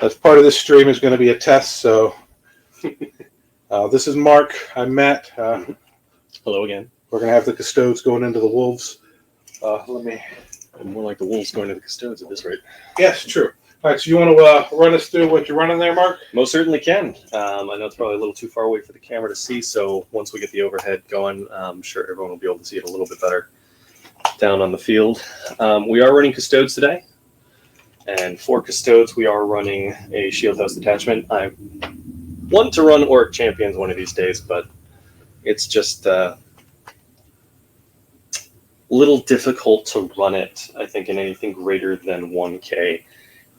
as part of this stream is going to be a test. So this is Mark. I'm Matt. Hello again. We're going to have the Custodes going into the Wolves. More like the Wolves going to the Custodes at this rate. Yes, true. All right, so you want to run us through what you're running there, Mark? Most certainly can. I know it's probably a little too far away for the camera to see, so once we get the overhead going, I'm sure everyone will be able to see it a little bit better down on the field. We are running Custodes today, and for Custodes, we are running a Shield House detachment. I want to run Orc Champions one of these days, but it's just a little difficult to run it, I think, in anything greater than 1K.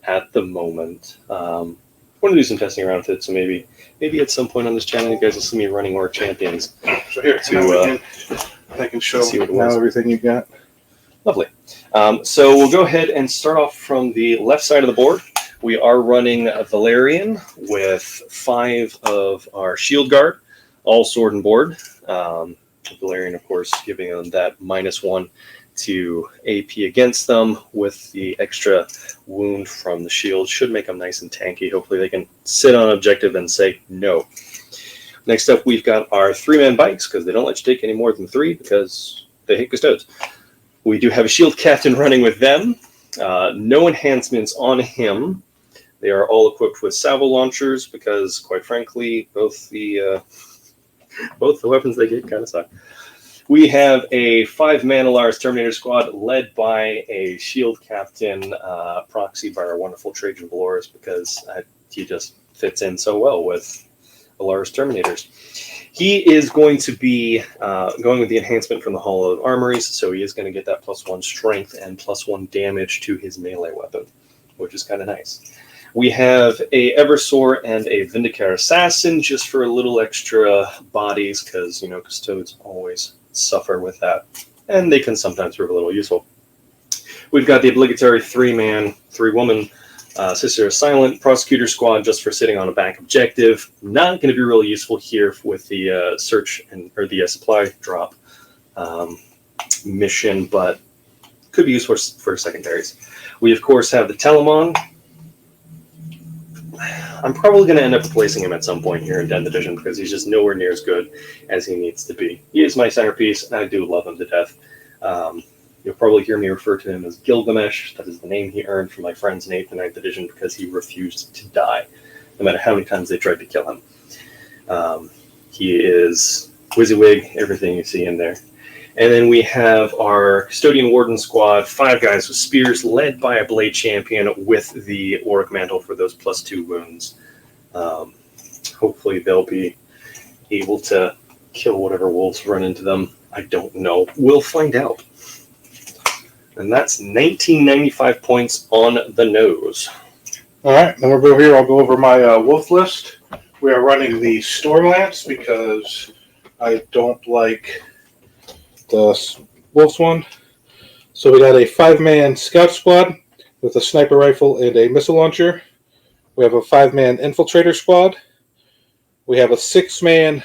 At the moment, I want to do some testing around with it. So maybe at some point on this channel, you guys will see me running Orc Champions. So here, I can show now everything you got. Lovely. So we'll go ahead and start off from the left side of the board. We are running a Valerian with 5 of our Shield Guard, all sword and board. Valerian, of course, giving them that -1 to AP against them with the extra wound from the shield. Should make them nice and tanky. Hopefully they can sit on objective and say no. Next up, we've got our 3-man bikes, because they don't let you take any more than 3 because they hate Custodes. We do have a shield captain running with them. No enhancements on him. They are all equipped with salvo launchers because, quite frankly, both the weapons they get kind of suck. We have a 5-man Alaris Terminator squad led by a shield captain, proxied by our wonderful Trajan Valorous, because he just fits in so well with Alaris Terminators. He is going to be going with the enhancement from the Hall of Armories, so he is going to get that +1 strength and +1 damage to his melee weapon, which is kind of nice. We have a Eversor and a Vindicare Assassin just for a little extra bodies, because, you know, Custodes always suffer with that, and they can sometimes prove a little useful. We've got the obligatory 3-man, 3-woman Sister Silent Prosecutor squad just for sitting on a back objective. Not going to be really useful here with the search or the supply drop mission, but could be useful for secondaries. We, of course, have the Telemon. I'm probably going to end up replacing him at some point here in 10th edition because he's just nowhere near as good as he needs to be. He is my centerpiece, and I do love him to death. You'll probably hear me refer to him as Gilgamesh. That is the name he earned from my friends in 8th and 9th edition because he refused to die, no matter how many times they tried to kill him. He is WYSIWYG, everything you see in there. And then we have our Custodian Warden squad, 5 guys with spears, led by a Blade Champion with the Auric Mantle for those +2 wounds. Hopefully they'll be able to kill whatever wolves run into them. I don't know. We'll find out. And that's 1995 points on the nose. All right, then we'll go here. I'll go over my wolf list. We are running the Stormlance because I don't like the Wolves one. So we got a 5-man Scout squad with a sniper rifle and a missile launcher. We have a 5-man Infiltrator squad. We have a 6-man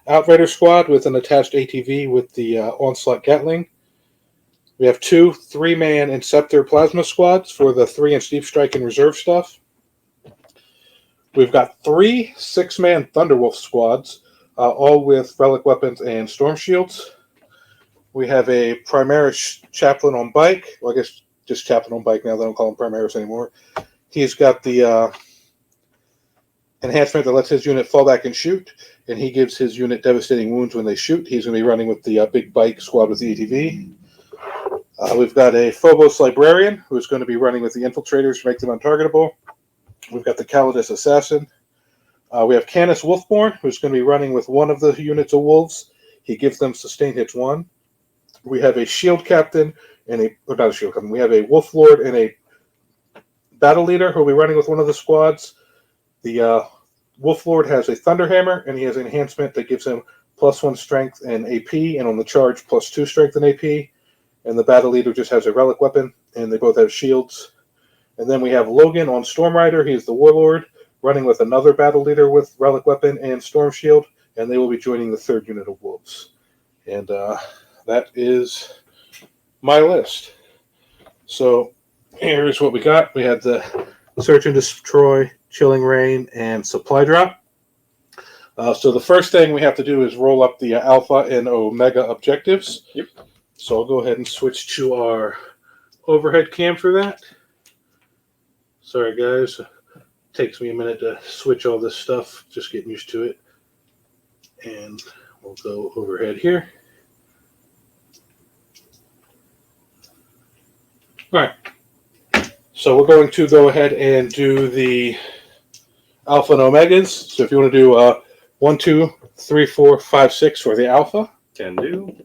Outrider squad with an attached ATV with the Onslaught Gatling. We have 2 3-man Inceptor Plasma squads for the 3-inch deep strike and reserve stuff. We've got 3 6-man Thunderwolf squads, all with relic weapons and storm shields. We have a Primaris Chaplain on bike. Well, I guess just Chaplain on bike now. They don't call him Primaris anymore. He's got the enhancement that lets his unit fall back and shoot, and he gives his unit devastating wounds when they shoot. He's going to be running with the big bike squad with the ATV. We've got a Phobos Librarian who's going to be running with the Infiltrators to make them untargetable. We've got the Calidus Assassin. We have Canis Wolfborn, who's going to be running with one of the units of wolves. He gives them sustained hits 1. We have a Shield Captain and not a Shield Captain. We have a Wolf Lord and a Battle Leader who will be running with one of the squads. The Wolf Lord has a Thunderhammer, and he has an enhancement that gives him +1 strength and AP, and on the charge, +2 strength and AP. And the Battle Leader just has a relic weapon, and they both have shields. And then we have Logan on Storm Rider. He is the Warlord, running with another Battle Leader with relic weapon and Storm Shield, and they will be joining the 3rd unit of Wolves. And that is my list. So here's what we got. We had the Search and Destroy, Chilling Rain, and Supply Drop. So the first thing we have to do is roll up the Alpha and Omega objectives. Yep. So I'll go ahead and switch to our overhead cam for that. Sorry, guys. Takes me a minute to switch all this stuff. Just getting used to it. And we'll go overhead here. All right. So we're going to go ahead and do the Alpha and Omegas. So if you want to do 1, 2, 3, 4, 5, 6 for the Alpha. Can do.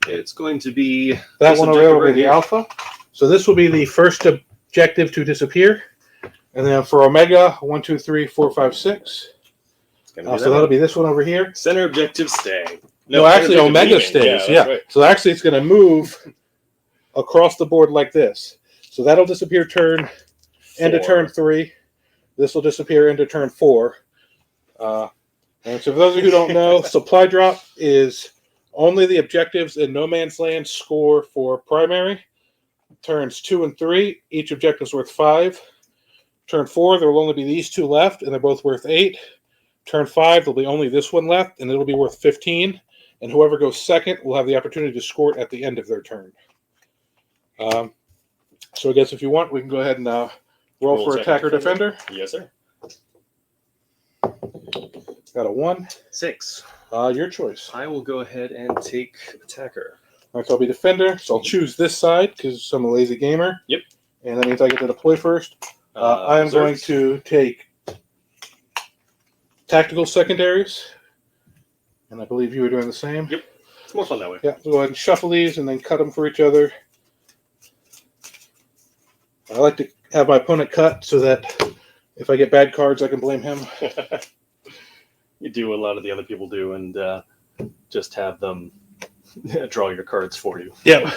It's going to be That one over there will be the Alpha. So this will be the first objective to disappear. And then for Omega, 1, 2, 3, 4, 5, 6. So that'll be this one over here. Center objective stay. No, actually Omega stays. Yeah. Right. So actually it's going to move across the board like this. So that'll disappear into turn 3. This will disappear into turn 4. And so for those of you who don't know, Supply Drop is only the objectives in No Man's Land score for primary. Turns 2 and 3, each objective is worth 5. Turn 4, there will only be these 2 left, and they're both worth 8. Turn 5, there'll be only this one left, and it'll be worth 15. And whoever goes second will have the opportunity to score it at the end of their turn. So I guess if you want, we can go ahead and roll for attacker defender. Yes, sir. Got a 1. 6. Your choice. I will go ahead and take attacker. All right, so I'll be defender. So I'll choose this side because I'm a lazy gamer. Yep. And that means I get to deploy first. I am going to take tactical secondaries. And I believe you were doing the same. Yep. It's more fun that way. Yeah, so go ahead and shuffle these and then cut them for each other. I like to have my opponent cut so that if I get bad cards, I can blame him. You do what a lot of the other people do and just have them draw your cards for you. Yeah.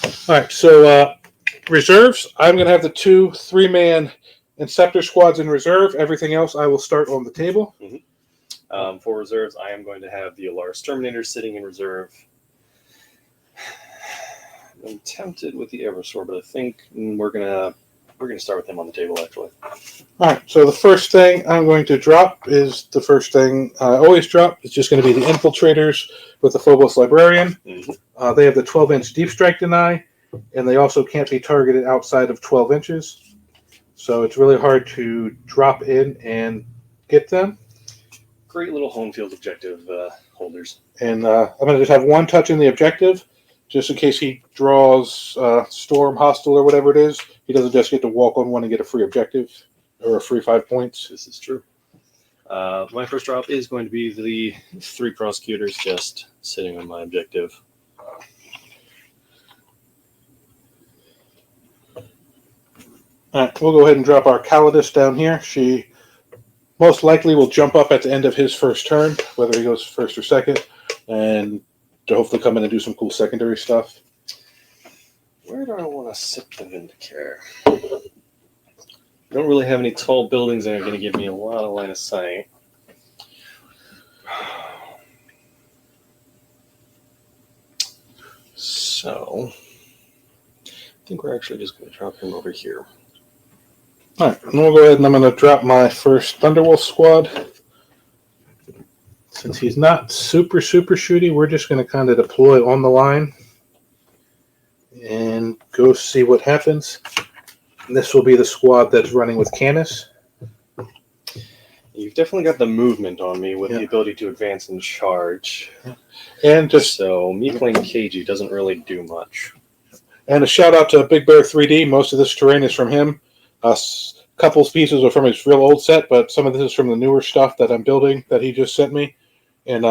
All right, so reserves, I'm going to have the 2 3-man Inceptor squads in reserve. Everything else I will start on the table. Mm-hmm. For reserves, I am going to have the Alaris Terminator sitting in reserve. I'm tempted with the Eversor, but I think we're gonna start with him on the table actually. All right. So the first thing I'm going to drop is the first thing I always drop. It's just going to be the Infiltrators with the Phobos Librarian. Mm-hmm. They have the 12-inch deep strike deny, and they also can't be targeted outside of 12 inches. So it's really hard to drop in and get them. Great little home field objective holders. And I'm going to just have 1 touch in the objective. Just in case he draws Storm, Hostile, or whatever it is, he doesn't just get to walk on 1 and get a free objective or a free 5 points. This is true. My first drop is going to be the 3 prosecutors just sitting on my objective. All right, we'll go ahead and drop our Calidus down here. She most likely will jump up at the end of his first turn, whether he goes first or second, and to hopefully come in and do some cool secondary stuff. Where do I want to sit the Vindicare? I don't really have any tall buildings that are going to give me a lot of line of sight. So, I think we're actually just going to drop him over here. All right, and we'll go ahead and I'm going to drop my first Thunderwolf squad. Since he's not super shooty, we're just going to kind of deploy on the line and go see what happens. And this will be the squad that's running with Canis. You've definitely got the movement on me with the ability to advance and charge. And just so me playing KG doesn't really do much. And a shout out to Big Bear 3D. Most of this terrain is from him. A couple pieces are from his real old set, but some of this is from the newer stuff that I'm building that he just sent me. And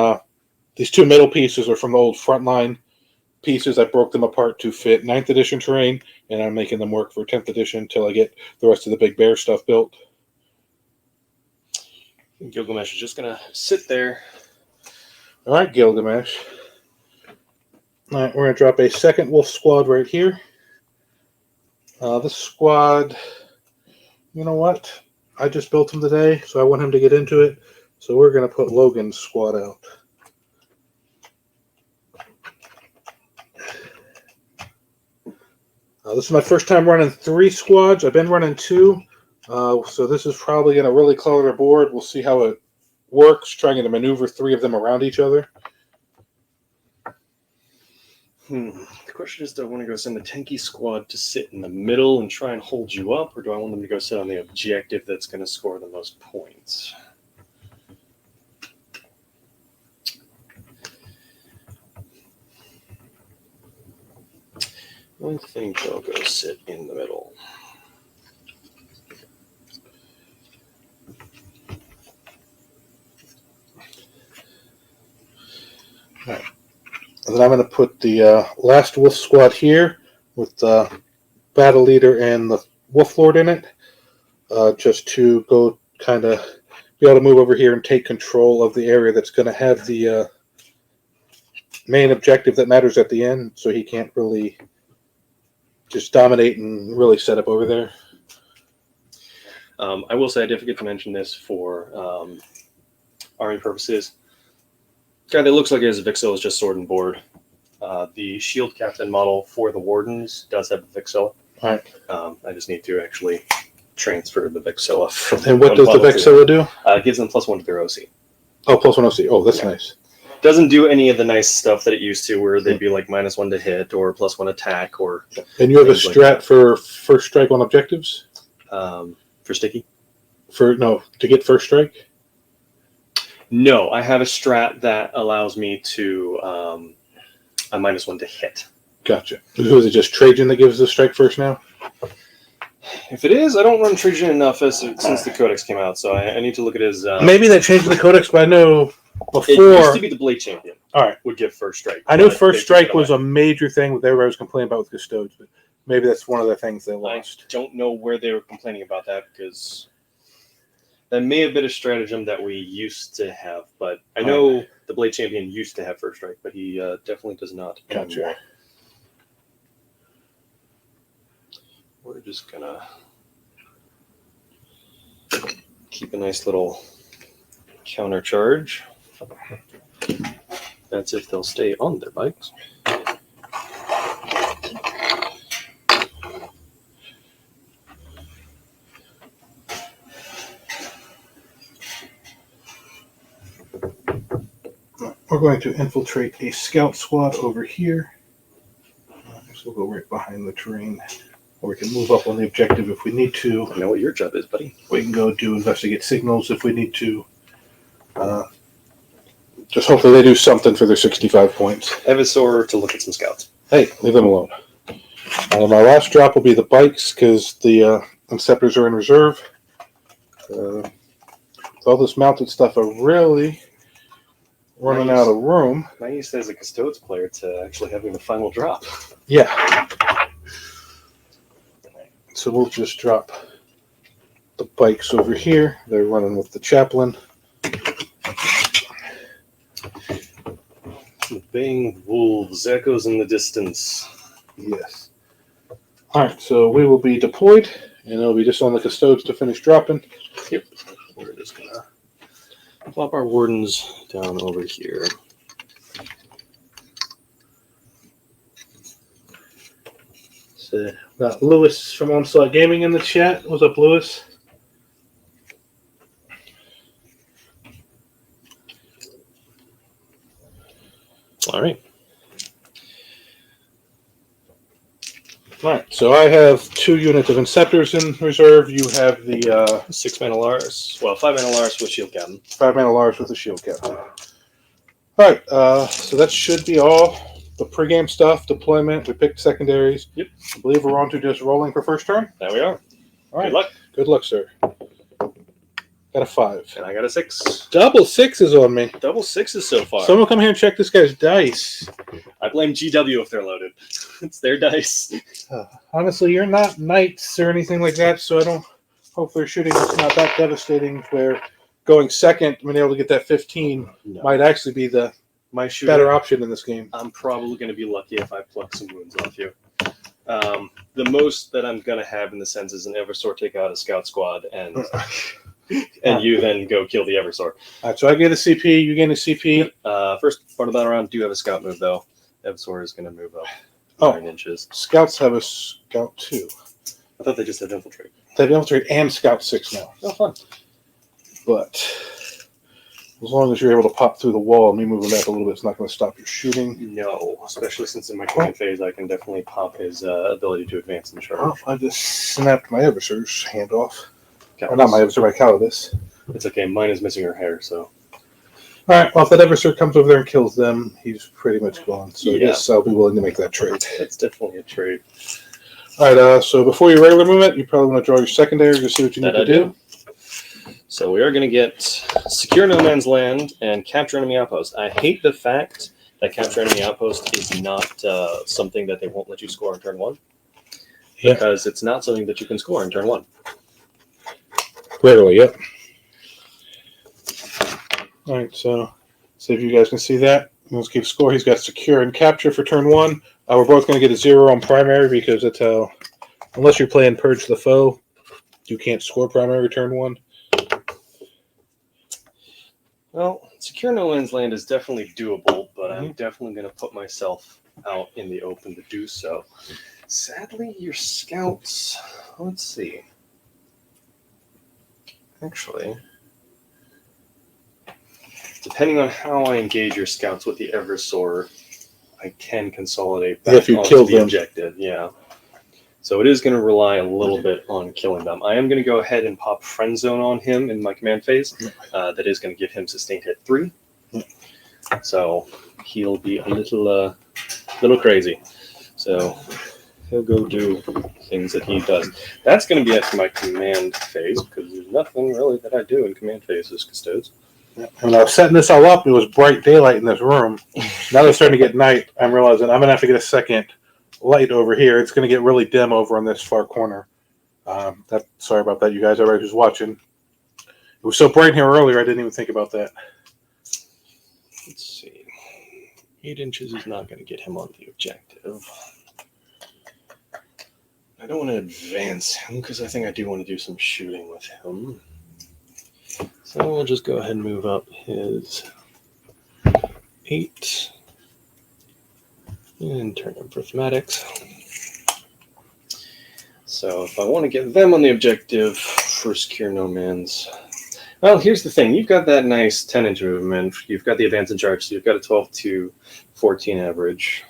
these 2 middle pieces are from the old Frontline pieces. I broke them apart to fit 9th edition terrain, and I'm making them work for 10th edition until I get the rest of the Big Bear stuff built. Gilgamesh is just going to sit there. All right, Gilgamesh. All right, we're going to drop a second wolf squad right here. This squad, you know what? I just built him today, so I want him to get into it. So we're going to put Logan's squad out. This is my first time running 3 squads. I've been running 2, So this is probably going to really clutter the board. We'll see how it works, trying to maneuver 3 of them around each other. The question is, do I want to go send the tanky squad to sit in the middle and try and hold you up, or do I want them to go sit on the objective that's going to score the most points? I think they'll go sit in the middle. Right. And then I'm going to put the last wolf squad here with the battle leader and the wolf lord in it, just to go kind of be able to move over here and take control of the area that's going to have the main objective that matters at the end, so he can't really just dominate and really set up over there. I will say I did forget to mention this for army purposes. Guy that looks like it has a Vixilla is just sword and board. The shield captain model for the wardens does have a Vixilla. All right. I just need to actually transfer the Vixilla. And what does the Vixilla do? It gives them +1 to their OC. Oh, +1 OC. Oh, that's nice. Doesn't do any of the nice stuff that it used to, where they'd be like -1 to hit or +1 attack or. And you have a strat for first strike on objectives? For sticky? To get first strike? No, I have a strat that allows me to a -1 to hit. Gotcha. Who is it? Just Trajan that gives the strike first now? If it is, I don't run Trajan enough since the Codex came out, so I need to look at his. Maybe that changed the Codex, but I know before. It used to be the Blade Champion. All right, would give first strike. I knew first strike was a major thing that everybody was complaining about with Custodes, but maybe that's one of the things they lost. I don't know where they were complaining about that, because that may have been a stratagem that we used to have, but I know the Blade Champion used to have first strike, but he definitely does not anymore. Gotcha. We're just gonna keep a nice little counter charge. That's if they'll stay on their bikes. We're going to infiltrate a scout squad over here. So we'll go right behind the terrain. Or we can move up on the objective if we need to. I know what your job is, buddy. We can go do investigate signals if we need to. Just hopefully they do something for their 65 points. Evisor to look at some scouts. Hey, leave them alone. My last drop will be the bikes because the Inceptors are in reserve. All this mounted stuff are really running out of room. Nice as a Custodes player to actually having the final drop. Yeah. So we'll just drop the bikes over here. They're running with the chaplain. Baying wolves, echoes in the distance. Yes. All right, so we will be deployed, and it'll be just on the Custodes to finish dropping. Yep. We're just going to plop our wardens down over here. So got Lewis from Onslaught Gaming in the chat. What's up, Lewis? All right. All right. So I have 2 units of Inceptors in reserve. You have the 6 mana Lars. Well, 5 mana Lars with Shield Captain. 5 mana Lars with the Shield Captain. All right. So that should be all. The pregame stuff, deployment. We picked secondaries. Yep. I believe we're on to just rolling for first turn. There we are. All right. Good luck. Good luck, sir. Got a 5. And I got a 6. Double 6s on me. Double 6s so far. Someone come here and check this guy's dice. I blame GW if they're loaded. It's their dice. Honestly, you're not knights or anything like that, so I don't hope their shooting is not that devastating where going second, being able to get that 15 might actually be the better option in this game. I'm probably going to be lucky if I pluck some wounds off you. The most that I'm going to have in the sense is an Eversor take out a scout squad and you then go kill the Eversor. All right, so I get a CP, you get a CP. First part of that round, do have a scout move though. Eversor is going to move up 9 inches. Scouts have a scout too. I thought they just had infiltrate. They have Infiltrate and Scout 6 now. Oh, fun. But as long as you're able to pop through the wall and me moving back a little bit, it's not going to stop your shooting. No, especially since in my command phase, I can definitely pop his ability to advance and charge. Oh, I just snapped my adversary's hand off. Got Or not this. my adversary, my Custodes. It's okay. Mine is missing her hair, so. Alright, well, if that adversary comes over there and kills them, he's pretty much gone. So I Yeah. guess I'll be willing to make that trade. It's definitely a trade. Alright, so before your regular movement, you probably want to draw your secondary to see what you need That to I do. So we are going to get secure no man's land and capture enemy outpost. I hate the fact that capture enemy outpost is not something that they won't let you score on turn 1. Yeah. Because it's not something that you can score on turn 1. Rarely, yep. Alright, so see if you guys can see that. Let's keep score. He's got secure and capture for turn 1. We're both going to get a 0 on primary because that's how, unless you're playing Purge the Foe, you can't score primary turn 1. Well, secure no man's land is definitely doable, but I'm definitely going to put myself out in the open to do so. Sadly, your scouts, let's see. Actually, depending on how I engage your scouts with the Eversor, I can consolidate back If you onto kill the them. objective. Yeah. So it is going to rely a little bit on killing them. I am going to go ahead and pop Friend Zone on him in my command phase. That is going to give him sustained hit 3. So he'll be a little crazy. So he'll go do things that he does. That's going to be it for my command phase because there's nothing really that I do in command phases, Custodes. When I was setting this all up, it was bright daylight in this room. Now that it's starting to get night, I'm realizing I'm going to have to get a second light over here. It's going to get really dim over on this far corner. Sorry about that, you guys. Everybody who's watching. It was so bright here earlier, I didn't even think about that. Let's see. 8 inches is not going to get him on the objective. I don't want to advance him because I think I do want to do some shooting with him. So we'll just go ahead and move up his 8 and turn him for thematics. So if I want to get them on the objective for secure no man's. Well, here's the thing. You've got that nice 10-inch movement. You've got the advance and charge, so you've got a 12 to 14 average.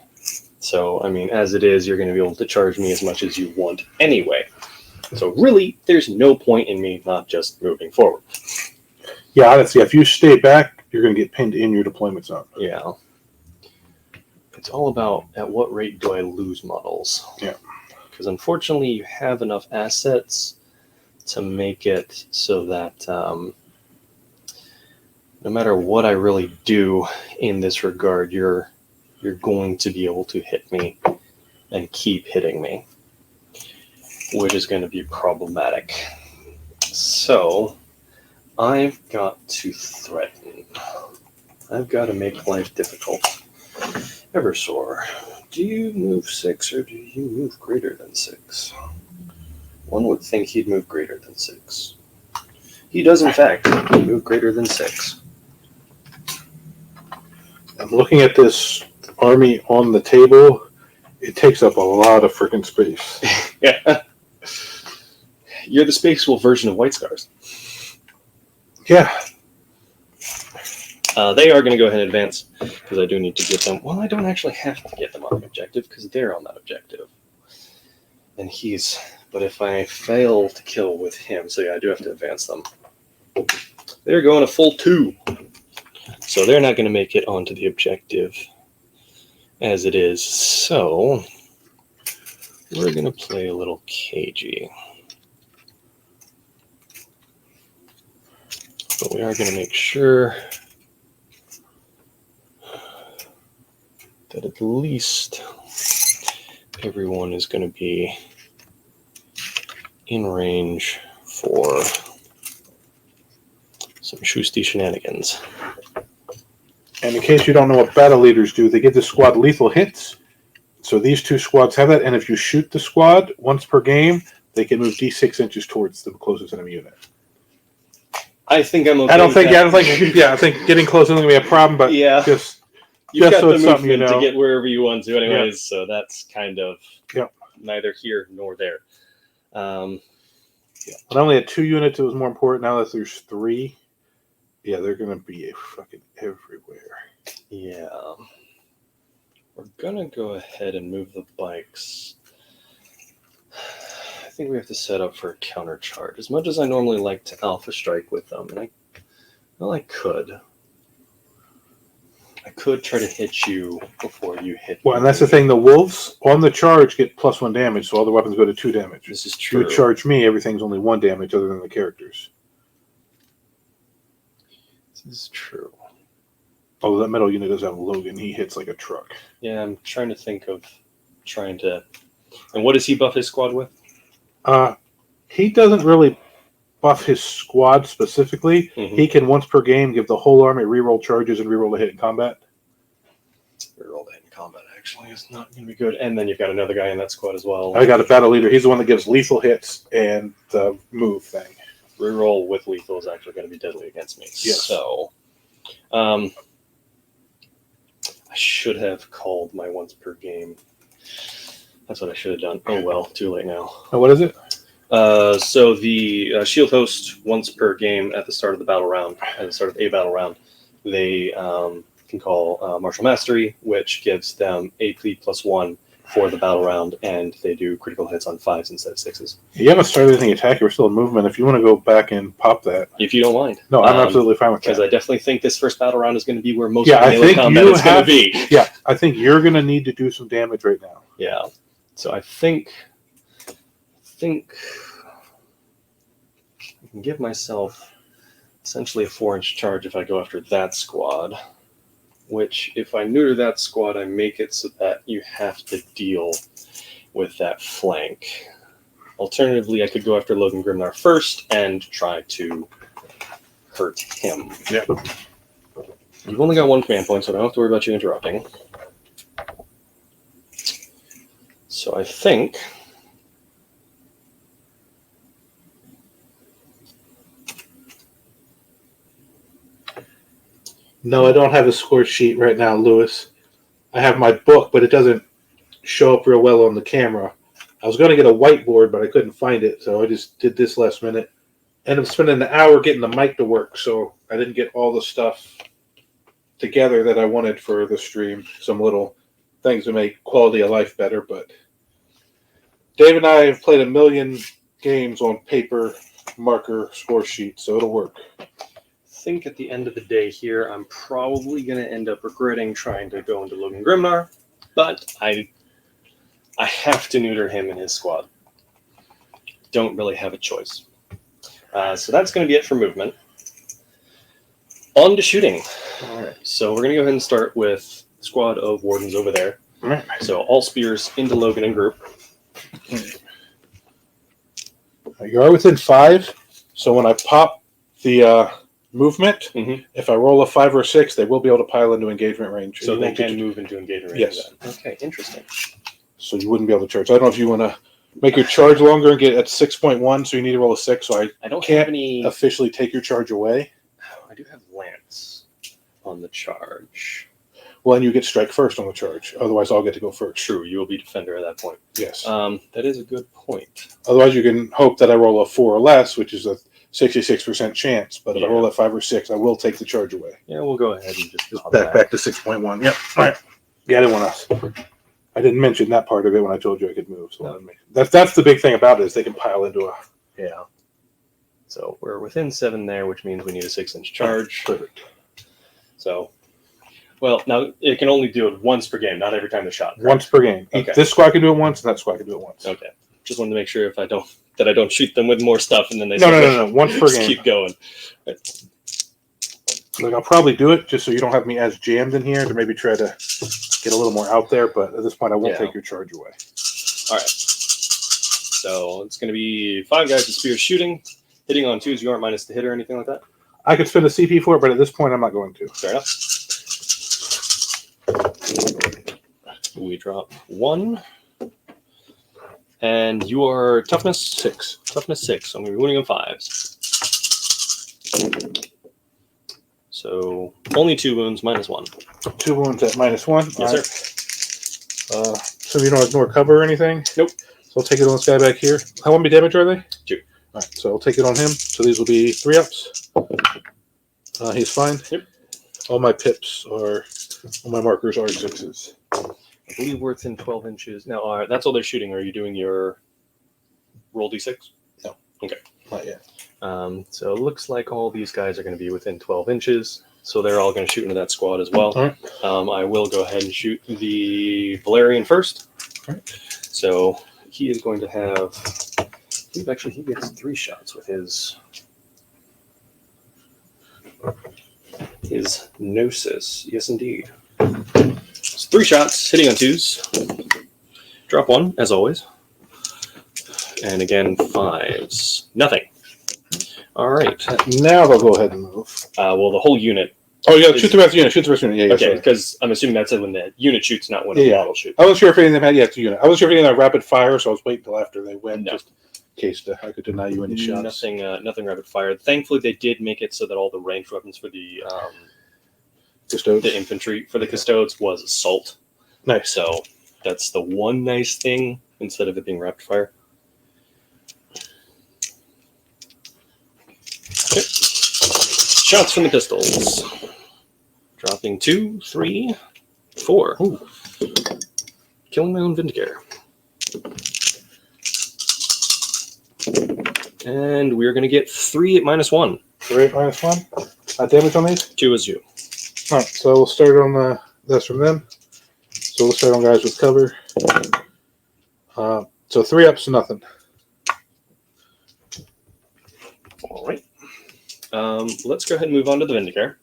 So, I mean, as it is, you're going to be able to charge me as much as you want anyway. So really, there's no point in me not just moving forward. Yeah, honestly, if you stay back, you're going to get pinned in your deployment zone. Yeah. It's all about at what rate do I lose models. Yeah. Because unfortunately, you have enough assets to make it so that no matter what I really do in this regard, you're going to be able to hit me and keep hitting me, which is going to be problematic. So I've got to threaten. I've got to make life difficult. Eversor, do you move 6 or do you move greater than 6? One would think he'd move greater than 6. He does, in fact, move greater than 6. I'm looking at this army on the table. It takes up a lot of freaking space. Yeah. You're the spaceful version of White Scars. Yeah. They are going to go ahead and advance because I do need to get them. Well, I don't actually have to get them on the objective because they're on that objective. And he's... But if I fail to kill with him, so yeah, I do have to advance them. They're going a full 2. So they're not going to make it onto the objective as it is. So we're going to play a little cagey. But we are going to make sure that at least everyone is going to be in range for some shoosty shenanigans. And in case you don't know what battle leaders do, they give the squad lethal hits. So these two squads have that, and if you shoot the squad once per game, they can move D6 inches towards the closest enemy unit. I think I'm okay. I think getting close isn't going to be a problem, but yeah, just you've got so the it's something movement you know. to get wherever you want to, anyways. So that's kind of Yep. neither here nor there. Yeah. When I only had 2 units, it was more important. Now that there's 3, yeah, they're going to be fucking everywhere. Yeah. We're going to go ahead and move the bikes. I think we have to set up for a counter charge. As much as I normally like to alpha strike with them, and I could try to hit you before you hit me. Well, and that's the thing. The wolves on the charge get +1 damage, so all the weapons go to 2 damage. This is If true. you charge me, everything's only 1 damage other than the characters. This is true. Oh, that metal unit does have Logan. He hits like a truck. Yeah, I'm trying to think of trying to... And what does he buff his squad with? He doesn't really buff his squad specifically. Mm-hmm. He can once per game give the whole army reroll charges and reroll a hit in combat. Reroll the hit in combat actually is not going to be good. And then you've got another guy in that squad as well. I got a battle leader. He's the one that gives lethal hits and the move thing. Reroll with lethal is actually going to be deadly against me. Yes. So, I should have called my once per game. That's what I should have done. Oh well, too late now. Oh, what is it? So the shield host once per game at the start of the battle round, at the start of a battle round, they can call Martial Mastery, which gives them AP +1 for the battle round, and they do critical hits on 5s instead of 6s. You haven't started anything attack. You're still in movement. If you want to go back and pop that. If you don't mind. No, I'm absolutely fine with that. Because I definitely think this first battle round is going to be where most Yeah, of I the melee think combat you is going to be. Yeah, I think you're going to need to do some damage right now. Yeah. So I think I can give myself essentially a 4-inch charge if I go after that squad, which if I neuter that squad, I make it so that you have to deal with that flank. Alternatively, I could go after Logan Grimnar first and try to hurt him. Yeah. You've only got 1 command point, so I don't have to worry about you interrupting. So I think No, I don't have a score sheet right now, Lewis. I have my book, but it doesn't show up real well on the camera. I was going to get a whiteboard, but I couldn't find it, so I just did this last minute. Ended up spending an hour getting the mic to work, so I didn't get all the stuff together that I wanted for the stream. Some little things to make quality of life better, but Dave and I have played a million games on paper, marker, score sheet, so it'll work. I think at the end of the day here, I'm probably going to end up regretting trying to go into Logan Grimnar, but I have to neuter him and his squad. Don't really have a choice. So that's going to be it for movement. On to shooting. All right. So we're going to go ahead and start with the squad of wardens over there. All right. So all spears into Logan and group. You are within 5, so when I pop the movement, if I roll a 5 or 6, they will be able to pile into engagement range. So they can move into engagement range. Yes. Then. Okay, interesting. So you wouldn't be able to charge. I don't know if you want to make your charge longer and get at 6.1, so you need to roll a 6, so I don't can't have any officially take your charge away. I do have Lance on the charge. Well, and you get strike first on the charge. Otherwise, I'll get to go first. True, you will be defender at that point. Yes. That is a good point. Otherwise, you can hope that I roll a 4 or less, which is a 66% chance. But if I roll at 5 or 6, I will take the charge away. Yeah, we'll go ahead and just back to 6.1. Yep. All right. Yeah, I didn't want to. I didn't mention that part of it when I told you I could move. So No. that's the big thing about it is they can pile into a. Yeah. So we're within 7 there, which means we need a 6-inch charge. Perfect. So, well, now it can only do it once per game, not every time they're shot. Correct? Once per game. Okay. This squad can do it once, and that squad can do it once. Okay. Just wanted to make sure I don't shoot them with more stuff and then they No. Once per just game. keep going. Right. Like I'll probably do it just so you don't have me as jammed in here to maybe try to get a little more out there. But at this point, I won't take your charge away. All right. So it's going to be 5 guys with spears shooting. Hitting on 2s, you aren't minus the hit or anything like that? I could spend a CP for it, but at this point, I'm not going to. Fair enough. We drop 1. And you are toughness 6. Toughness 6. So I'm going to be wounding on 5s. So only 2 wounds, minus 1. 2 wounds at -1. Yes, sir. So you don't ignore cover or anything? Nope. So I'll take it on this guy back here. How many damage are they? 2. right, so I'll take it on him. So these will be 3-ups. He's fine. Yep. All my pips are, all my markers are 6s. I believe we're within 12 inches. Now, that's all they're shooting. Are you doing your roll d6? No. Okay. Not yet. So it looks like all these guys are going to be within 12 inches. So they're all going to shoot into that squad as well. All right. I will go ahead and shoot the Valerian first. All right. So he is going to have, I believe actually he gets 3 shots with his Gnosis. Yes, indeed. So 3 shots, hitting on 2s. Drop 1, as always. And again, 5s. Nothing. All right. Now they'll go ahead and move. Well, the whole unit. Oh, yeah, shoot the rest of the unit. Shoot the rest of the unit. Yeah, Okay, because I'm assuming that's when the unit shoots, not when Yeah, the yeah. model shoots. I wasn't sure if any of them had, yeah, it's a unit. I wasn't sure if any of them had rapid fire, so I was waiting until after they went, No. just in case I could deny you any shots. Nothing rapid fire. Thankfully, they did make it so that all the ranged weapons for the Custodes. infantry for the Custodes was assault. Nice. So that's the one nice thing instead of it being rapid fire. Okay. Shots from the pistols. Dropping 2, 3, 4. Ooh. Killing my own Vindicator. And we're going to get 3 at -1. 3 -1. Damage on these? 2 is you. All right, so we'll start on that's from them. So we'll start on guys with cover. So 3-ups, nothing. All right. Let's go ahead and move on to the Vindicator.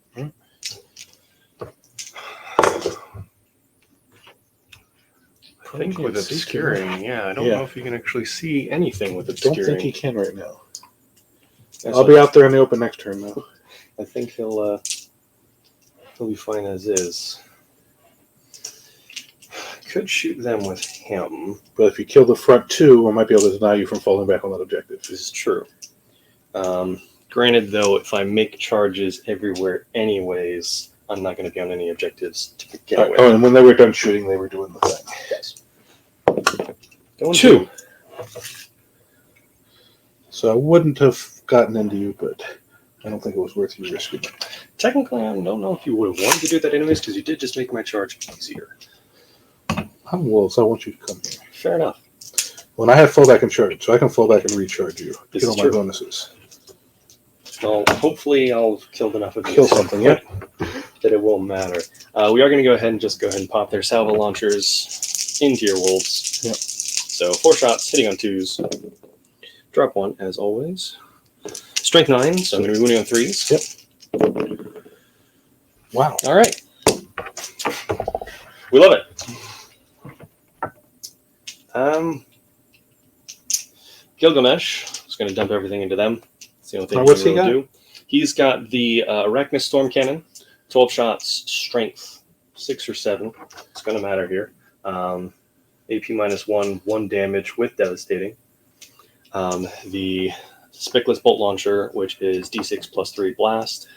I think with obscuring, yeah, I don't know if you can actually see anything with I obscuring. don't think he can right now. I'll be out there in the open next turn, though. I think he'll be fine as is. Could shoot them with him. But if you kill the front 2, I might be able to deny you from falling back on that objective. This is true. Granted, though, if I make charges everywhere anyways, I'm not going to be on any objectives to begin with. Oh, and when they were done shooting, they were doing the thing. Yes. Going 2. So I wouldn't have gotten into you, but I don't think it was worth you risking it. Technically, I don't know if you would have wanted to do that anyways, because you did just make my charge easier. I'm wolves. I want you to come here. Fair enough. When I have fallback and charge, so I can fall back and recharge you. This Get all is my true. bonuses. Well, hopefully I'll have killed enough of these Kill something, yeah. that it won't matter. We are going to go ahead and pop their salvo launchers into your wolves. Yep. So 4 shots, hitting on 2s. Drop 1, as always. Strength 9, so I'm going to be wounding on 3s. Yep. Wow. All right. We love it. Gilgamesh is going to dump everything into them. That's the only thing What's he he'll got? do. He's got the Arachnus Storm Cannon, 12 shots, strength 6 or 7. It's going to matter here. AP -1, 1 damage with devastating. The Spickless Bolt Launcher, which is D6 +3 blast,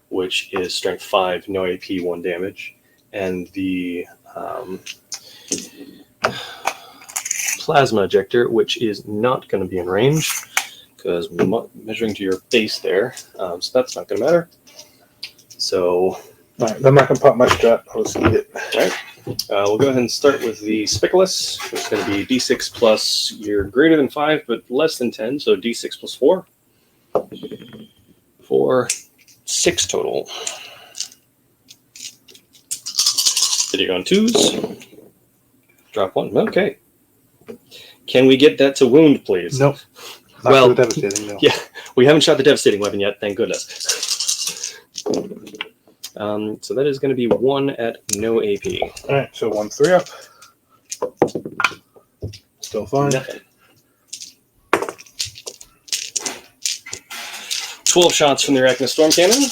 which is strength 5, no AP, 1 damage. And the Plasma Ejector, which is not going to be in range because measuring to your base there, so that's not going to matter. So, All right, I'm not going to pop my strap. I'll just eat it. all right. We'll go ahead and start with the Spickless. It's going to be D6 plus, you're greater than 5, but less than 10, so D6 plus 4. 4, 6 total. Hitting on 2s. Drop 1. Okay. Can we get that to wound, please? Nope. Not Well, so devastating, no. Yeah, we haven't shot the devastating weapon yet, thank goodness. So that is going to be 1 at no AP. All right, so 1 3-up. Still fine. Nothing. 12 shots from the Arachnus Storm Cannon.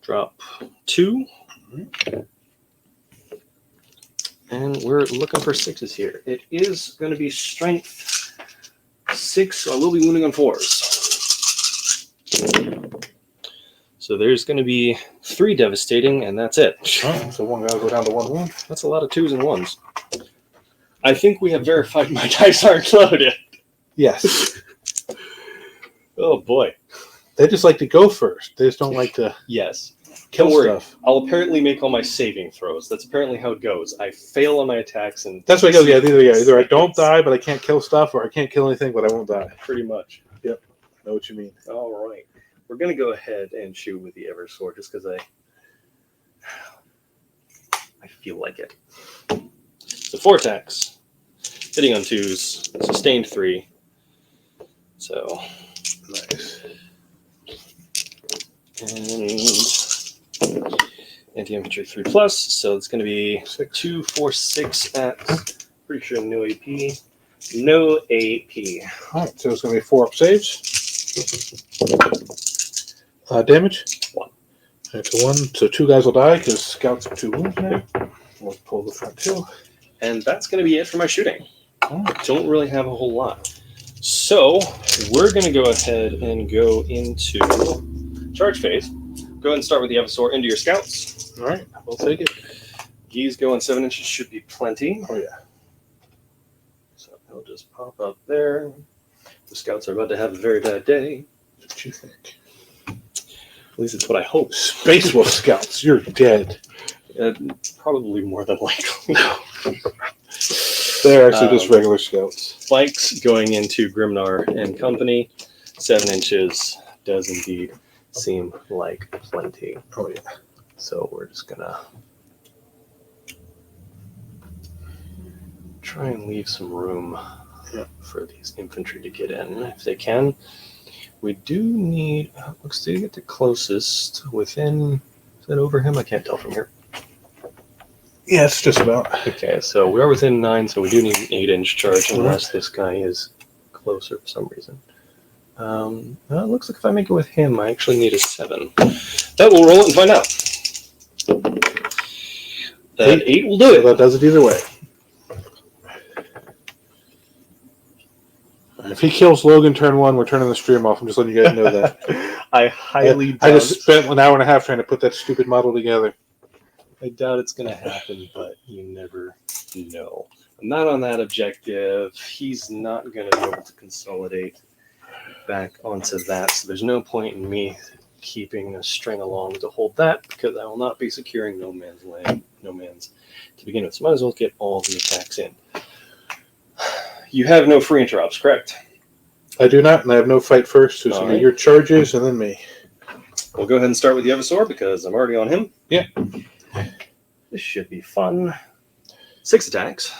Drop 2. And we're looking for 6s here. It is going to be strength 6, so I will be wounding on 4s. So there's going to be 3 devastating, and that's it. All right, so 1 guy will go down to 1 wound. That's a lot of 2s and 1s. I think we have verified my dice aren't loaded. Yes. Oh boy. They just like to go first. They just don't like to Yes. kill Don't worry. stuff. I'll apparently make all my saving throws. That's apparently how it goes. I fail on my attacks, and That's what it goes. Yeah, either I don't die, but I can't kill stuff, or I can't kill anything, but I won't die. pretty much. I know what you mean. All right. We're going to go ahead and shoot with the Eversword just because I feel like it. So 4 attacks. Hitting on 2s. Sustained 3. So. Nice. And anti-infantry 3+. So it's going to be 2, 4, 6 at, pretty sure no AP. No AP. All right, so it's going to be 4 up saves. Damage? 1. It's 1, so 2 guys will die because scouts have 2 wounds now. We'll pull the front 2. And that's going to be it for my shooting. All right. Don't really have a whole lot. So we're going to go ahead and go into charge phase. Go ahead and start with the Eversword into your scouts. All right, we'll take it. Geese going 7 inches should be plenty. Oh, yeah. So they'll just pop up there. The scouts are about to have a very bad day. What you think? At least it's what I hope. Space Wolf Scouts, you're dead. Probably more than likely. They're actually just regular scouts. Spikes going into Grimnar and company. 7 inches does indeed seem like plenty. Oh, yeah. So we're just gonna try and leave some room for these infantry to get in if they can. We do need, looks to get the closest within, is that over him? I can't tell from here. Yeah, it's just about. Okay, so we are within 9, so we do need an 8-inch charge unless this guy is closer for some reason. Well, it looks like if I make it with him, I actually need a 7. That will roll it and find out. That 8 will do So it. that does it either way. If he kills Logan turn 1, we're turning the stream off. I'm just letting you guys know that. I highly I doubt just spent an hour and a half trying to put that stupid model together. I doubt it's going to happen, but you never know. I'm not on that objective. He's not going to be able to consolidate back onto that, so there's no point in me keeping a string along to hold that because I will not be securing no man's land, no man's to begin with. So might as well get all the attacks in. You have no free interrupts, correct? I do not, and I have no fight first, so it's going to be your charges and then me. We'll go ahead and start with the Eversword because I'm already on him. Yeah. This should be fun. 6 attacks.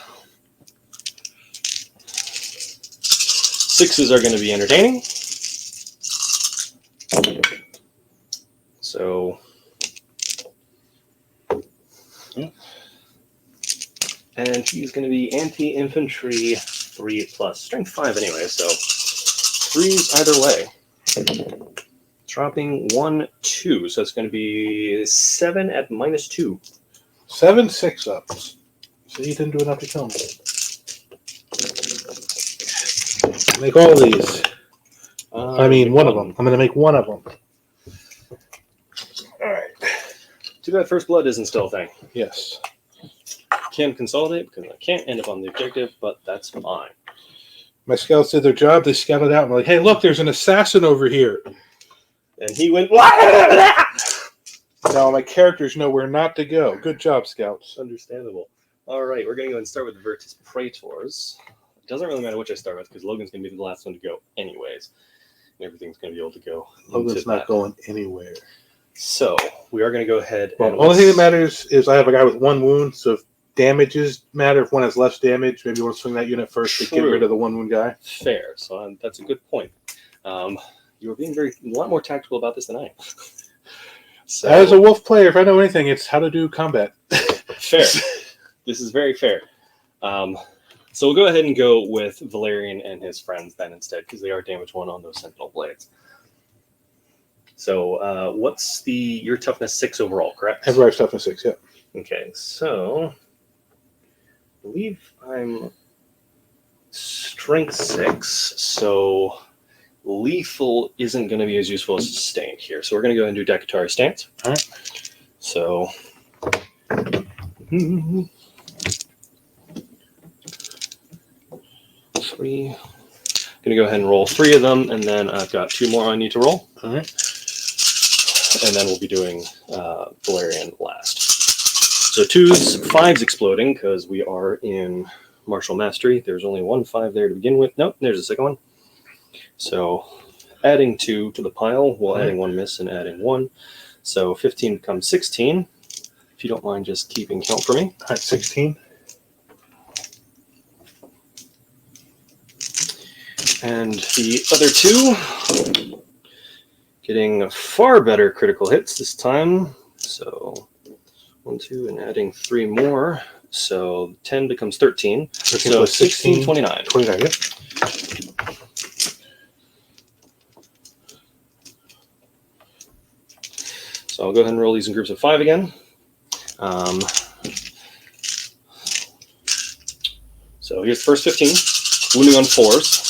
6s are going to be entertaining. So, and he's going to be anti-infantry 3+, strength 5 anyway. So 3s either way. Dropping 1, 2, so it's going to be 7 at -2. 7 6-ups. So you didn't do enough to kill me. Make all these. I mean, one of them. I'm going to make one of them. All right. Too bad first blood isn't still a thing. Yes. Can't consolidate because I can't end up on the objective, but that's fine. My scouts did their job. They scouted out and were like, hey, look, there's an assassin over here. And he went, Now my characters know where not to go. Good job, scouts. understandable. All right, we're going to go and start with the Virtus Praetors. It doesn't really matter which I start with because Logan's going to be the last one to go anyways. And everything's going to be able to go. Logan's not going anywhere. So we are going to go ahead. Well, and the only thing that matters is I have a guy with 1 wound, so if damages matter, if one has less damage, maybe you want to swing that unit first to get rid of the 1 wound guy. Fair. So that's a good point. You were being a lot more tactical about this than I am. So, As a wolf player, if I know anything, it's how to do combat. fair. This is very fair. So we'll go ahead and go with Valerian and his friends then instead, because they are damage 1 on those Sentinel blades. So what's your toughness 6 overall, correct? Everybody's toughness 6, yeah. Okay, so I believe I'm strength 6, so lethal isn't going to be as useful as sustained here. So we're going to go and do Decatari stance. All right. So 3. Gonna go ahead and roll 3 of them, and then I've got 2 more I need to roll. All right. And then we'll be doing Valerian last. So 2s, 5s exploding because we are in Martial Mastery. There's only 1 5 there to begin with. Nope, there's a second one. So adding 2 to the pile, while adding 1 miss and adding 1. So 15 becomes 16. If you don't mind just keeping count for me. All right, 16. And the other 2 getting far better critical hits this time. So 1, 2, and adding 3 more. So 10 becomes 13. 13 so plus 16, 29. 29, yep. So I'll go ahead and roll these in groups of 5 again. So here's the first 15, wounding on 4s.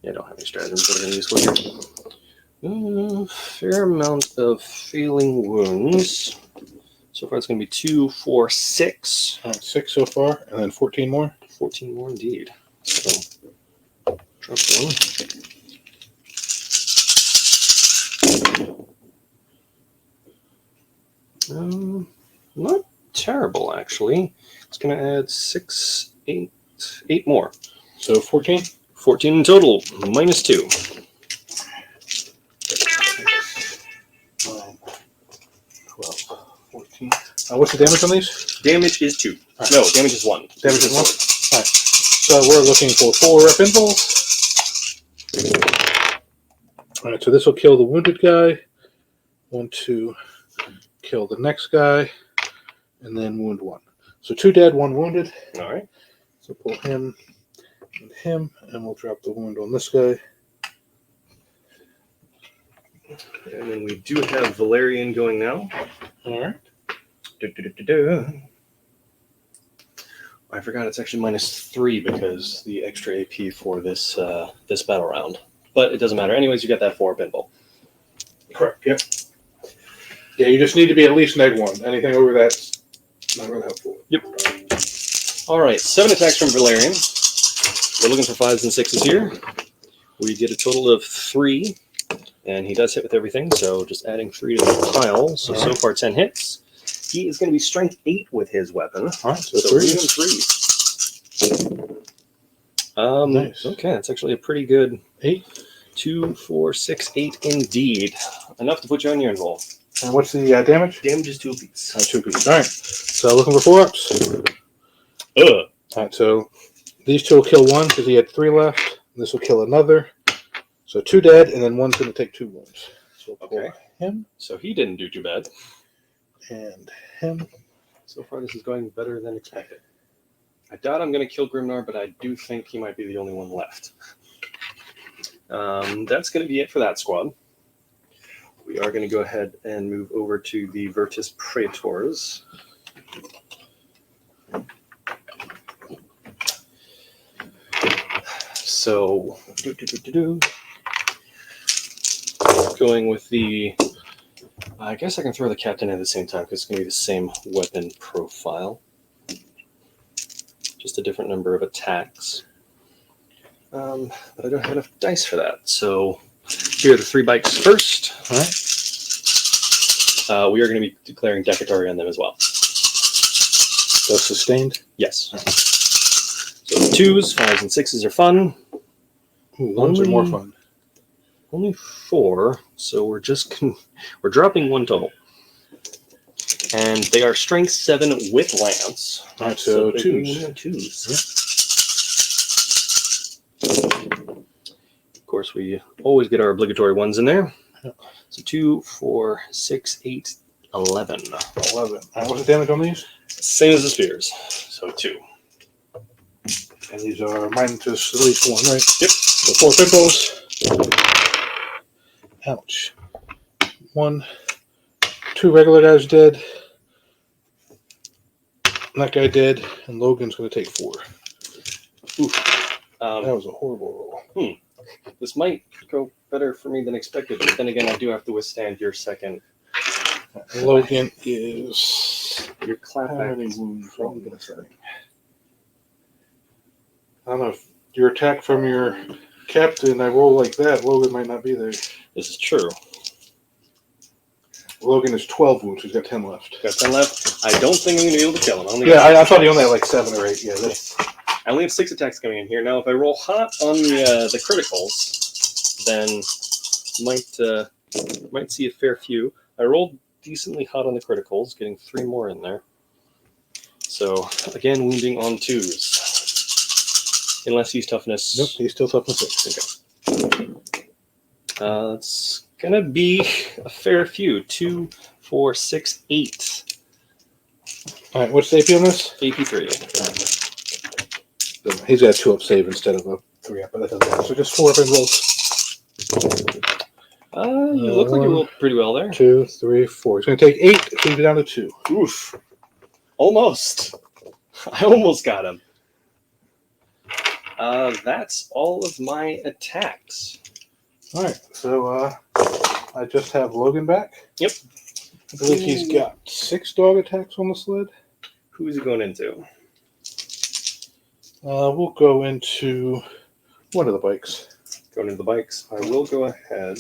Yeah, I don't have any stratagems that I'm going to use for here. Fair amount of failing wounds. So far it's going to be 2, 4, 6. All right, 6 so far, and then 14 more. 14 more indeed. So drop 1. Not terrible, actually. It's going to add 6, 8 more. So 14? 14 in total, minus 2. 9, 12, 14. What's the damage on these? Damage is 2. Right. No, damage is 1. Damage is 1? All right. So we're looking for 4 pinballs. All right, so this will kill the wounded guy. 1, 2, kill the next guy, and then wound 1. So 2 dead, 1 wounded. All right. So pull him and him, and we'll drop the wound on this guy. And then we do have Valerian going now. All right. I forgot it's actually minus 3 because the extra AP for this this battle round. But it doesn't matter. Anyways, you get that 4 pinball. Correct, yep. Yeah, you just need to be at least neg 1. Anything over that's not really helpful. Yep. All right, 7 attacks from Valerian. We're looking for 5s and 6s here. We get a total of 3, and he does hit with everything, so just adding 3 to the pile. So far 10 hits. He is going to be strength 8 with his weapon. All right, so 3 3. and 3. Nice. Okay, that's actually a pretty good 8. 2, 4, 6, 8 indeed. Enough to put you on your roll. And what's the damage? Damage is 2 apiece. 2 pieces. All right. So looking for 4-ups. All right, so these 2 will kill 1 because he had 3 left. This will kill another. So 2 dead, and then 1's going to take 2 wounds. So we'll pull him So he didn't do too bad. and him. So far, this is going better than expected. I doubt I'm going to kill Grimnar, but I do think he might be the only one left. That's going to be it for that squad. We are going to go ahead and move over to the Virtus Praetors. So, going with the... I guess I can throw the captain in at the same time because it's going to be the same weapon profile. Just a different number of attacks. But I don't have enough dice for that. So here are the 3 bikes first. All right. We are going to be declaring Decatari on them as well. So sustained. Yes. So the 2s, 5s, and 6s are fun. Ooh, 1s are more fun. Only 4, so we're just we're dropping 1 total. And they are strength 7 with lance. All right, so 2s. 2s. Of course, we always get our obligatory 1s in there. So 2, 4, 6, 8, 11. 11. What's the damage on these? Same as the spears. So 2. And these are minus at least 1, right? Yep. So 4 pimples. Ouch. 1. 2 regular guys dead. That guy dead. And Logan's going to take 4. Oof. That was a horrible roll. This might go better for me than expected, but then again, I do have to withstand your second. Logan is... Your How many clapback. wounds? What am I going to say? I don't know if your attack from your captain, I roll like that, Logan might not be there. This is true. Logan has 12 wounds. He's got 10 left. Got 10 left. I don't think I'm going to be able to kill him. I thought he only had like 7 or 8. Yeah, that's... I only have 6 attacks coming in here. Now, if I roll hot on the criticals, then might see a fair few. I rolled decently hot on the criticals, getting 3 more in there. So, again, wounding on 2s. Unless he's toughness. Nope, he's still toughness 6. Okay. It's going to be a fair few. 2, 4, 6, 8. All right, what's the AP on this? AP 3. He's got a 2-up save instead of a 3-up, but that doesn't matter. So just 4 up and rolls. You look like you rolled pretty well there. 2, 3, 4. He's going to take 8. It's going to be down to 2. Oof. Almost. I almost got him. That's all of my attacks. All right, so I just have Logan back. Yep. I believe he's got 6 dog attacks on the sled. Who is he going into? We'll go into one of the bikes. Going into the bikes. I will go ahead.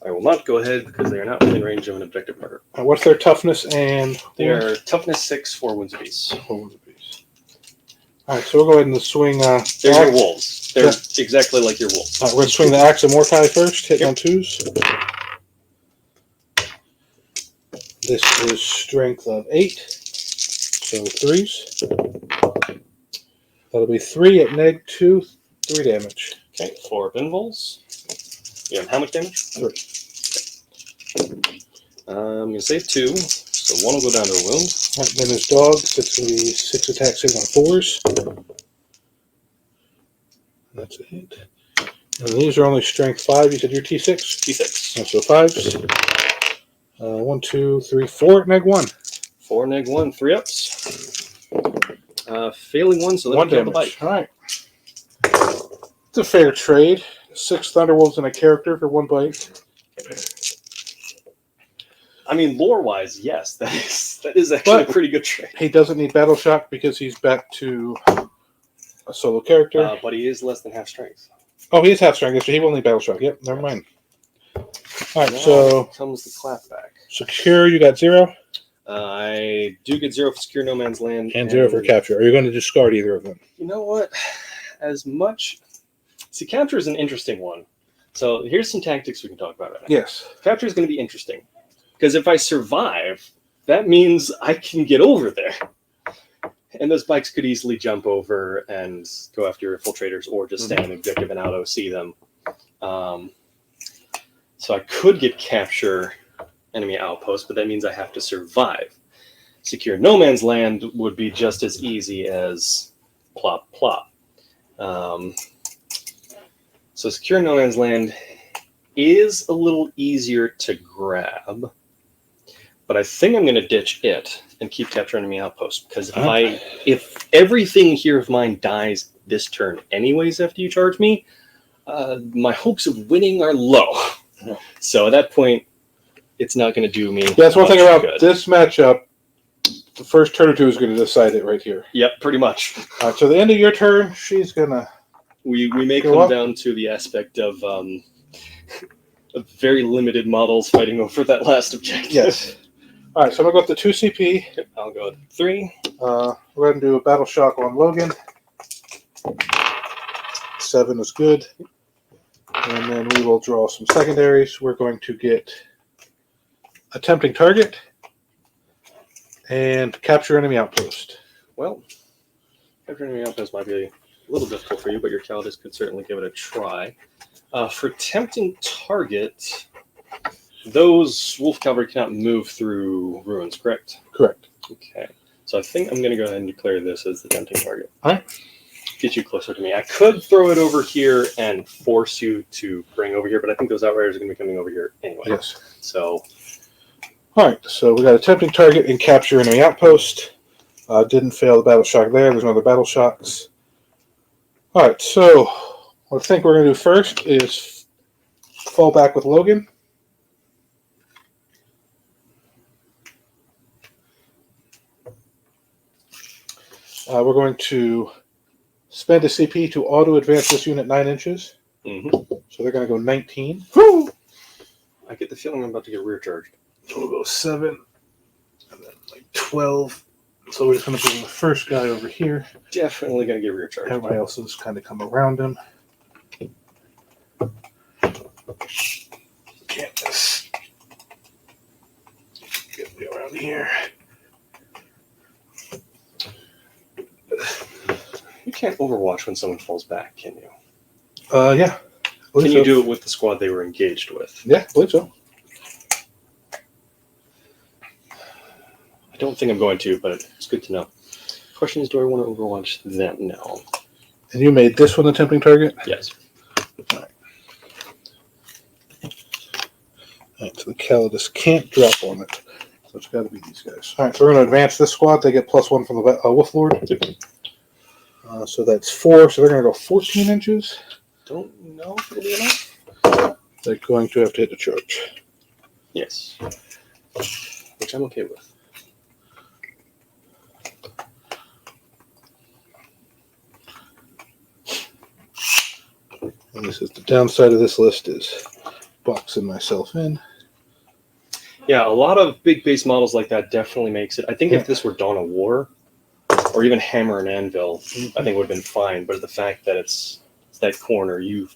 I will not go ahead because they are not within range of an objective marker. What's their toughness and... They are toughness 6, 4 wounds apiece. 4 wounds apiece. All right, so we'll go ahead and swing... They're your wolves. They're exactly like your wolves. We're going to swing the Axe of Mordecai first, hitting on 2s. This is strength of 8, so 3s. That'll be 3 at neg 2, 3 damage. Okay, 4 Binvols. Yeah, how much damage? 3. Okay. I'm going to save 2, so 1 will go down to a wound. All right, then his dog, it's going to be 6 attack save on 4s. That's a hit. And these are only strength 5. You said you're T6? T6. So 5s. 1, 2, 3, 4 at neg 1. 4 neg 1, 3 ups. Failing 1, so let 1 me kill the damage. bike. All right. It's a fair trade. 6 Thunderwolves and a character for 1 bike. I mean, lore-wise, yes, that is actually a pretty good trade. He doesn't need Battle Shock because he's back to a solo character. But he is less than half strength. Oh, he is half strength, so he will need Battle Shock. Yep, never mind. All right, Now so comes the clapback. secure, you got 0. I do get 0 for secure no man's land. And 0 for capture. Are you going to discard either of them? You know what? See, capture is an interesting one. So here's some tactics we can talk about right now. Yes. Capture is going to be interesting. Because if I survive, that means I can get over there. And those bikes could easily jump over and go after your infiltrators or just stand an objective and out-OC them. So I could get capture enemy outpost, but that means I have to survive. Secure no man's land would be just as easy as plop, plop. So secure no man's land is a little easier to grab, but I think I'm going to ditch it and keep capture enemy outpost because if everything here of mine dies this turn anyways after you charge me, my hopes of winning are low. So at that point, it's not going to do me. Yeah, that's one thing about good. this matchup. The first turn or 2 is going to decide it right here. Yep, pretty much. All right, so the end of your turn, she's going to... We may come down to the aspect of very limited models fighting over that last objective. Yes. All right, so I'm going to go up to 2 CP. Yep, I'll go 3. We're going to do a Battle Shock on Logan. 7 is good. And then we will draw some secondaries. We're going to get Attempting Target and Capture Enemy Outpost. Well, capture enemy outpost might be a little difficult for you, but your Custodes could certainly give it a try. For Tempting Target, those Wolf Cavalry cannot move through ruins, correct? Correct. Okay. So I think I'm going to go ahead and declare this as the Tempting Target. All right. Get you closer to me. I could throw it over here and force you to bring over here, but I think those Outriders are going to be coming over here anyway. Yes. So... All right, so we got Attempting Target and Capture Enemy Outpost. Didn't fail the Battle Shock there. There's no other Battle Shocks. All right, so what I think we're going to do first is fall back with Logan. We're going to spend a CP to auto advance this unit 9 inches. So they're going to go 19. Woo! I get the feeling I'm about to get rear charged. So we'll go 7, and then like 12. So we're just going to bring the first guy over here. Definitely going to get rear charged. Everybody else will just kind of come around him. Can't just get me around here. You can't overwatch when someone falls back, can you? Yeah. Can you do it with the squad they were engaged with? Yeah, I believe so. I don't think I'm going to, but it's good to know. Question is, do I want to overwatch them? No. And you made this one the tempting target? Yes. All right, so the Custodes can't drop on it. So it's got to be these guys. All right, so we're going to advance this squad. They get +1 from the Wolf Lord. So that's 4. So they're going to go 14 inches. Don't know if it'll be enough. They're going to have to hit the charge. Yes. Which I'm okay with. And this is the downside of this list is boxing myself in. Yeah, a lot of big base models like that definitely makes it. I think if this were Dawn of War, or even Hammer and Anvil, I think it would have been fine. But the fact that it's that corner, you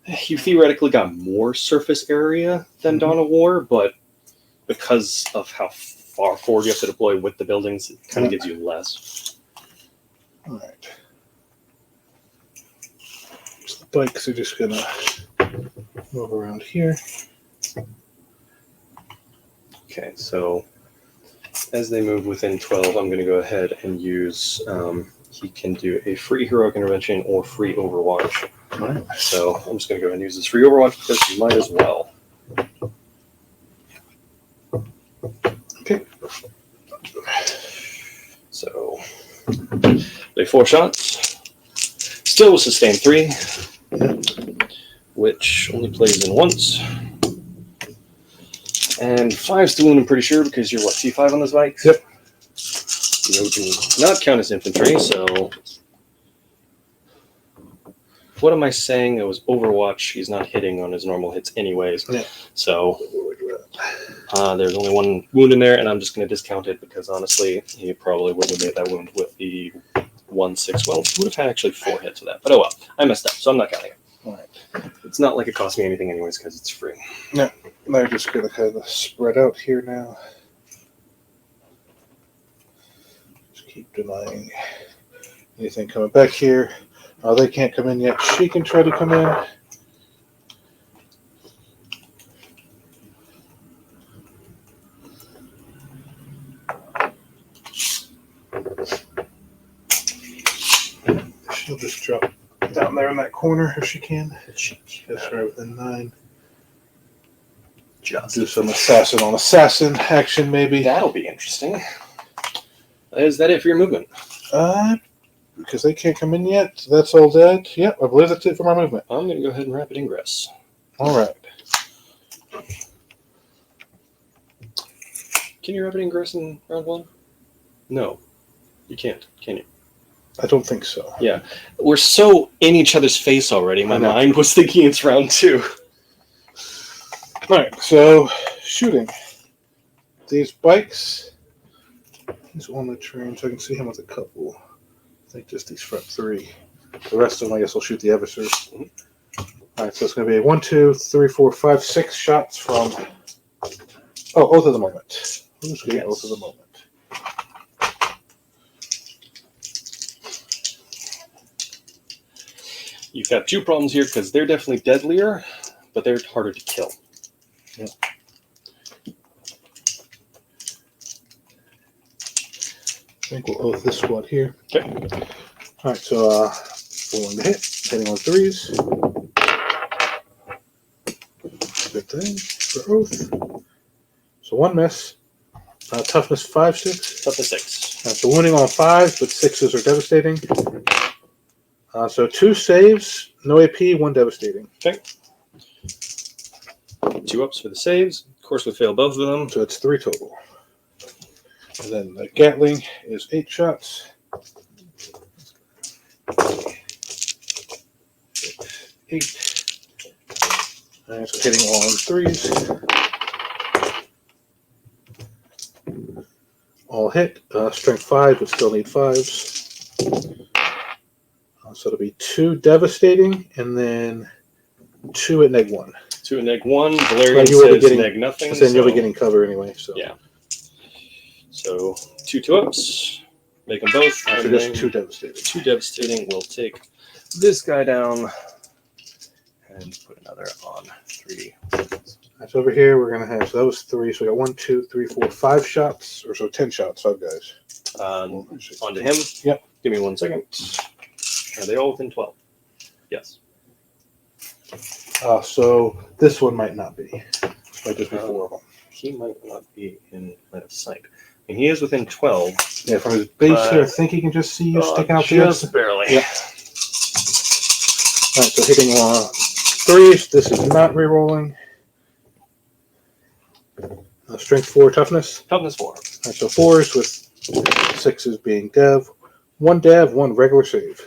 theoretically got more surface area than Dawn of War, but because of how far forward you have to deploy with the buildings, it kind of gives you less. All right. So the bikes are just gonna move around here. Okay, so as they move within 12, I'm going to go ahead and use, he can do a free heroic intervention or free overwatch. All right. So I'm just going to go ahead and use this free overwatch because he might as well. Okay. So they 4 shots. Still will sustain 3, which only plays in once. And 5's to wound, I'm pretty sure, because you're what, T5 on those bikes? Yep. You do not count as infantry, so. What am I saying? It was Overwatch. He's not hitting on his normal hits, anyways. Yeah. So. There's only 1 wound in there, and I'm just going to discount it because honestly, he probably wouldn't have made that wound with the 1-6. Well, would have had actually 4 hits of that, but oh well. I messed up, so I'm not counting it. All right. It's not like it cost me anything, anyways, because it's free. No, they're just going to kind of spread out here now. Just keep denying anything coming back here. They can't come in yet. She can try to come in. She'll just drop down there in that corner if she can. Just right within 9. Just Do some assassin on assassin action, maybe. That'll be interesting. Is that it for your movement? Because they can't come in yet. That's all dead. Yep, I believe that's it for my movement. I'm going to go ahead and rapid ingress. All right. Can you rapid ingress in round 1? No, you can't, can you? I don't think so. Yeah, we're so in each other's face already. My mind was thinking it's round 2. All right, so shooting. These bikes. He's on the train, so I can see him with a couple. I think just these front 3. The rest of them, I guess, will shoot the adversaries. All right, so it's going to be 1, 2, 3, 4, 5, 6 shots from. Oh, oath of the moment. I'm just getting oath of the moment. You've got 2 problems here because they're definitely deadlier, but they're harder to kill. Yeah. I think we'll oath this squad here. Okay. All right, so rolling the hit, hitting on 3s. Good thing for oath. So 1 miss. Toughness 5, 6. Toughness 6. So wounding on 5s, but 6s are devastating. So 2 saves, no AP, 1 devastating. Okay. 2 ups for the saves. Of course, we fail both of them. So it's 3 total. And then the Gatling is 8 shots. 8. All right, so hitting all in 3s. All hit. Strength 5 would still need 5s. So it'll be 2 devastating and then 2 at -1. 2 at -1. Valerian Right, you will be says getting- nothing. Then you'll be getting cover anyway. So Yeah. So 2 2-ups. Make them both. So And just then 2 devastating. 2 devastating. We'll take this guy down and put another on 3. So over here we're gonna have, so that was 3. So we got 1, 2, 3, 4, 5 shots, or so 10 shots, 5 guys. Onto him. Yep. Give me 1 second. Are they all within 12? Yes. So this one might not be. Might just be 4 of them. He might not be in line of sight. And he is within 12. Yeah, from his base here, I think he can just see you sticking out the Just edge. barely. Yeah. All right, so hitting on 3s. This is not re-rolling. Strength 4, toughness. Toughness 4. All right, so 4s with 6s being dev. 1 dev, 1 regular save.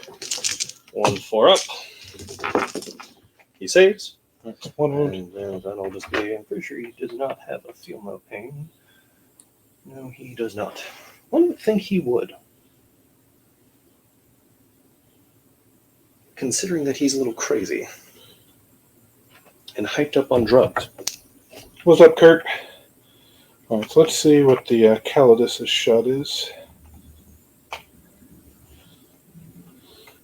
1 4 up. He saves. 1 wound. And that'll just be, I'm pretty sure he does not have a feel no pain. No, he does not. One would think he would. Considering that he's a little crazy. And hyped up on drugs. What's up, Kurt? All right, so let's see what the Custodes shot is.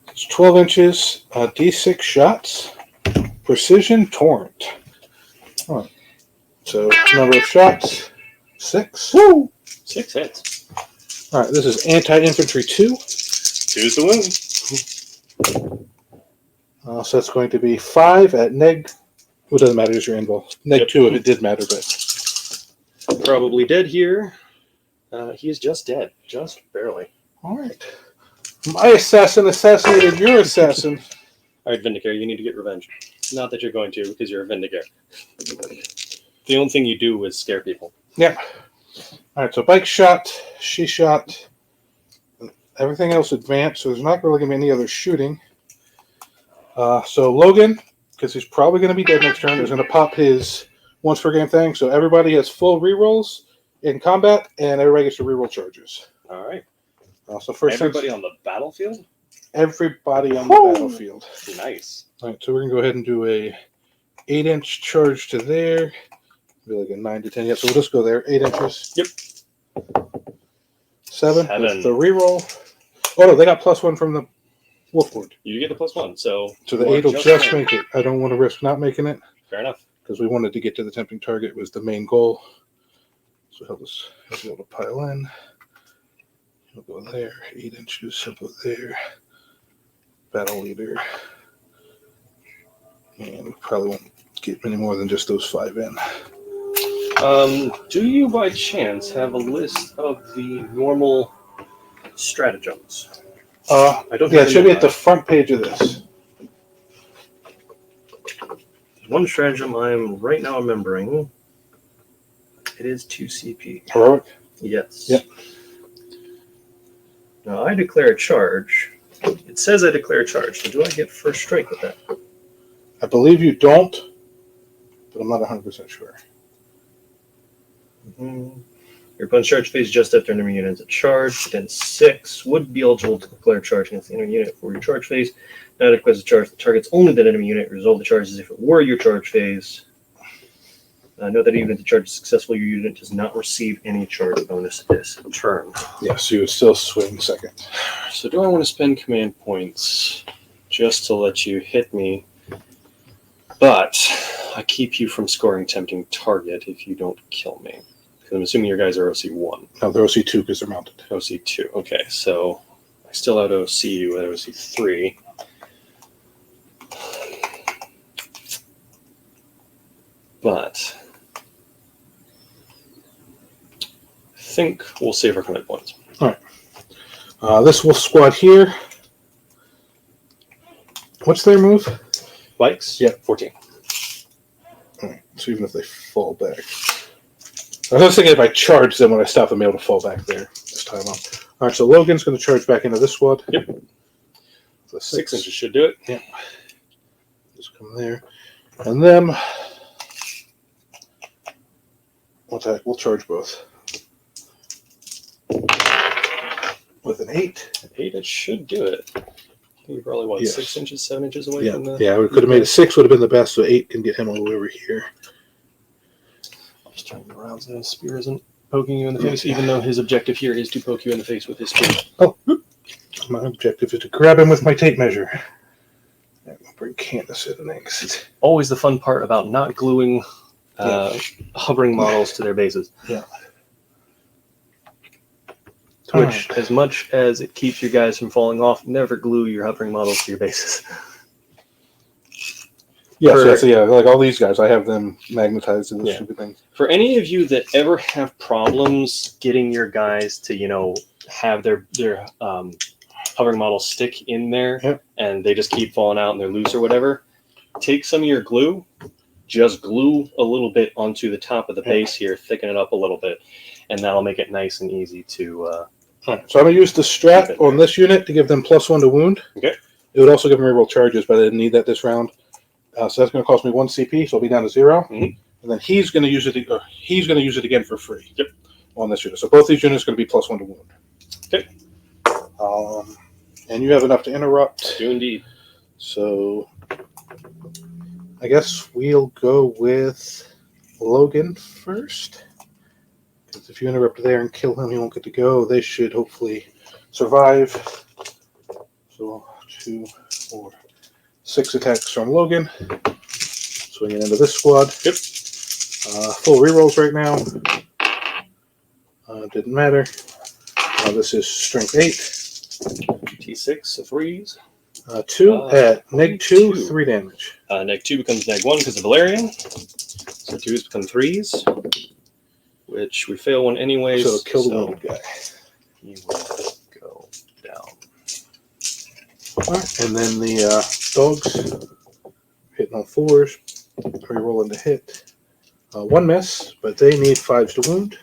It's 12 inches, D6 shots, precision torrent. All right. So number of shots, 6. Woo! 6 hits. All right, this is anti-infantry 2. 2's the wound. So that's going to be 5 at neg. Well, it doesn't matter, it's your invul. Neg Yep. 2 if it did matter, but Probably dead here. He is just dead. Just barely. all right. My assassin assassinated your assassin. All right, Vindicare, you need to get revenge. Not that you're going to, because you're a Vindicare. The only thing you do is scare people. Yeah. All right, so bike shot, she shot, everything else advanced, so there's not really going to be any other shooting. So Logan, because he's probably going to be dead next turn, is going to pop his once per game thing, so everybody has full rerolls in combat, and everybody gets to reroll charges. All right. So first Everybody on the battlefield? everybody on the battlefield. Nice. All right, so we're going to go ahead and do a 8-inch charge to there. Be like a 9 to 10. Yeah, so we'll just go there. 8 inches. Yep. 7 7. with the reroll. Oh no, they got +1 from the Wolfboard. You get the +1, so The you are 8 will just make it. I don't want to risk not making it Fair enough. because we wanted to get to the tempting target was the main goal. So help us be able to pile in. He'll go there. 8 inches. He'll go there. Battle leader. And we probably won't get many more than just those 5 in. Do you by chance have a list of the normal stratagems? I don't. Yeah, have it should be any at the front page of this. one stratagem I'm right now remembering. It is 2 CP. Heroic? Yes. Yep. Now I declare a charge. It says I declare a charge. So do I get first strike with that? I believe you don't, but I'm not 100% sure. Your opponent's charge phase just after enemy unit is a charge. Then 6 would be eligible to declare a charge against the enemy unit for your charge phase. Now it declares a charge that targets only that enemy unit. Resolve the charge as if it were your charge phase. Note that even if the charge is successful, your unit does not receive any charge bonus this turn. Yeah, so you would still swing second. So do I want to spend command points just to let you hit me? But I keep you from scoring tempting target if you don't kill me. Because I'm assuming your guys are OC1. No, they're OC2 because they're mounted. OC2. Okay, so I still out OC you at OC3. But I think we'll save our command points. All right. This wolf squad here. What's their move? Bikes? Yeah. 14. All right. So even if they fall back. I was thinking if I charge them when I stop them, able to fall back there this time on. All right, so Logan's going to charge back into this squad. Yep. So 6 inches should do it. Yeah. Just come there. And then we'll charge both. With an 8. 8, it should do it. You're probably, what, Yes. 6 inches, 7 inches away Yeah, from the... yeah, we could have made it 6 would have been the best, so 8 can get him all the way over here. I'll just turn him around so his spear isn't poking you in the face, even though his objective here is to poke you in the face with his spear. Oh, my objective is to grab him with my tape measure. And we'll bring Candace in next. Always the fun part about not gluing hovering models to their bases. Yeah. Which, as much as it keeps your guys from falling off, never glue your hovering models to your bases. Yes, yeah, like all these guys, I have them magnetized in this stupid thing. For any of you that ever have problems getting your guys to, have their hovering models stick in there, and they just keep falling out and they're loose or whatever, take some of your glue, just glue a little bit onto the top of the base here, thicken it up a little bit, and that'll make it nice and easy to... Right, so I'm going to use the strap on this unit to give them +1 to wound. Okay. It would also give them reroll charges, but I didn't need that this round. So that's going to cost me 1 CP, so I'll be down to 0. Mm-hmm. And then he's going to use it. He's going to use it again for free. Yep. On this unit, so both these units are going to be +1 to wound. Okay. And you have enough to interrupt. Do indeed. So I guess we'll go with Logan first. Because if you interrupt there and kill him, he won't get to go. They should hopefully survive. So 2, 4, 6 attacks from Logan. Swinging into this squad. Yep. Full rerolls right now. Didn't matter. This is strength 8. T6, so 3s. 2 at -2, 3 damage. -2 becomes -1 because of Valerian. So 2s become 3s, which we fail one anyways. So kill the wounded guy. He will go down. All right, and then the dogs hitting on 4s. Re-rolling to hit. 1 miss, but they need 5s to wound.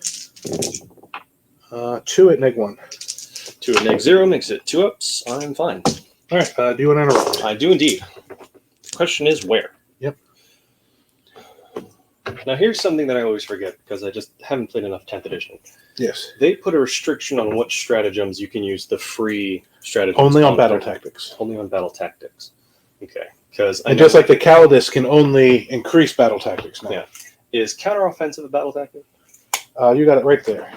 2 at -1. 2 at -0 makes it 2 ups. I'm fine. All right, do you want to interrupt? I do indeed. The question is where? Yep. Now here's something that I always forget because I just haven't played enough 10th edition. Yes. They put a restriction on what stratagems you can use the free stratagems. Only on battle tactics. Only on battle tactics. Okay. Because just like the Custodes can only increase battle tactics now. Yeah. Is counteroffensive a battle tactic? You got it right there.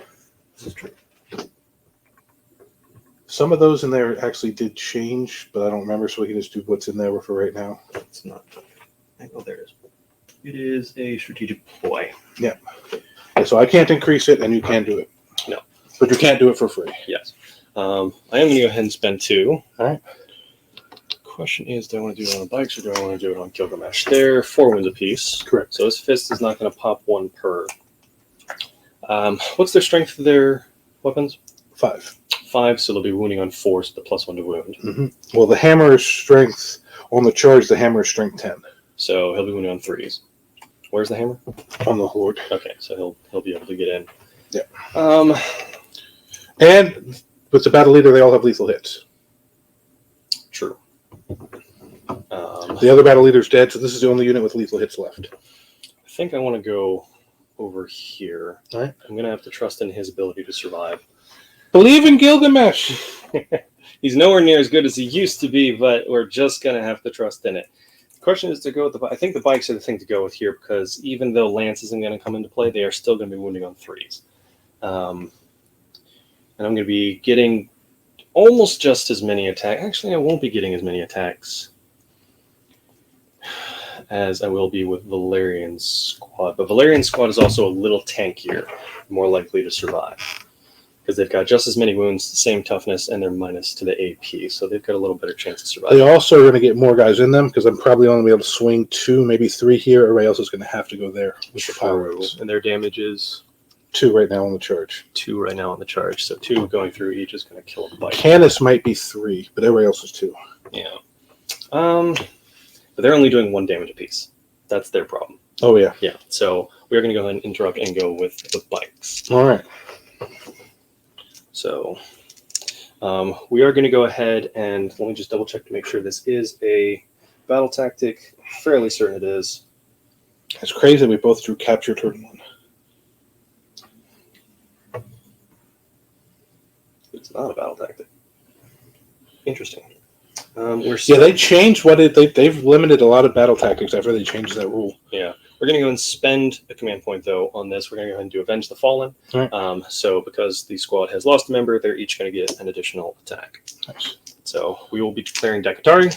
Some of those in there actually did change, but I don't remember, so we can just do what's in there for right now. It's not. Oh, there it is. It is a strategic ploy. Yeah. So I can't increase it, and you can do it. No. But you can't do it for free. Yes. I am going to go ahead and spend 2. All right. Question is, do I want to do it on bikes or do I want to do it on Gilgamesh? They're 4 wounds apiece. Correct. So his fist is not going to pop 1 per. What's their strength for their weapons? 5. 5, so they'll be wounding on 4, so the +1 to wound. Mm-hmm. Well, the hammer is strength on the charge. The hammer is strength 10 So he'll be wounding on 3s. Where's the hammer? on the horde. Okay, so he'll be able to get in. Yeah. And with the battle leader, they all have lethal hits. True. The other battle leader's dead, so this is the only unit with lethal hits left. I think I want to go over here. All right. I'm going to have to trust in his ability to survive. Believe in Gilgamesh! He's nowhere near as good as he used to be, but we're just going to have to trust in it. The question is to go with I think the bikes are the thing to go with here because even though Lance isn't going to come into play, they are still going to be wounding on 3s. And I'm going to be getting almost just as many attacks. Actually, I won't be getting as many attacks as I will be with Valerian's squad. But Valerian's squad is also a little tankier, more likely to survive. Because they've got just as many wounds, the same toughness, and they're minus to the AP. So they've got a little better chance of surviving. They also are going to get more guys in them because I'm probably only going to be able to swing 2, maybe 3 here. Everybody else is going to have to go there with the pirates. And their damage is 2 right now on the charge. 2 right now on the charge. So 2 going through each is going to kill the bike. Candace might be 3, but everybody else is 2. Yeah. But they're only doing 1 damage apiece. That's their problem. Oh, yeah. Yeah. So we're going to go ahead and interrupt and go with the bikes. All right. So We are going to go ahead and let me just double check to make sure this is a battle tactic. Fairly certain it is. It's crazy. We both drew capture turn 1. It's not a battle tactic. Interesting. Yeah, they changed they've limited a lot of battle tactics after they changed that rule. Yeah. We're going to go and spend a command point, though, on this. We're going to go ahead and do Avenge the Fallen. Right. So because the squad has lost a member, they're each going to get an additional attack. Nice. So we will be declaring Dakatari.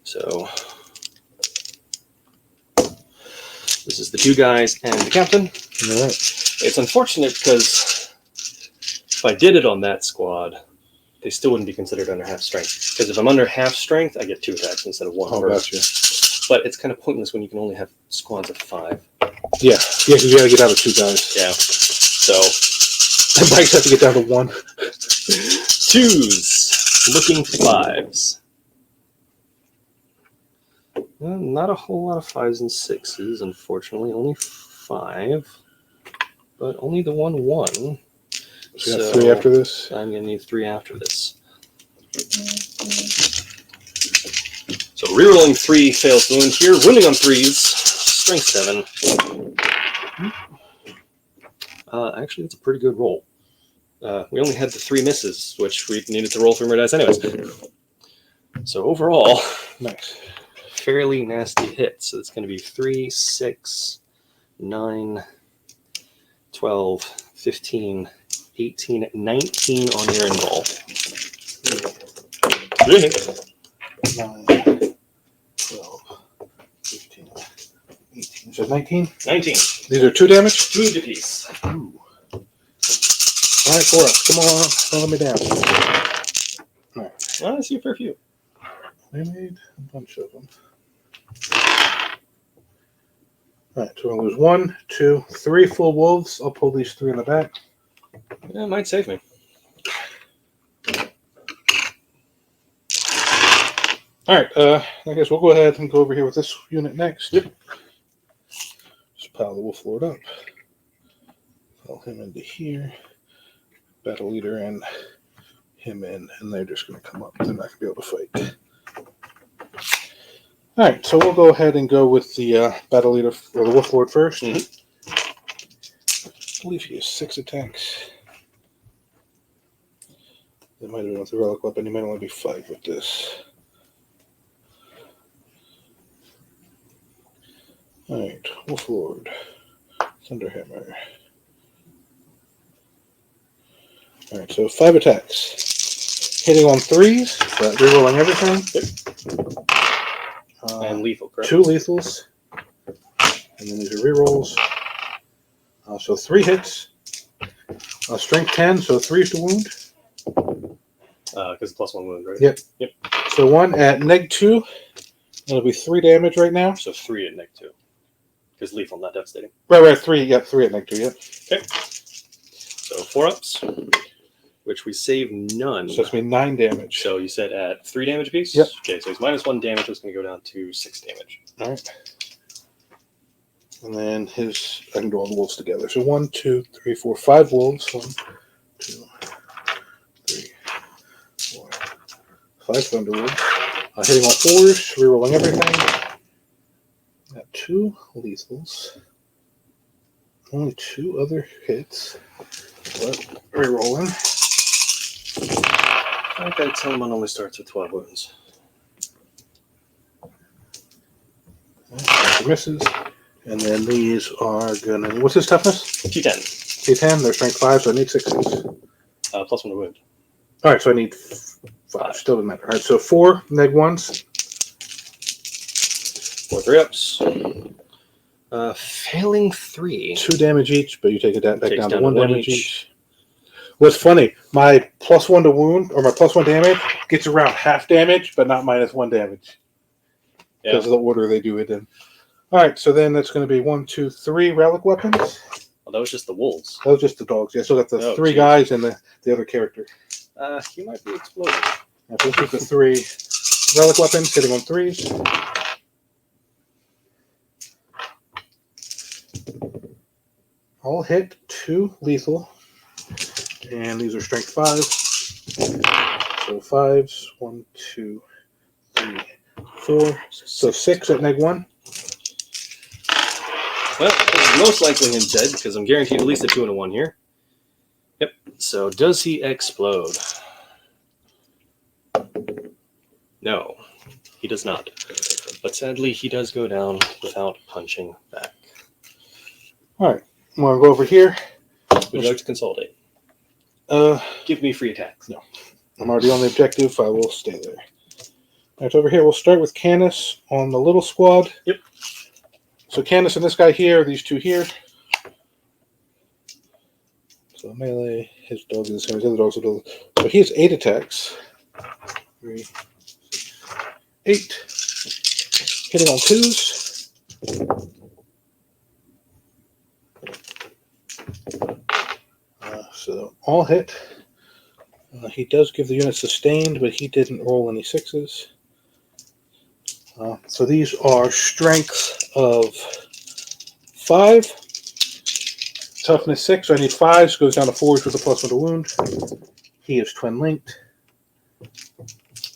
So this is the 2 guys and the captain. All right. It's unfortunate because if I did it on that squad, they still wouldn't be considered under half strength. Because if I'm under half strength, I get 2 attacks instead of 1. Oh, gotcha. But it's kind of pointless when you can only have squads of 5. Yeah, because you got to get out of 2 guys. Yeah. So The bikes have to get down to 1. 2s, looking 5s. Well, not a whole lot of 5s and 6s, unfortunately. Only 5, but only the 1/1. So you got 3 after this. I'm going to need 3 after this. So rerolling 3 fails to wound here. Wounding on 3s. Strength 7. Actually, it's a pretty good roll. We only had the 3 misses, which we needed to roll 3 more dice anyways. So overall, Nice. fairly nasty hit. So it's going to be 3, 6, 9, 12, 15, 18, 19 on your end roll. Really? 9, 12, 15, 18. So 19? 19. These are 2 damage? 2 apiece. Ooh. All right, 4 up. Come on. Don't let me down. I see a fair few. They made a bunch of them. All right, so we'll lose 1, 2, 3 full wolves. I'll pull these 3 in the back. Yeah, it might save me. All right, I guess we'll go ahead and go over here with this unit next. Yep. Just pile the wolf lord up. Pile him into here. Battle leader and him in, and they're just going to come up. They're not going to be able to fight. All right, so we'll go ahead and go with the battle leader or the wolf lord first. Mhm. I believe he has 6 attacks. That might have been with the relic weapon. He might only be 5 with this. All right, wolf lord, thunderhammer. All right, so 5 attacks. Hitting on 3s, but rerolling everything. And lethal, correct? 2 lethals. And then these are rerolls. So 3 hits. Strength 10, so 3 to wound. Because it's +1 wound, right? Yep. So 1 at -2. It'll be 3 damage right now. So 3 at -2. Because lethal, not devastating. Right, 3. Yep, 3 at -2, yep. Okay. So 4 ups, which we save none. So that's going to be 9 damage. So you said at 3 damage apiece? Yep. Okay, so he's -1 damage. It's going to go down to 6 damage. All right. And then I can do all the wolves together. So 1, 2, 3, 4, 5 wolves. 1, 2, 3, 4, 5 thunder wolves. Hitting on 4s, rerolling everything. Got 2 lethals. Only 2 other hits. But rerolling. I gotta tell him one only starts with 12 wounds. Misses. And then these are gonna. What's his toughness? T10. T10. They're strength 5, so I need 6s. +1 to wound. All right, so I need 5. Still doesn't matter. All right, so 4 -1s. 4 3-ups. Failing 3. 2 damage each, but you take it back Takes down to down 1 to 1 damage each. each. What's funny, my +1 to wound or my +1 damage gets around half damage, but not -1 damage because of the order they do it in. All right, so then that's going to be 1, 2, 3 relic weapons. Well, that was just the wolves. That was just the dogs. Yeah, still got the Oh, 3 geez. guys and the other character. He might be exploding. Now, this is the 3 relic weapons hitting on 3s. All hit 2 lethal, and these are strength 5. So 5s, 1, 2, 3, 4. So 6 at -1. Well, it's most likely him dead because I'm guaranteed at least a 2 and a 1 here. Yep. So does he explode? No, he does not. But sadly, he does go down without punching back. All right. I'm going to go over here. Would you like to consolidate? Give me free attacks. No. I'm already on the objective. I will stay there. All right, over here, we'll start with Canis on the little squad. Yep. So Canis and this guy here, these two here. So melee, his dog is the same as the other dogs. So he has 8 attacks. 3, 8. Hitting on 2s. So all hit. He does give the unit sustained, but he didn't roll any 6s. So these are strength of 5, toughness 6. So I need 5s. Goes down to 4s with a +1 to wound. He is twin linked.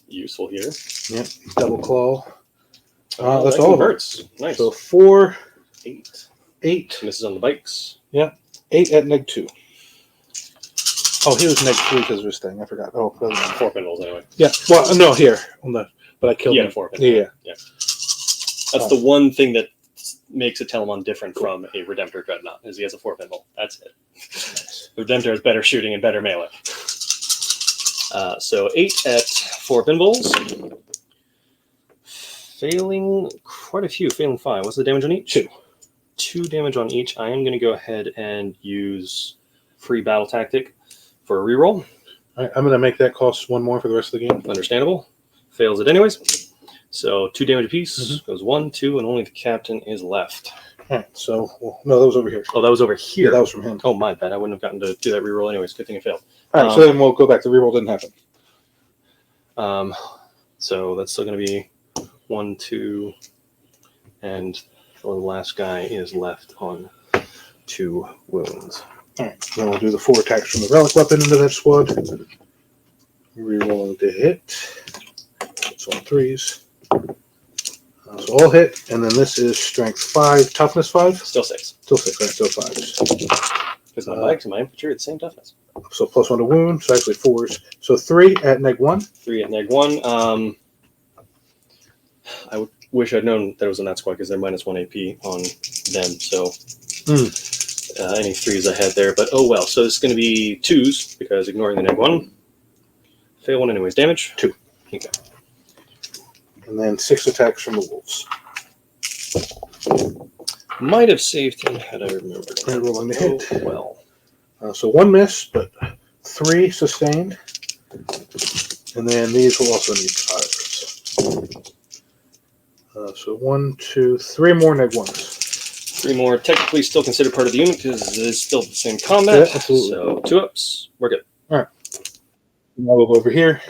Useful here. Yep. Double claw. Oh, that's that all of them. converts. Nice. So 4, 8. 8, Misses on the bikes. 8 at -2. Oh, he was -3 because of his thing. I forgot. Oh, doesn't matter. 4 pinballs anyway. Yeah. Well, no, here on the. But I killed him. 4 pinballs. Yeah. That's the one thing that makes a Telemon different from a Redemptor Dreadnought, is he has a 4 pinball. That's it. The Redemptor has better shooting and better melee. So 8 at 4 pinballs. Failing quite a few. Failing 5. What's the damage on each? 2. 2 damage on each. I am going to go ahead and use free battle tactic for a reroll. All right, I'm going to make that cost 1 more for the rest of the game. Understandable. Fails it anyways. So 2 damage apiece. Goes 1, 2, and only the captain is left. All right. So no, that was over here. Oh, that was over here. Yeah, that was from him. Oh, my bad. I wouldn't have gotten to do that reroll anyways. Good thing it failed. All right. So then we'll go back. The reroll didn't happen. So that's still going to be 1, 2, and the last guy is left on 2 wounds. All right. Then we'll do the 4 attacks from the relic weapon into that squad. Rerolling to hit. It's on 3s. So all hit, and then this is strength 5, toughness 5. Still 6. Still 6, right? Still 5s. Because my bikes and my infantry are the same toughness. So +1 to wound, so actually 4s. So 3 at -1. 3 at -1. I wish I'd known that it was on that squad because they're -1 AP on them. So any 3s I had there, but oh well. So it's going to be 2s because ignoring the -1. Fail 1 anyways. Damage 2. Okay. And then 6 attacks from the wolves. Might have saved him had I remembered. Rerolling to hit. Oh, well. So 1 miss, but 3 sustained. And then these will also need 5s. So 1, 2, 3 more -1s. 3 more. Technically still considered part of the unit because it is still the same combat. Yeah, absolutely. So 2 ups. We're good. All right. Now we'll go over here.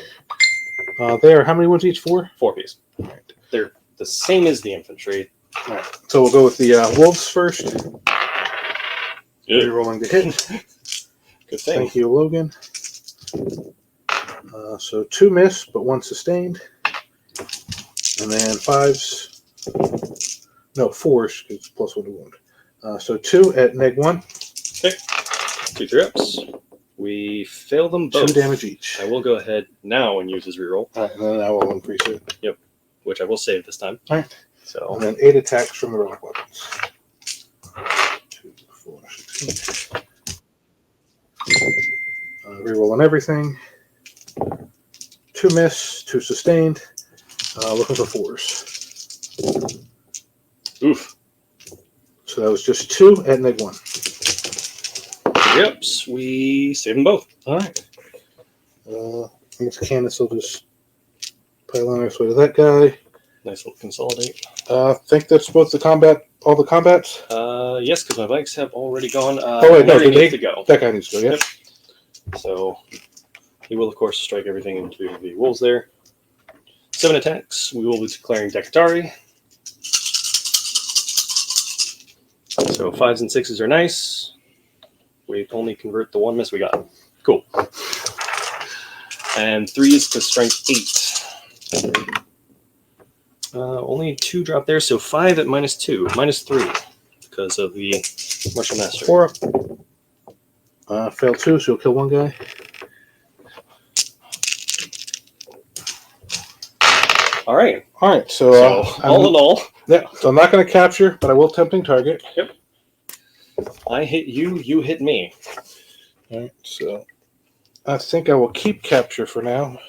There, how many wounds each? 4? 4 piece. All right. They're the same as the infantry. All right. So we'll go with the wolves first. Good. Rerolling to hit. Good thing. Thank you, Logan. So 2 miss, but 1 sustained. And then 5s. No, 4s, because it's +1 to wound. So 2 at -1. Okay. 2 3 ups. We fail them both. 2 damage each. I will go ahead now and use his reroll. All right, and then I will increase it. Which I will save this time. All right. So And then 8 attacks from the relic weapons. 2, 4, 6, 8. Reroll on everything. 2 miss, 2 sustained. Looking for 4s. oof. So that was just 2 at -1. 3 ups. We save them both. All right. I guess Candace will just pile on this way to that guy. Nice little consolidate. I think that's both the combat, all the combats. Yes, because my bikes have already gone. Oh, wait, no, Larry did needs they? to go. That guy needs to go, yeah. Yep. So he will, of course, strike everything into the wolves there. 7 attacks. We will be declaring Dekatari. So 5s and 6s are nice. We only convert the 1 miss we got. Cool. And 3s to strength 8. Only 2 drop there, so 5 at -2, -3 because of the martial mastery. 4 up. Fail 2, so you'll kill one guy. All right. All right. So, all in all, yeah. So I'm not going to capture, but I will tempting target. Yep. I hit you. You hit me. All right. So I think I will keep capture for now.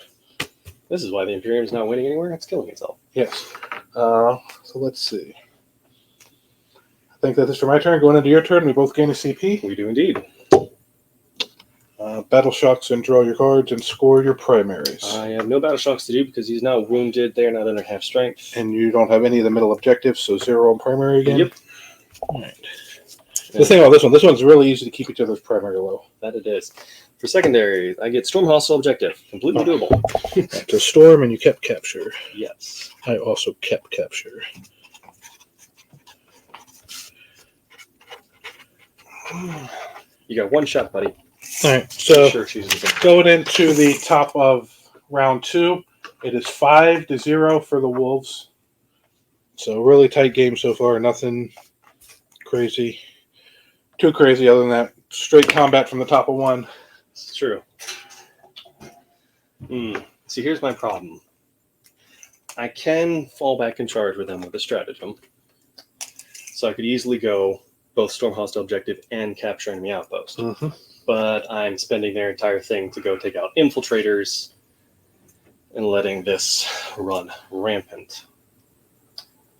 This is why the Imperium is not winning anywhere. It's killing itself. Yes. So let's see. I think that is for my turn. Going into your turn, we both gain a CP. We do indeed. Battle shocks and draw your cards and score your primaries. I have no battle shocks to do because he's not wounded. They're not under half strength. And you don't have any of the middle objectives, so 0 on primary again? Yep. All right. The thing about this one's really easy to keep each other's primary low. That it is. For secondary, I get Storm Hostile Objective. Completely doable. To storm, and you kept capture. Yes. I also kept capture. You got 1 shot, buddy. All right, so Sure, she's going into the top of round 2, it is 5-0 for the Wolves. So really tight game so far. Nothing crazy, too crazy other than that. Straight combat from the top of 1. It's true. See, here's my problem. I can fall back and charge with them with a stratagem. So I could easily go both Storm Hostile Objective and Capture Enemy Outpost. Mm-hmm. But I'm spending their entire thing to go take out infiltrators and letting this run rampant,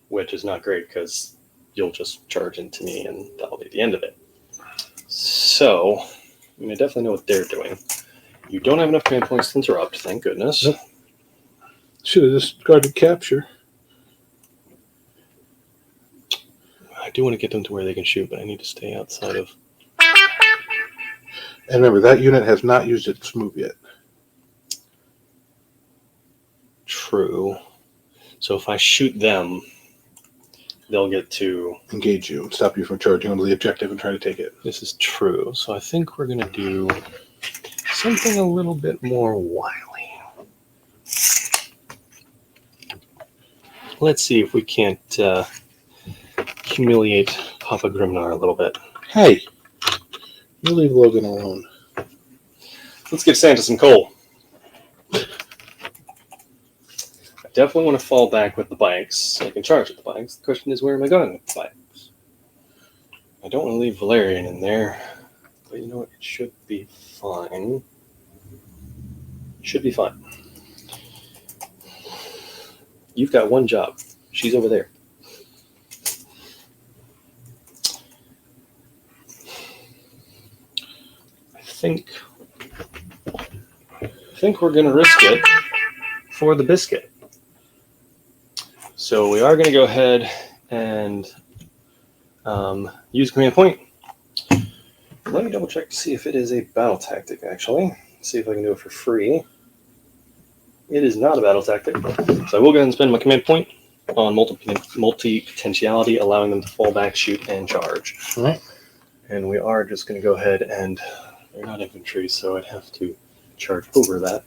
which is not great because you'll just charge into me and that'll be the end of it. So, I mean, I definitely know what they're doing. You don't have enough command points to interrupt, thank goodness. Nope. Should have discarded capture. I do want to get them to where they can shoot, but I need to stay outside of... And remember, that unit has not used its move yet. True. So if I shoot them, they'll get to... engage you and stop you from charging onto the objective and trying to take it. This is true. So I think we're going to do something a little bit more wily. Let's see if we can't humiliate Papa Grimnar a little bit. Hey! You leave Logan alone. Let's give Santa some coal. I definitely want to fall back with the bikes. I can charge with the bikes. The question is, where am I going with the bikes? I don't want to leave Valerian in there. But you know what? It should be fine. Should be fine. You've got 1 job. She's over there. I think we're going to risk it for the biscuit. So we are going to go ahead and use command point. Let me double check to see if it is a battle tactic, actually. See if I can do it for free. It is not a battle tactic. So I will go ahead and spend my command point on multi-potentiality, allowing them to fall back, shoot, and charge. All right. And we are just going to go ahead and... they're not infantry, so I'd have to charge over that.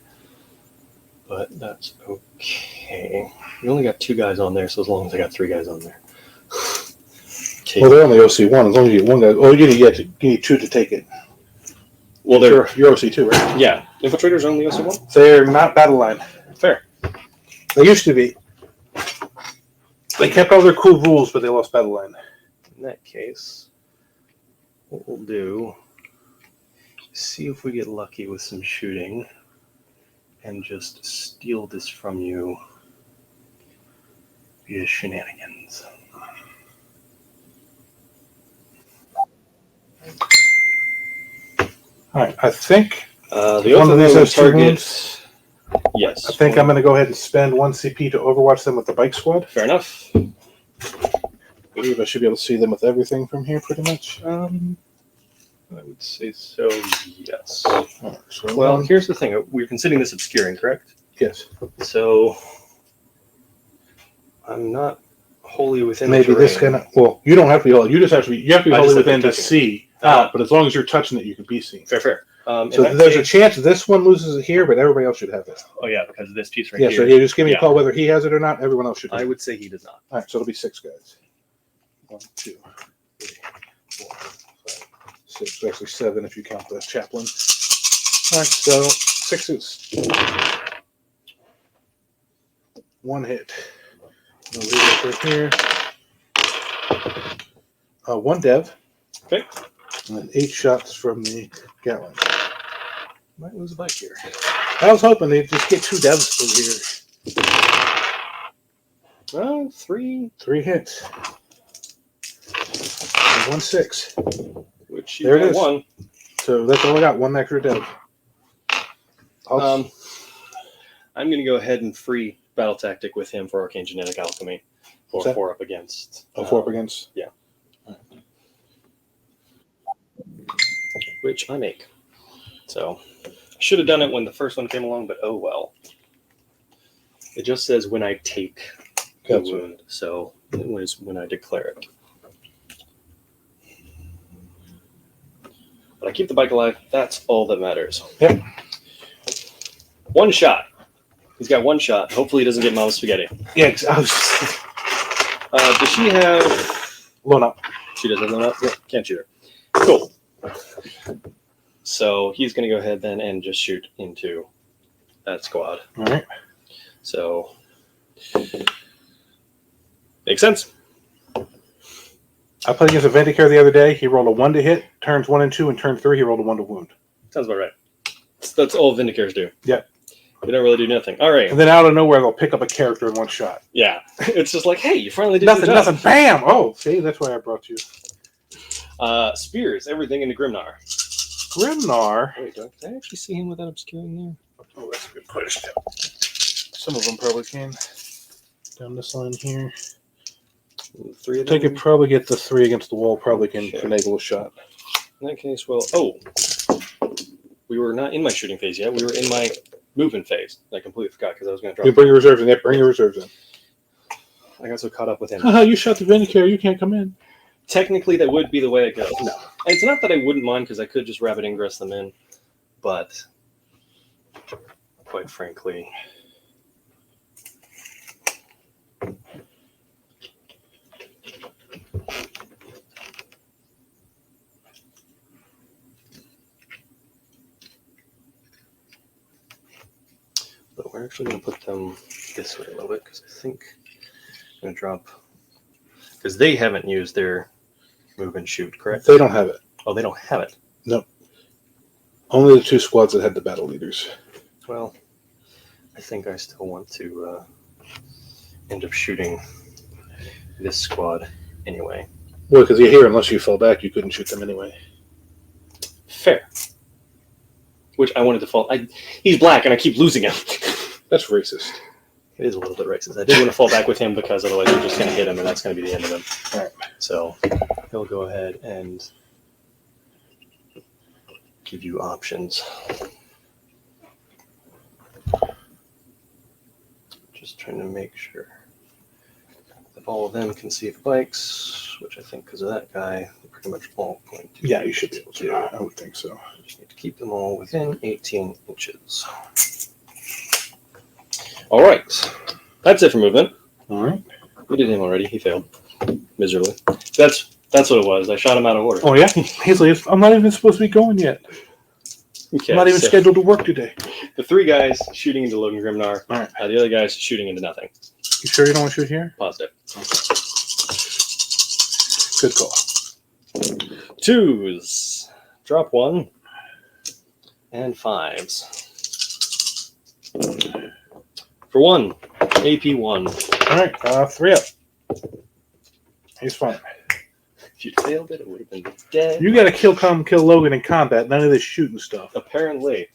But that's okay. We only got 2 guys on there, so as long as I got 3 guys on there. Okay. Well, they're only OC1. As long as you get 1 guy. Oh, you need 2 to take it. Well, they're... You're OC2, right? Yeah. Infiltrators are only OC1? They're not battle line. Fair. They used to be. They kept all their cool rules, but they lost battle line. In that case, what we'll do... see if we get lucky with some shooting and just steal this from you via shenanigans. All right, I think the one of these has 2 target. wounds. Yes. I think I'm going to go ahead and spend 1 CP to overwatch them with the bike squad. Fair enough. I believe I should be able to see them with everything from here, pretty much. I would say so, yes. Right, so Well, here's the thing. We're considering this obscuring, correct? yes. So I'm not wholly within Maybe the this terrain. kind of. Well, you don't have to be. You just have to be. You have to be I wholly just have to within to touch it. see out. But as long as you're touching it, you can be seen. Fair. In So that there's a case- chance this one loses it here, but everybody else should have it. Oh yeah, because of this piece right Yeah, here. so you just give me Yeah. a call whether he has it or not. Everyone else should have I it. would say he does not. All right, so it'll be 6 guys. 1, 2, 3, 4, 5, 6. So actually 7 if you count the chaplain. All right, so 6 suits. 1 hit. I'll leave it right here. 1 dev. Okay. And then 8 shots from the Gatling. Might lose a bike here. I was hoping they'd just get 2 devs through here. Well, 3. 3 hits. And 1 6. Which There it is. 1. So that's all I got. 1 extra dev. I'm going to go ahead and free battle tactic with him for Arcane Genetic Alchemy. What's For that? 4 up against. 4 up against? Yeah. Which I make. So I should have done it when the first one came along, but oh well. It just says when I take the Gotcha. wound, so it was when I declare it. But I keep the bike alive. That's all that matters. Yep. 1 shot. He's got 1 shot. Hopefully he doesn't get Mama Spaghetti. Yeah, I was Does she have... blown up. She does have one up? Yeah, can't shoot her. Cool. So he's going to go ahead then and just shoot into that squad. All right. So, makes sense. I played against a Vindicare the other day. He rolled a 1 to hit, turns 1 and 2, and turn 3 he rolled a 1 to wound. Sounds about right. That's all Vindicares do. Yeah. They don't really do nothing. All right. And then out of nowhere they'll pick up a character in 1 shot. Yeah. It's just like, hey, you finally did Nothing, your job. nothing. Bam! Oh, see, that's why I brought you. Spears, everything into Grimnar. Grimnar. Wait, did I actually see him with that obscuring there? Oh, that's a good push. Some of them probably can. Down this line here. 3 of They them? could probably get the 3 against the wall, probably can Sure. finagle a shot. In that case, well, we were not in my shooting phase yet. We were in my movement phase. I completely forgot because I was going to You drop. bring your reserves in. Yep, bring your reserves in. I got so caught up with him. Haha, you shot the Vindicare. You can't come in. Technically, that would be the way it goes. No. And it's not that I wouldn't mind because I could just rapid ingress them in, but quite frankly, but we're actually going to put them this way a little bit because I think I'm going to drop because they haven't used their move and shoot, correct? They don't have it. Oh, they don't have it. Only the 2 squads that had the battle leaders. Well, I think I still want to end up shooting this squad anyway. Well, because you're here, unless you fell back, you couldn't shoot them anyway. Fair. Which I wanted to fall. He's black, and I keep losing him. That's racist. It is a little bit racist. I did want to fall back with him because otherwise we're just going to hit him, and that's going to be the end of him. All right. So he'll go ahead and give you options. Just trying to make sure that all of them can see the bikes, which I think because of that guy, they're pretty much all going to. Yeah, you should be able to. I would think so. Just need to keep them all within 18 inches. All right. That's it for movement. All right. We did him already. He failed miserably. That's what it was. I shot him out of order. Oh, yeah? Hazley, I'm not even supposed to be going yet. Okay, I'm not even so scheduled to work today. the 3 guys shooting into Logan Grimnar. All right. The other guys shooting into nothing. You sure you don't want to shoot here? Positive. Good call. 2s. Drop 1. And 5s. For 1. AP 1. All right. 3 up. He's fine. If you'd failed it, it would have been dead. You got to kill Logan in combat. None of this shooting stuff. Apparently.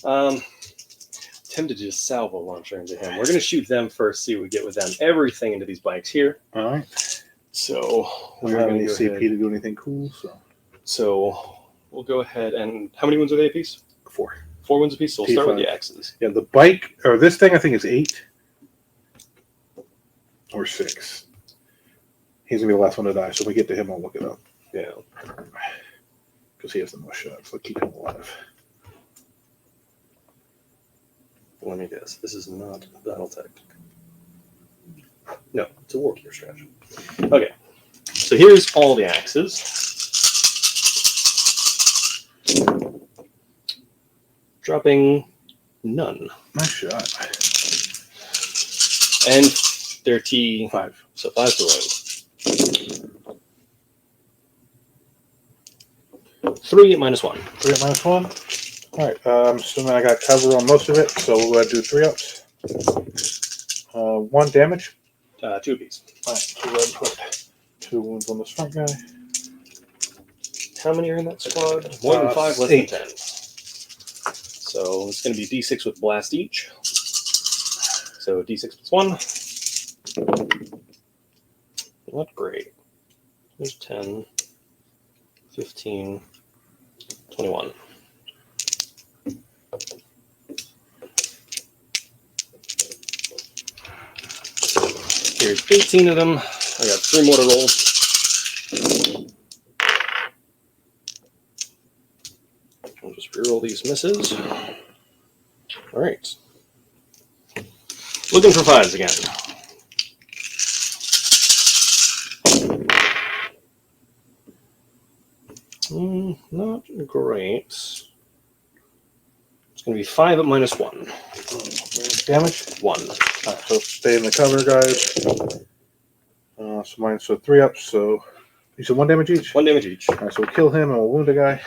Tempted to just salvo launcher into him. We're going to shoot them first, see what we get with them. Everything into these bikes here. All right. So We we're don't have going any to go CP ahead. to do anything cool, so. So we'll go ahead and how many wounds are they apiece? 4. 4 wounds apiece. So we'll start with P5. the axes. Yeah, the bike, or this thing, I think is 8 or 6. He's going to be the last one to die, so when we get to him, I'll look it up. Yeah. Because he has the most shots, so keep him alive. Let me guess. This is not battle tactic. No, it's a warrior strategy. Okay. So here's all the axes. Dropping none. Nice shot. And their T. 5. So 5 to road. 3 minus 1. 3 up minus 1. Alright, I'm assuming I got cover on most of it, so we'll go ahead and do 3 ups. 1 damage. 2 apiece. Alright, so go ahead and put 2 wounds on this front guy. How many are in that squad? More than 5, less 8. than 10. So it's going to be D6 with blast each. So D6 plus 1. Not great. There's 10, 15, 21. Here's 18 of them. I got 3 more to roll. I'll just reroll these misses. All right. Looking for 5s again. Not great. It's going to be 5 at minus 1. Damage? 1. Alright, so stay in the cover, guys. So 3 ups, so you said 1 damage each? 1 damage each. Alright, so we'll kill him and we'll wound a guy.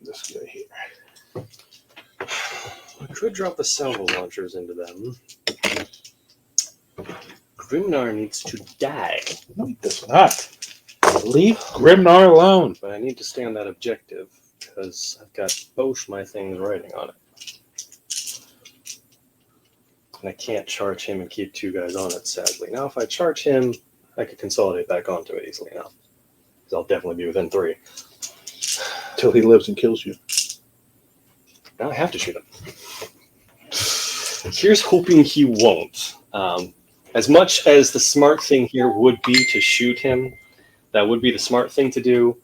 This guy here. I could drop the salvo launchers into them. Grimnar needs to die. No, he does not. Leave Grimnar alone. But I need to stay on that objective because I've got both my things writing on it. And I can't charge him and keep 2 guys on it, sadly. Now, if I charge him, I could consolidate back onto it easily now. Because I'll definitely be within 3. Till he lives and kills you. Now I have to shoot him. Here's hoping he won't. As much as the smart thing here would be to shoot him, that would be the smart thing to do.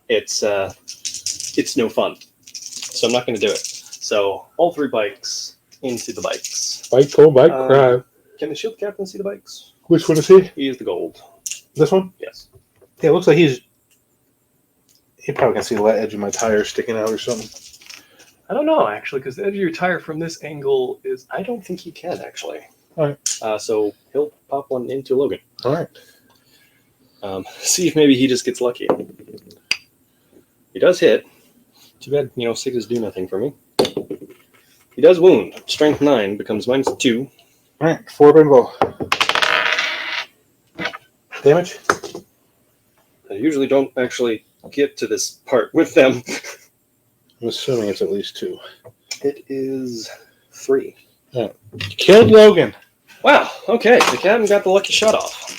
It's no fun. So I'm not going to do it. So all 3 bikes into the bikes. Bike pull, bike crab. Can the shield captain see the bikes? Which one is he? He is the gold. This one? Yes. Yeah, it looks like he probably can see the edge of my tire sticking out or something. I don't know, actually, because the edge of your tire from this angle is... I don't think he can, actually. All right. So he'll pop one into Logan. All right. See if maybe he just gets lucky. He does hit. Too bad, 6s do nothing for me. He does wound. Strength 9 becomes minus 2. All right, 4 bimbo. Damage? I usually don't actually get to this part with them. I'm assuming it's at least 2. It is 3. Yeah. Killed Logan. Wow, okay. The captain got the lucky shot off.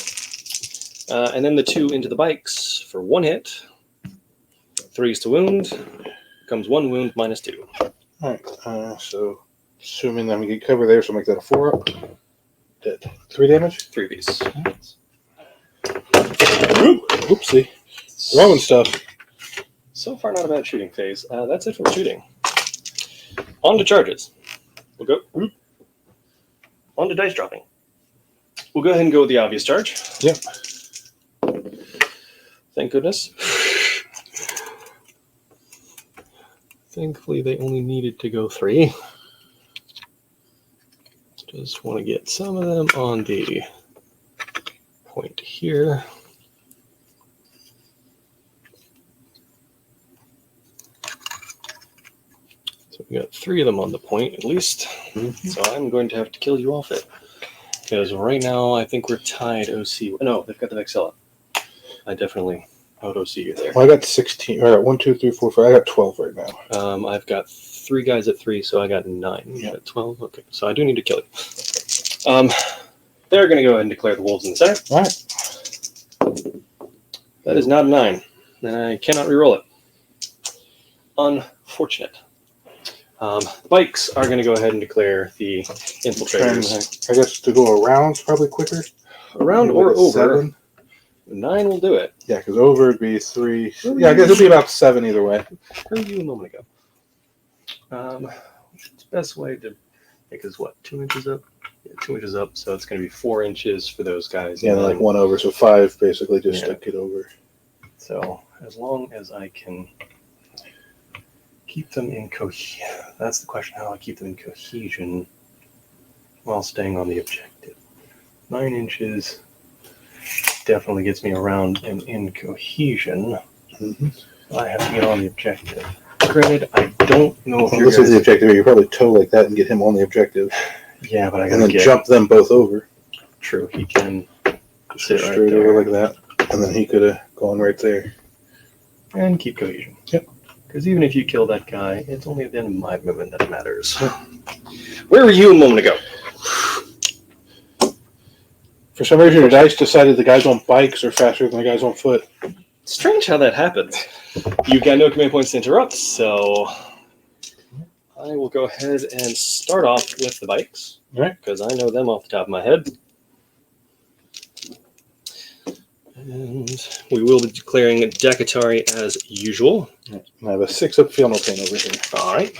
And then the 2 into the bikes for 1 hit. 3s to wound. Becomes 1 wound minus 2. All right, so assuming I'm going to get cover there, so I'll make that a 4 up. Dead. 3 damage? 3 piece. Oopsie. Throwing stuff. So far, not a bad shooting phase. That's it for shooting. On to charges. We'll go. On to dice dropping. We'll go ahead and go with the obvious charge. Yep. Thank goodness. Thankfully, they only needed to go 3. Just want to get some of them on the point here. So we got 3 of them on the point at least. Mm-hmm. So I'm going to have to kill you off it. Because right now I think we're tied OC. No, they've got the Vexella. I definitely out OC you there. Well, I got 16. All right, 1, 2, 3, 4, 5. I got 12 right now. I've got 3 guys at 3, so I got 9. Yeah. At 12. Okay, so I do need to kill you. They're going to go ahead and declare the wolves in the center. All right. That is not a 9. And I cannot reroll it. Unfortunate. Bikes are going to go ahead and declare the infiltrators. I guess to go around is probably quicker. Around or over. 7. 9 will do it. Yeah, because over would be 3. Yeah, I guess it'd be about 7 either way. Where were you a moment ago? The best way to make is what, 2 inches up? Yeah, 2 inches up, so it's going to be 4 inches for those guys. Yeah, like 1 over, so 5 basically just to get over. So as long as I can keep them in cohesion, that's the question, how I keep them in cohesion while staying on the objective. 9 inches definitely gets me around and in cohesion. I have to get on the objective. Granted, I don't know if you're this is the objective. You probably toe like that and get him on the objective. Yeah, but I gotta jump them both over. True, he can sit right straight there. over like that, and then he could have gone right there. And keep cohesion. Yep. Because even if you kill that guy, it's only at the end of my movement that matters. Where were you a moment ago? For some reason, your dice decided the guys on bikes are faster than the guys on foot. Strange how that happens. You've got no command points to interrupt, so I will go ahead and start off with the bikes. Right. Because I know them off the top of my head. And we will be declaring Dakatari as usual. I have a 6 up Feel No Pain over here. All right.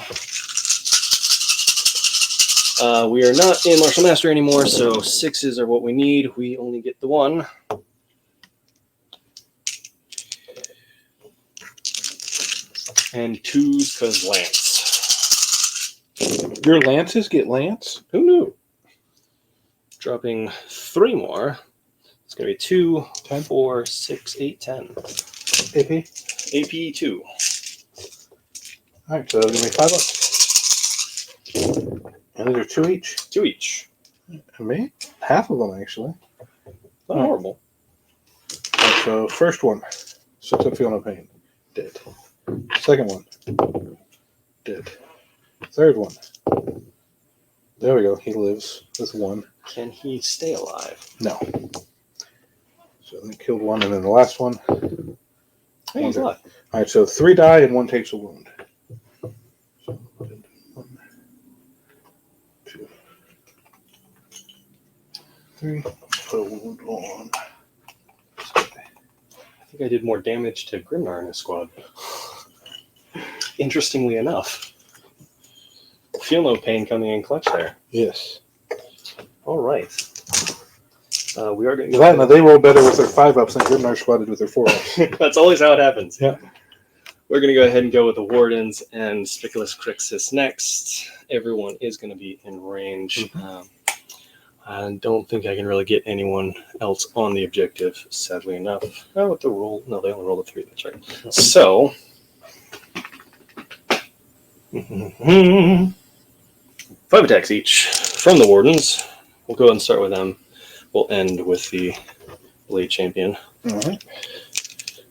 We are not in Martial Mastery anymore, so 6s are what we need. We only get the 1. And 2s because Lance. Your lances get lance? Who knew? Dropping 3 more. It's going to be 2, 10. 4, 6, 8, 10. AP? AP 2. All right, so give me 5 up. And those are 2 each? 2 each. And me? Half of them, actually. Not horrible. Right, so first one, 6 up Feel No Pain. Dead. Second one. Dead. Third one. There we go. He lives with 1. Can he stay alive? No. So they killed 1, and then the last one. Hey, he's alive. All right, so 3 die and 1 takes a wound. So 1, 2, 3. Put a wound on. I think I did more damage to Grimnar in his squad. Interestingly enough. Feel No Pain coming in clutch there. Yes. All right. We are going to Now they roll better with their 5 ups than Grimnar squad did with their 4 ups. That's always how it happens. Yeah. We're going to go ahead and go with the Wardens and Spiculus Crixus next. Everyone is going to be in range. I don't think I can really get anyone else on the objective, sadly enough. Oh, with the roll. No, they only roll a 3. That's right. So. 5 attacks each from the Wardens. We'll go ahead and start with them. We'll end with the Blade Champion. All right.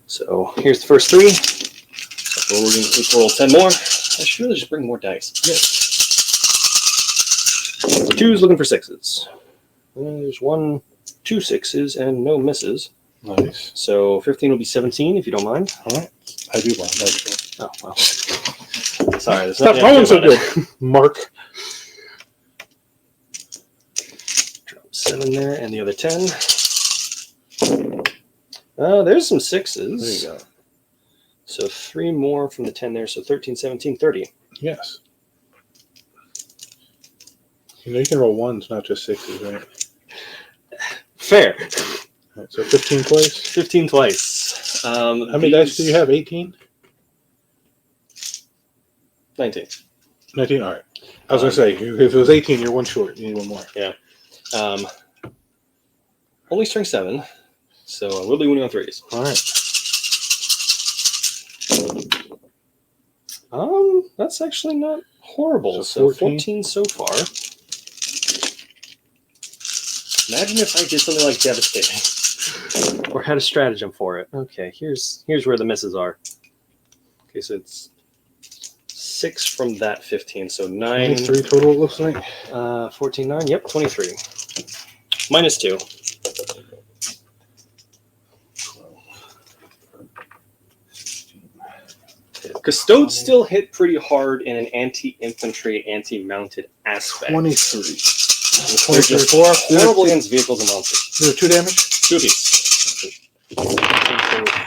So here's the first 3. So we're going to roll 10 more. I should really just bring more dice. Yes. 2's looking for 6s. There's 1, 2 6s, and no misses. Nice. So 15 will be 17, if you don't mind. All right. I do mind, actually. Oh, well. Sorry. There's Stop nothing I rolling can so do about it. good. Mark. Drop 7 there, and the other 10. There's some 6s. There you go. So 3 more from the 10 there, so 13, 17, 30. Yes. You know, you can roll 1s, not just 6s, right? Fair. All right, so 15 twice. 15 twice. How many dice do you have? 18? 19. 19? All right. I was going to say, if it was 18, you're 1 short. You need 1 more. Yeah. Only string 7, so I will be winning on 3s. All right. That's actually not horrible. So So 14 so far. Imagine if I did something like Devastating. Or had a stratagem for it. Okay, here's where the misses are. Okay, so it's 6 from that 15, so 9. 23 total, it looks like. 14, 9, yep, 23. Minus 2. Custodes still hit pretty hard in an anti-infantry, anti-mounted aspect. 23. They're just horrible against vehicles and monsters. Is there 2 damage? 2 apiece.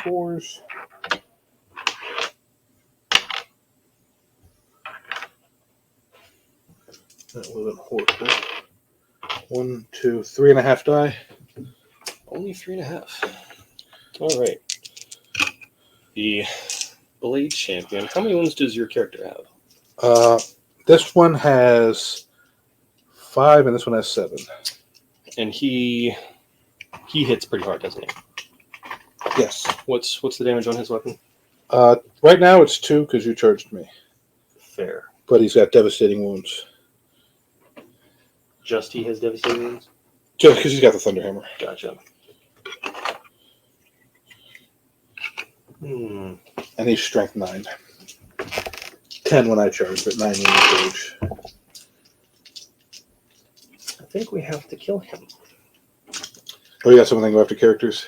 4s. That would have been horrible. 1, 2, 3.5 die. Only 3.5. All right. The Blade Champion. How many wounds does your character have? This one has 5, and this one has 7. And he hits pretty hard, doesn't he? Yes. What's the damage on his weapon? Right now it's 2 because you charged me. Fair. But he's got devastating wounds. Just he has devastating wounds? Just because he's got the Thunderhammer. Gotcha. And he's strength 9. 10 when I charge, but 9 when you charge. I think we have to kill him. Oh, you got something to go after characters?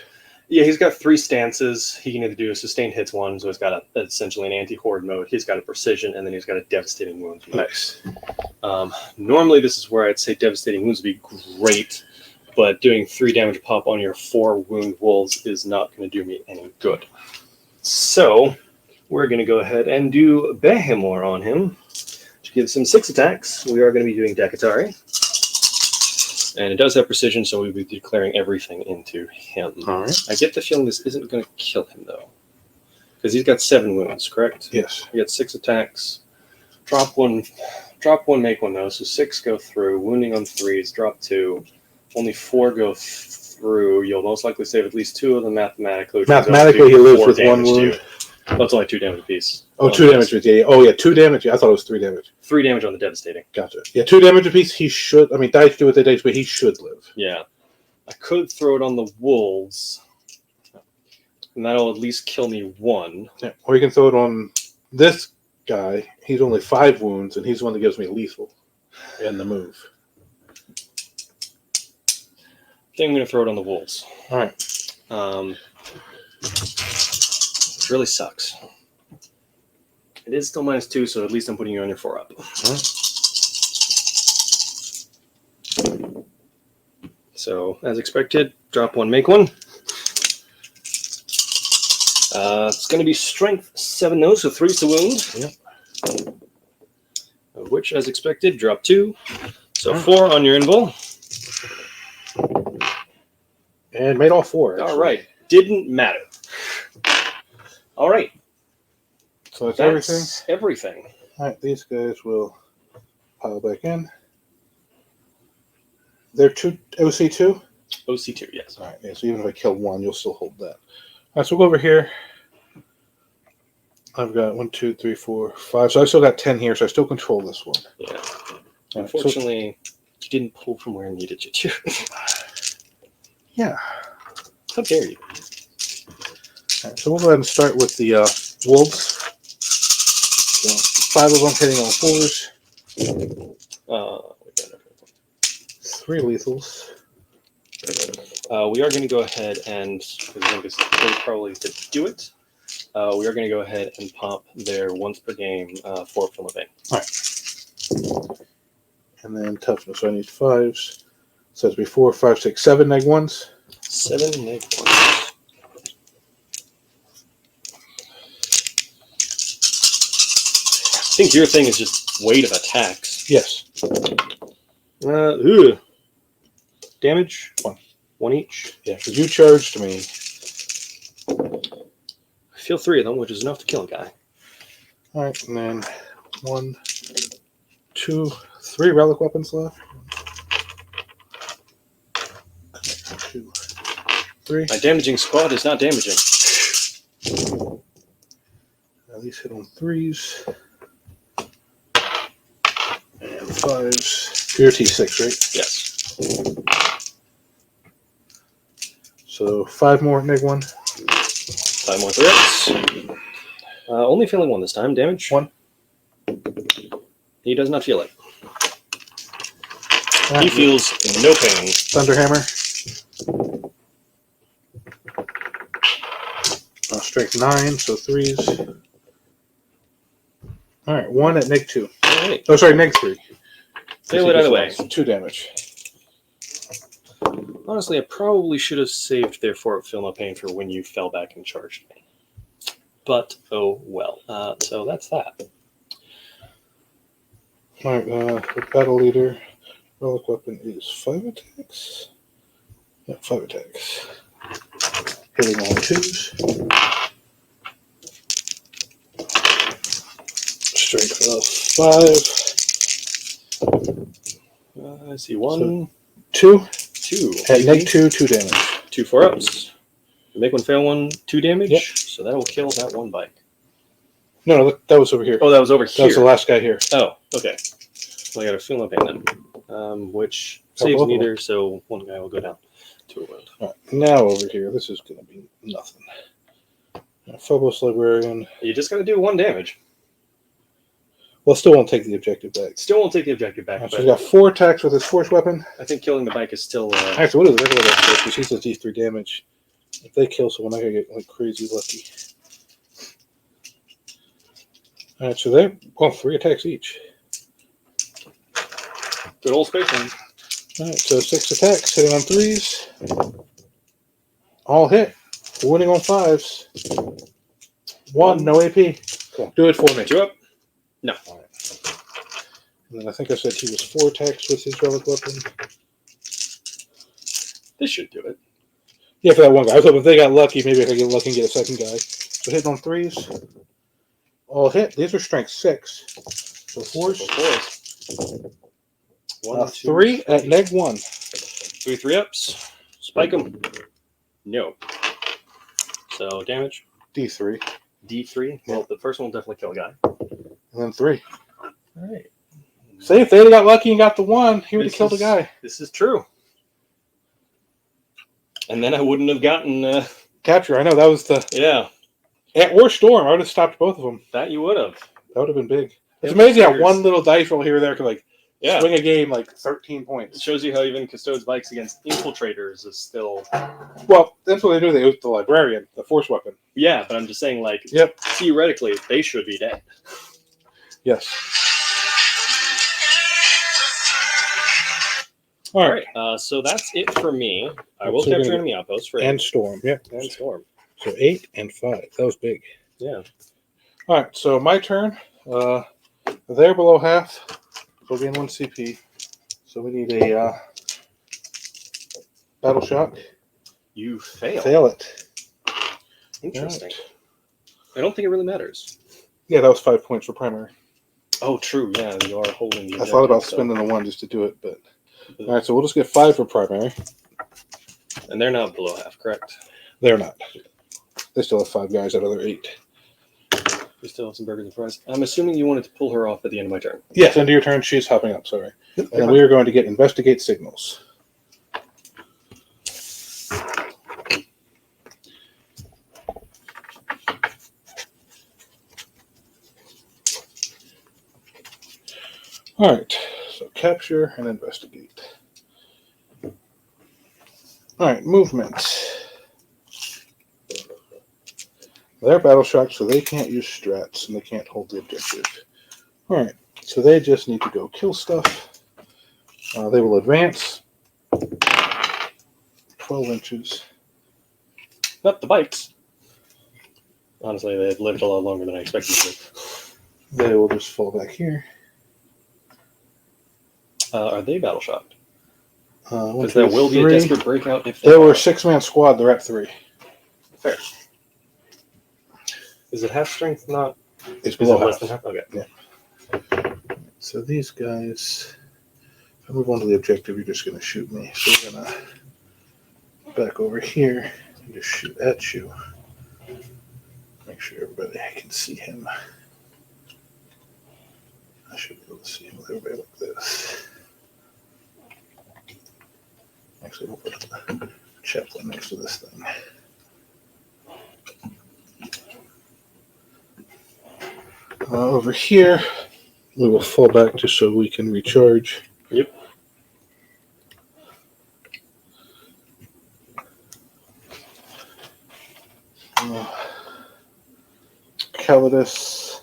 Yeah, he's got 3 stances. He can either do a sustained hits one, so he's got essentially an anti-horde mode. He's got a precision, and then he's got a devastating wounds mode. Nice. Normally, this is where I'd say devastating wounds would be great, but doing 3 damage pop on your 4 wound wolves is not going to do me any good. So, we're going to go ahead and do Behemor on him, which gives him 6 attacks. We are going to be doing Dekatari. And it does have precision, so we'll be declaring everything into him. All right. I get the feeling this isn't going to kill him, though. Because he's got 7 wounds, correct? Yes. He got 6 attacks. Drop one, make one, though. So 6 go through. Wounding on 3s. Drop 2. Only 4 go through. You'll most likely save at least 2 of them mathematically. Mathematically, he lives with 1 wound. Oh, it's only 2 damage apiece. Oh, 2 damage. Yeah. Oh, yeah, 2 damage. I thought it was 3 damage. 3 damage on the devastating. Gotcha. Yeah, 2 damage apiece. He should. I mean, dice do what they dice, but he should live. Yeah. I could throw it on the wolves, and that'll at least kill me 1. Yeah. Or you can throw it on this guy. He's only 5 wounds, and he's the one that gives me lethal in the move. I think I'm going to throw it on the wolves. All right. It really sucks. It is still -2, so at least I'm putting you on your 4-up. Right. So, as expected, drop 1, make 1. It's going to be strength 7, though, so 3's the wound. Yep. Which, as expected, drop 2. So Right. 4 on your invul. And made all 4. Actually. All right. Didn't matter. All right. So that's everything? That's everything. All right, these guys will pile back in. They're OC2? OC2, yes. All right, yeah, so even if I kill 1, you'll still hold that. All right, so we'll go over here. I've got 1, 2, 3, 4, 5. So I still got 10 here, so I still control this one. Yeah. Right, Unfortunately, you didn't pull from where I needed you to. Yeah. How dare you? All right, so we'll go ahead and start with the wolves. So 5 of them hitting on 4s. 3 lethals. We are going to go ahead and, because I think it's probably to do it, we are going to go ahead and pop their once per game 4 from a bank. All right. And then toughness. So I need 5s. So it's before 5, 6, 7 neg 1s. 7 neg 1. I think your thing is just weight of attacks. Yes. Damage? 1. 1 each. Yeah, because you charged me. I feel 3 of them, which is enough to kill a guy. All right, and then 1, 2, 3 relic weapons left. 2, 3. My damaging squad is not damaging. At least hit on 3s. And 5s. You're T6, right? Yes. So 5 more, neg 1. 5 more threats. Only feeling 1 this time. Damage? 1. He does not feel it. Right. He feels no pain. Thunderhammer. Strength 9, so 3s. All right, 1 at neg 2. All right. Oh, sorry, neg 3. Fail it either way. 2 damage. Honestly, I probably should have saved their feel no pain for when you fell back and charged me. But, oh well. So that's that. Alright, the battle leader relic weapon is 5 attacks. Yeah, 5 attacks. Hitting all 2s. Strength of 5. I see 1, 2. 2. At neg 2, 2 damage. 2 4-ups. Make one fail 1, 2 damage. Yep. So that will kill that one bike. No, that was over here. Oh, that was over That here. was the last guy here. Oh, okay. Well, I got a feel no pain then. Which saves both of neither, so one guy will go down to a wound. Alright, now over here, this is going to be nothing. Phobos Librarian. You just got to do 1 damage. Well, still won't take the objective back. Still won't take the objective back. So he's got 4 attacks with his force weapon. I think killing the bike is still. Actually, what is the regular dex? Because he says D3 damage. If they kill someone, I could get like crazy lucky. Alright, so they're 3 attacks each. Good old space one. Alright, so 6 attacks, hitting on 3s. All hit. Winning on 5s. 1, no AP. Cool. Do it for me. 2 up? No. And then I think I said he was 4 attacks with his relic weapon. This should do it. Yeah, for that one guy. I was hoping if they got lucky, maybe I could get lucky and get a second guy. So hitting on 3s. All hit. These are strength 6. So 4s. 1, 3 at neg 1. 3 3-ups. Spike them. No. So damage. D3. D3. Well, the first one will definitely kill a guy. And then 3. All right. Say if they'd got lucky and got the 1, he would have killed a guy. This is true. And then I wouldn't have gotten. Capture. I know that was the. Yeah. Or Storm. I would have stopped both of them. That you would have. That would have been big. It's Yep, amazing how triggers. one little dice roll here or there could Yeah. swing a game like 13 It points. shows you how even Custodes bikes against infiltrators is still. Well, that's what they do. They use the librarian, the force weapon. Yeah, but I'm just saying, like, Yep. theoretically, they should be dead. Yes. All right. So that's it for me. I will So you're capture gonna enemy outposts for And Storm. Yep. and Storm. So 8 and 5. That was big. Yeah. All right. So my turn. They're below half. So gain 1 CP. So we need a battle shock. You fail. Fail it. Interesting. Right. I don't think it really matters. Yeah, that was 5 points for primary. Oh, true. Yeah, you are holding the I thought about objective, so- spending the 1 just to do it, but all right. So we'll just get 5 for primary. And they're not below half, correct? They're not. They still have 5 guys out of their 8. We still have some burgers and fries. I'm assuming you wanted to pull her off at the end of my turn. Yes, end of your turn. She's hopping up. Sorry. And then we are going to get investigate signals. All right. So capture and investigate. All right. Movement. They're battle shocked, so they can't use strats and they can't hold the objective. All right. So they just need to go kill stuff. They will advance 12 inches. Not the bikes. Honestly, they've lived a lot longer than I expected them to. They will just fall back here. Are they battle shocked? One, Because two, there will be a three. desperate breakout if they They were a are. 6-man squad. They're at 3. Fair. Is it half strength? Not. It's Is it below less half. than half? Okay. So these guys, if I move on to the objective, you're just going to shoot me. So we're going to back over here and just shoot at you. Make sure everybody can see him. I should be able to see him with everybody like this. Actually, we'll put the chaplain next to this thing. Over here, we will fall back just so we can recharge. Yep. Custodes.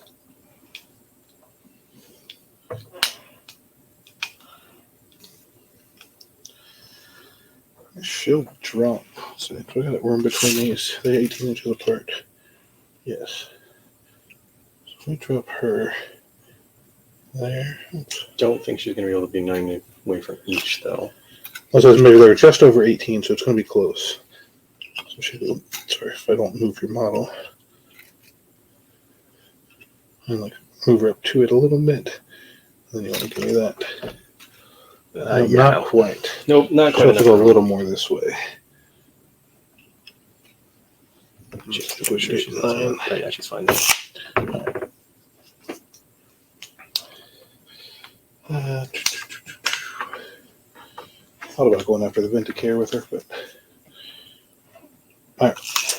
She'll drop. So we got we're in between these. They're 18 inches apart. Yes. So if we drop her, There. Don't think she's going to be able to be 9 away from each, though. Also, maybe they're just over 18, so it's going to be close. So sorry if I don't move your model. And like move her up to it a little bit. Then you want to give me that. Yeah, not quite. Nope, not So quite I have to enough. go a little more this way. Just Push she's it fine. in. Oh, yeah, she's fine. Thought about going after the Vindicare with her, but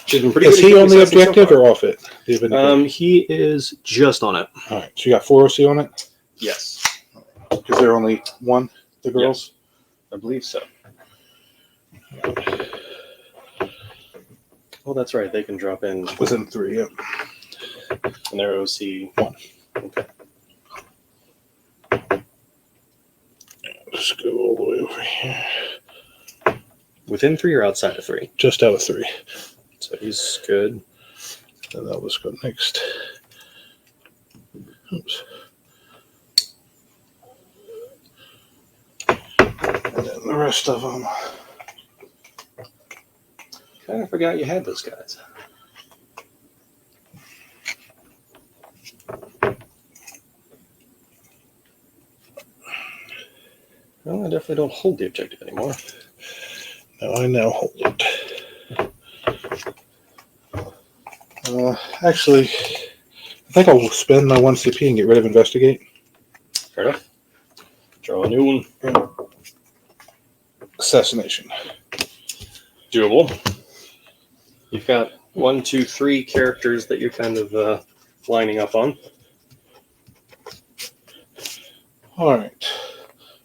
She's been pretty is good. he at on the keeping sassy objective so far. or off it? The Vindicare? He is just on it. All right, so you got 4 OC on it. Yes, Is there only one? The girls. I believe so. Oh, that's right. They can drop in Within 3. Yep. and their OC 1. Okay. Just go all the way over here. Within 3 or outside of 3? Just out of 3. So he's good. And that was go next. Oops. And then the rest of them. Kind of forgot you had those guys. Well, I definitely don't hold the objective anymore. Now I now hold it. Actually, I think I'll spend my 1 CP and get rid of Investigate. Fair enough. Draw a new one. Assassination. Doable. You've got 1, 2, 3 characters that you're kind of lining up on. All right.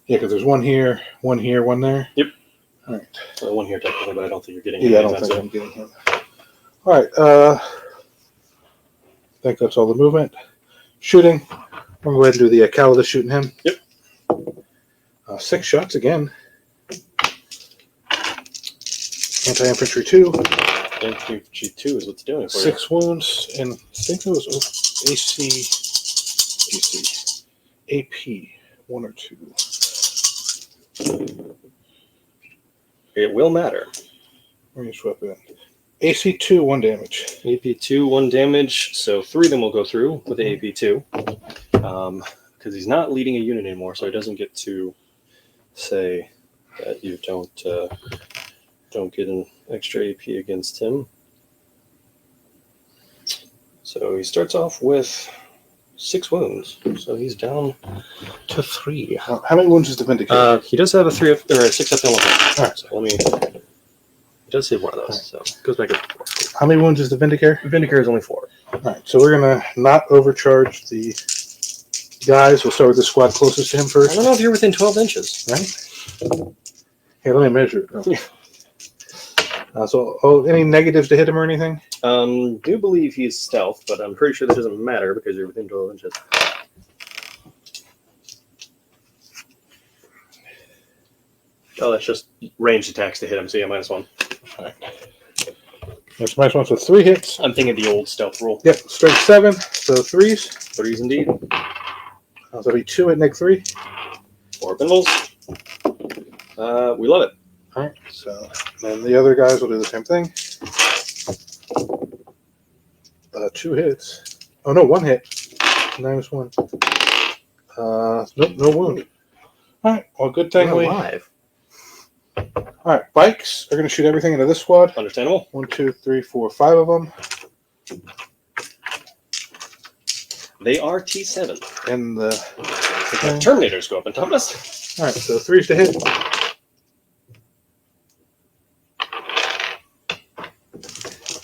Yeah, because there's 1 here, 1 here, 1 there. Yep. All right. Well, 1 here technically, but I don't think you're getting Yeah, I him don't anytime think soon. I'm getting him. All right. I think that's all the movement. Shooting. I'm going to go ahead and do the Custodes shooting him. Yep. 6 shots again. Anti-infantry 2. Infantry 2 is what's doing it for 6 wounds. And I think it was AC. AP. 1 or 2. you. It will matter. Range weapon. AC 2, 1 damage. AP2, 1 damage, so 3 of them will go through with the AP2. Because he's not leading a unit anymore, so he doesn't get to say that you don't get an extra AP against him. So he starts off with 6 wounds, so he's down to 3. How many wounds is the Vindicator? He does have a 6 up penalty. All right. So let me. He does save 1 of those, so it goes back up to 4. How many wounds is the Vindicator? Vindicare is only 4. All right, so we're going to not overcharge the guys. We'll start with the squad closest to him I first. don't know if you're within 12 inches. Right? Here, let me measure it. So, any negatives to hit him or anything? Do believe he's stealth, but I'm pretty sure that doesn't matter because you're within 12 inches. Oh, that's just ranged attacks to hit him, so yeah, -1. All right. That's my response with 3 hits. I'm thinking the old stealth rule. Yep, strength 7, so 3s. 3s indeed. So that'll be 2 at neg 3. 4 bindles. We love it. All right, so then the other guys will do the same thing. 2 hits. Oh, no, 1 hit. -1. Nope, no wound. All right, well, good thing We're we. alive. All right, bikes are going to shoot everything into this squad. Understandable. 1, 2, 3, 4, 5 of them. They are T7. And the. The Terminators go up on top of us. All right, so 3s to hit.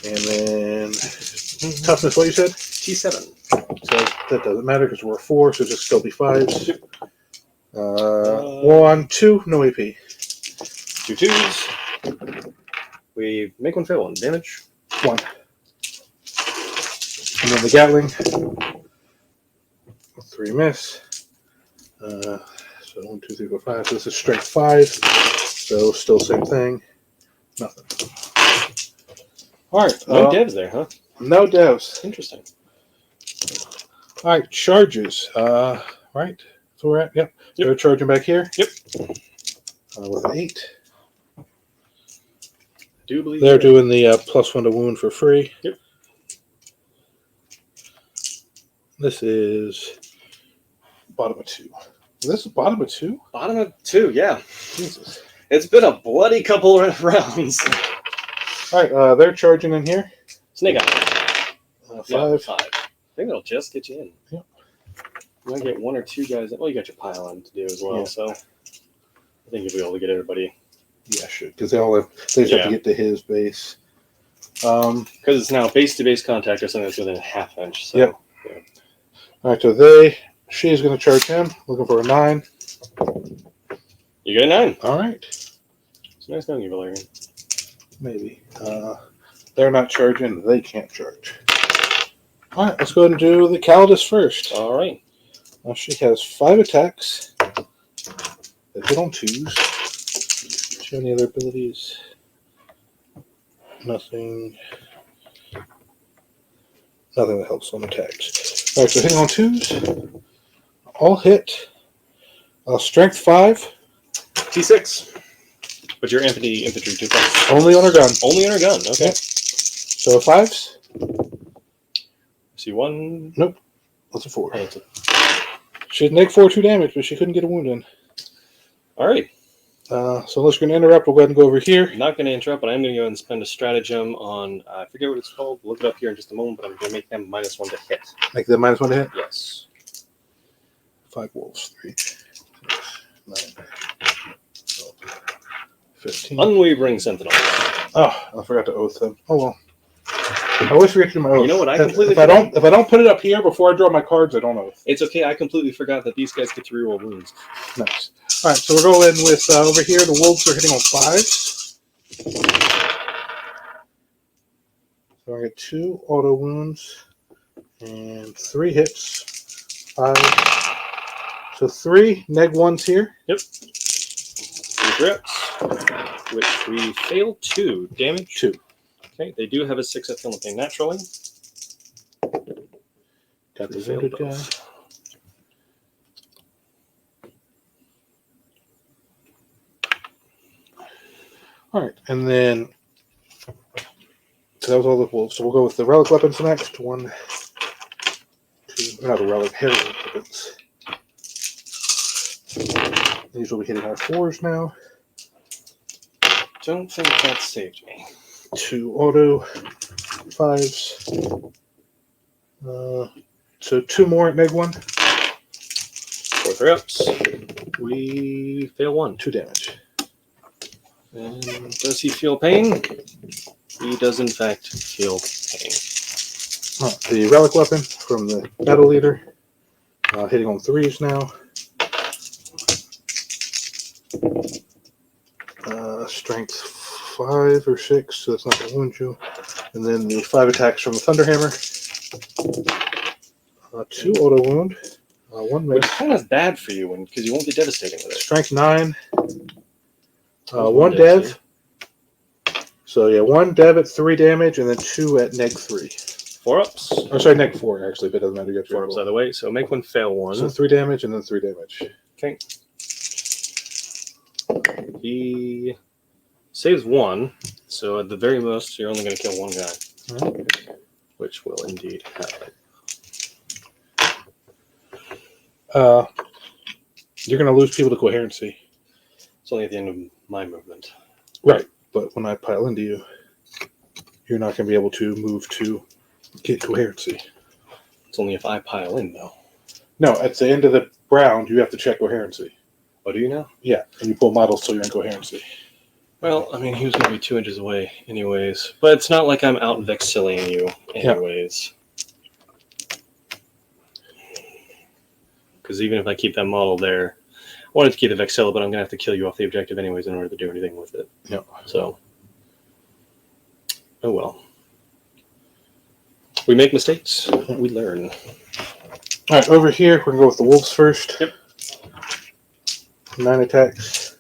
And then toughness, what you said? T7. So that doesn't matter because we're 4, so just still be 5s. 1, 2, no AP. 2 2s. We make 1 fail. 1 damage. 1. And then the Gatling. 3 miss. So 1, 2, 3, 4, 5. So this is strength 5. So still same thing. Nothing. All right. No devs there, huh? No devs. Interesting. All right, charges. right? So we're at, yep. Yep. They're charging back here. Yep. With an 8. I do believe They're doing the +1 to wound for free. Yep. This is bottom of 2. This is bottom of 2? bottom of 2, yeah. Jesus. It's been a bloody couple of rounds. All right, they're charging in here. Snake eye. 5. Yeah, 5. I think that'll just get you in. Yep. You might get 1 or 2 guys. Well, you got your pile-on to do as well, Yeah. so I think you'll be able to get everybody. Yeah, should, because they just have to get to his base. Because it's now base-to-base contact or something that's within a half inch. So. Yep. Yeah. All right, so she's going to charge him, looking for a 9. You get a 9. All right. It's nice knowing you, Valerian. Maybe. They're not charging. They can't charge. All right, let's go ahead and do the Custodes first. All right. Well, she has 5 attacks. They hit on 2s. Does she have any other abilities? Nothing. Nothing that helps on attacks. All right, so hitting on 2s. All hit. Strength 5. T6. But your infantry 2+. Only on her gun. Only on her gun. Okay. Yep. So 5s. See 1. Nope. That's a 4. Oh, that's a... She had -4 2 damage, but she couldn't get a wound in. All right. So unless you're going to interrupt, we'll go ahead and go over here. I'm not going to interrupt, but I'm going to go and spend a stratagem on, I forget what it's called. We'll look it up here in just a moment, but I'm going to make them -1 to hit. Make that -1 to hit. Yes. 5 wolves. 3, 9, 12, 15. Unwavering Sentinel. Oh, I forgot to oath them. Oh well. I always forget to do my oath. You know what? I If- completely if I don't put it up here before I draw my cards, I don't oath. It's okay. I completely forgot that these guys get to reroll wounds. Nice. All right, so we're going with over here. The wolves are hitting on 5s. So I get 2 auto wounds and 3 hits. 5. So 3 -1s here. Yep. 3 grips, which we fail 2 damage. 2. Okay, they do have a 6 at Philippine naturally. Got the We failed wounded guy. both. All right, and then so that was all the wolves. So we'll go with the relic weapons next. 1, 2, not a relic, heroic weapons. These will be hitting our 4s now. Don't think that saved me. 2 auto 5s. So 2 more at -1. 4 3-ups. We fail 1. 2 damage. And does he feel pain? He does, in fact, feel pain. The relic weapon from the battle leader. Hitting on 3s now. Strength 5 or 6, so that's not going to wound you. And then the 5 attacks from the Thunderhammer. 2 auto wound. 1 Which miss. kind of bad for you because you won't get devastating with it. Strength 9. One 1 dev, dev. So yeah, 1 dev at 3 damage, and then 2 at -3. 4-ups. Or sorry, -4 actually, but it doesn't matter. You got 4-ups either way. So make 1 fail 1. So 3 damage and then 3 damage. Okay. He saves 1, so at the very most, you're only going to kill 1 guy, which will indeed happen. You're going to lose people to coherency. It's only at the end of my movement. Right, but when I pile into you, you're not going to be able to move to get coherency. It's only if I pile in, though. No, at the end of the round, you have to check coherency. Oh, do you now? Yeah, and you pull models till you're in coherency. Well, I mean, he was going to be 2 inches away anyways. But it's not like I'm out vexilling you anyways. Because even if I keep that model there, I wanted to keep the Vexilla, but I'm going to have to kill you off the objective anyways in order to do anything with it. Yep. So, oh well. We make mistakes. We learn. All right, over here, we're going to go with the wolves first. Yep. 9 attacks.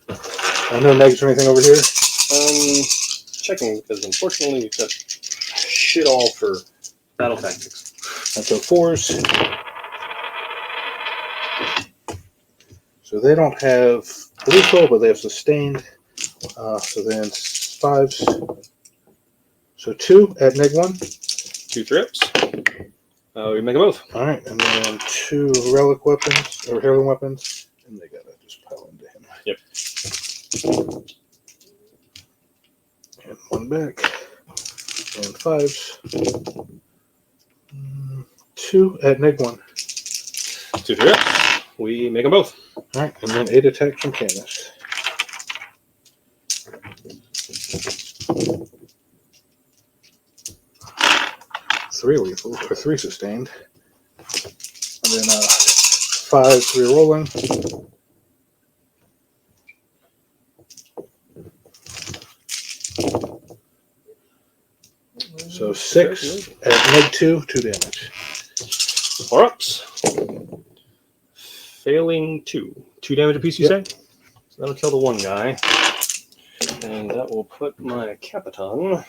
No negs or anything over here. Checking, because unfortunately we've got shit all for battle tactics. And so 4s. So they don't have lethal, but they have sustained. So then 5s. So 2 at -1. 2 trips. We make them both. All right, and then 2 relic weapons or heirloom weapons, and they gotta just pile into him. Yep. And 1 back. And 5s. 2 at -1. 2 trips. We make them both. All right, and then 8 attacks from Canis. Three lethal or 3 sustained, and then 5 re-rolling. So 6 at -2, 2 damage. 4 ups. Failing 2. 2 damage apiece, you say? So that'll kill the one guy. And that will put my Capitan.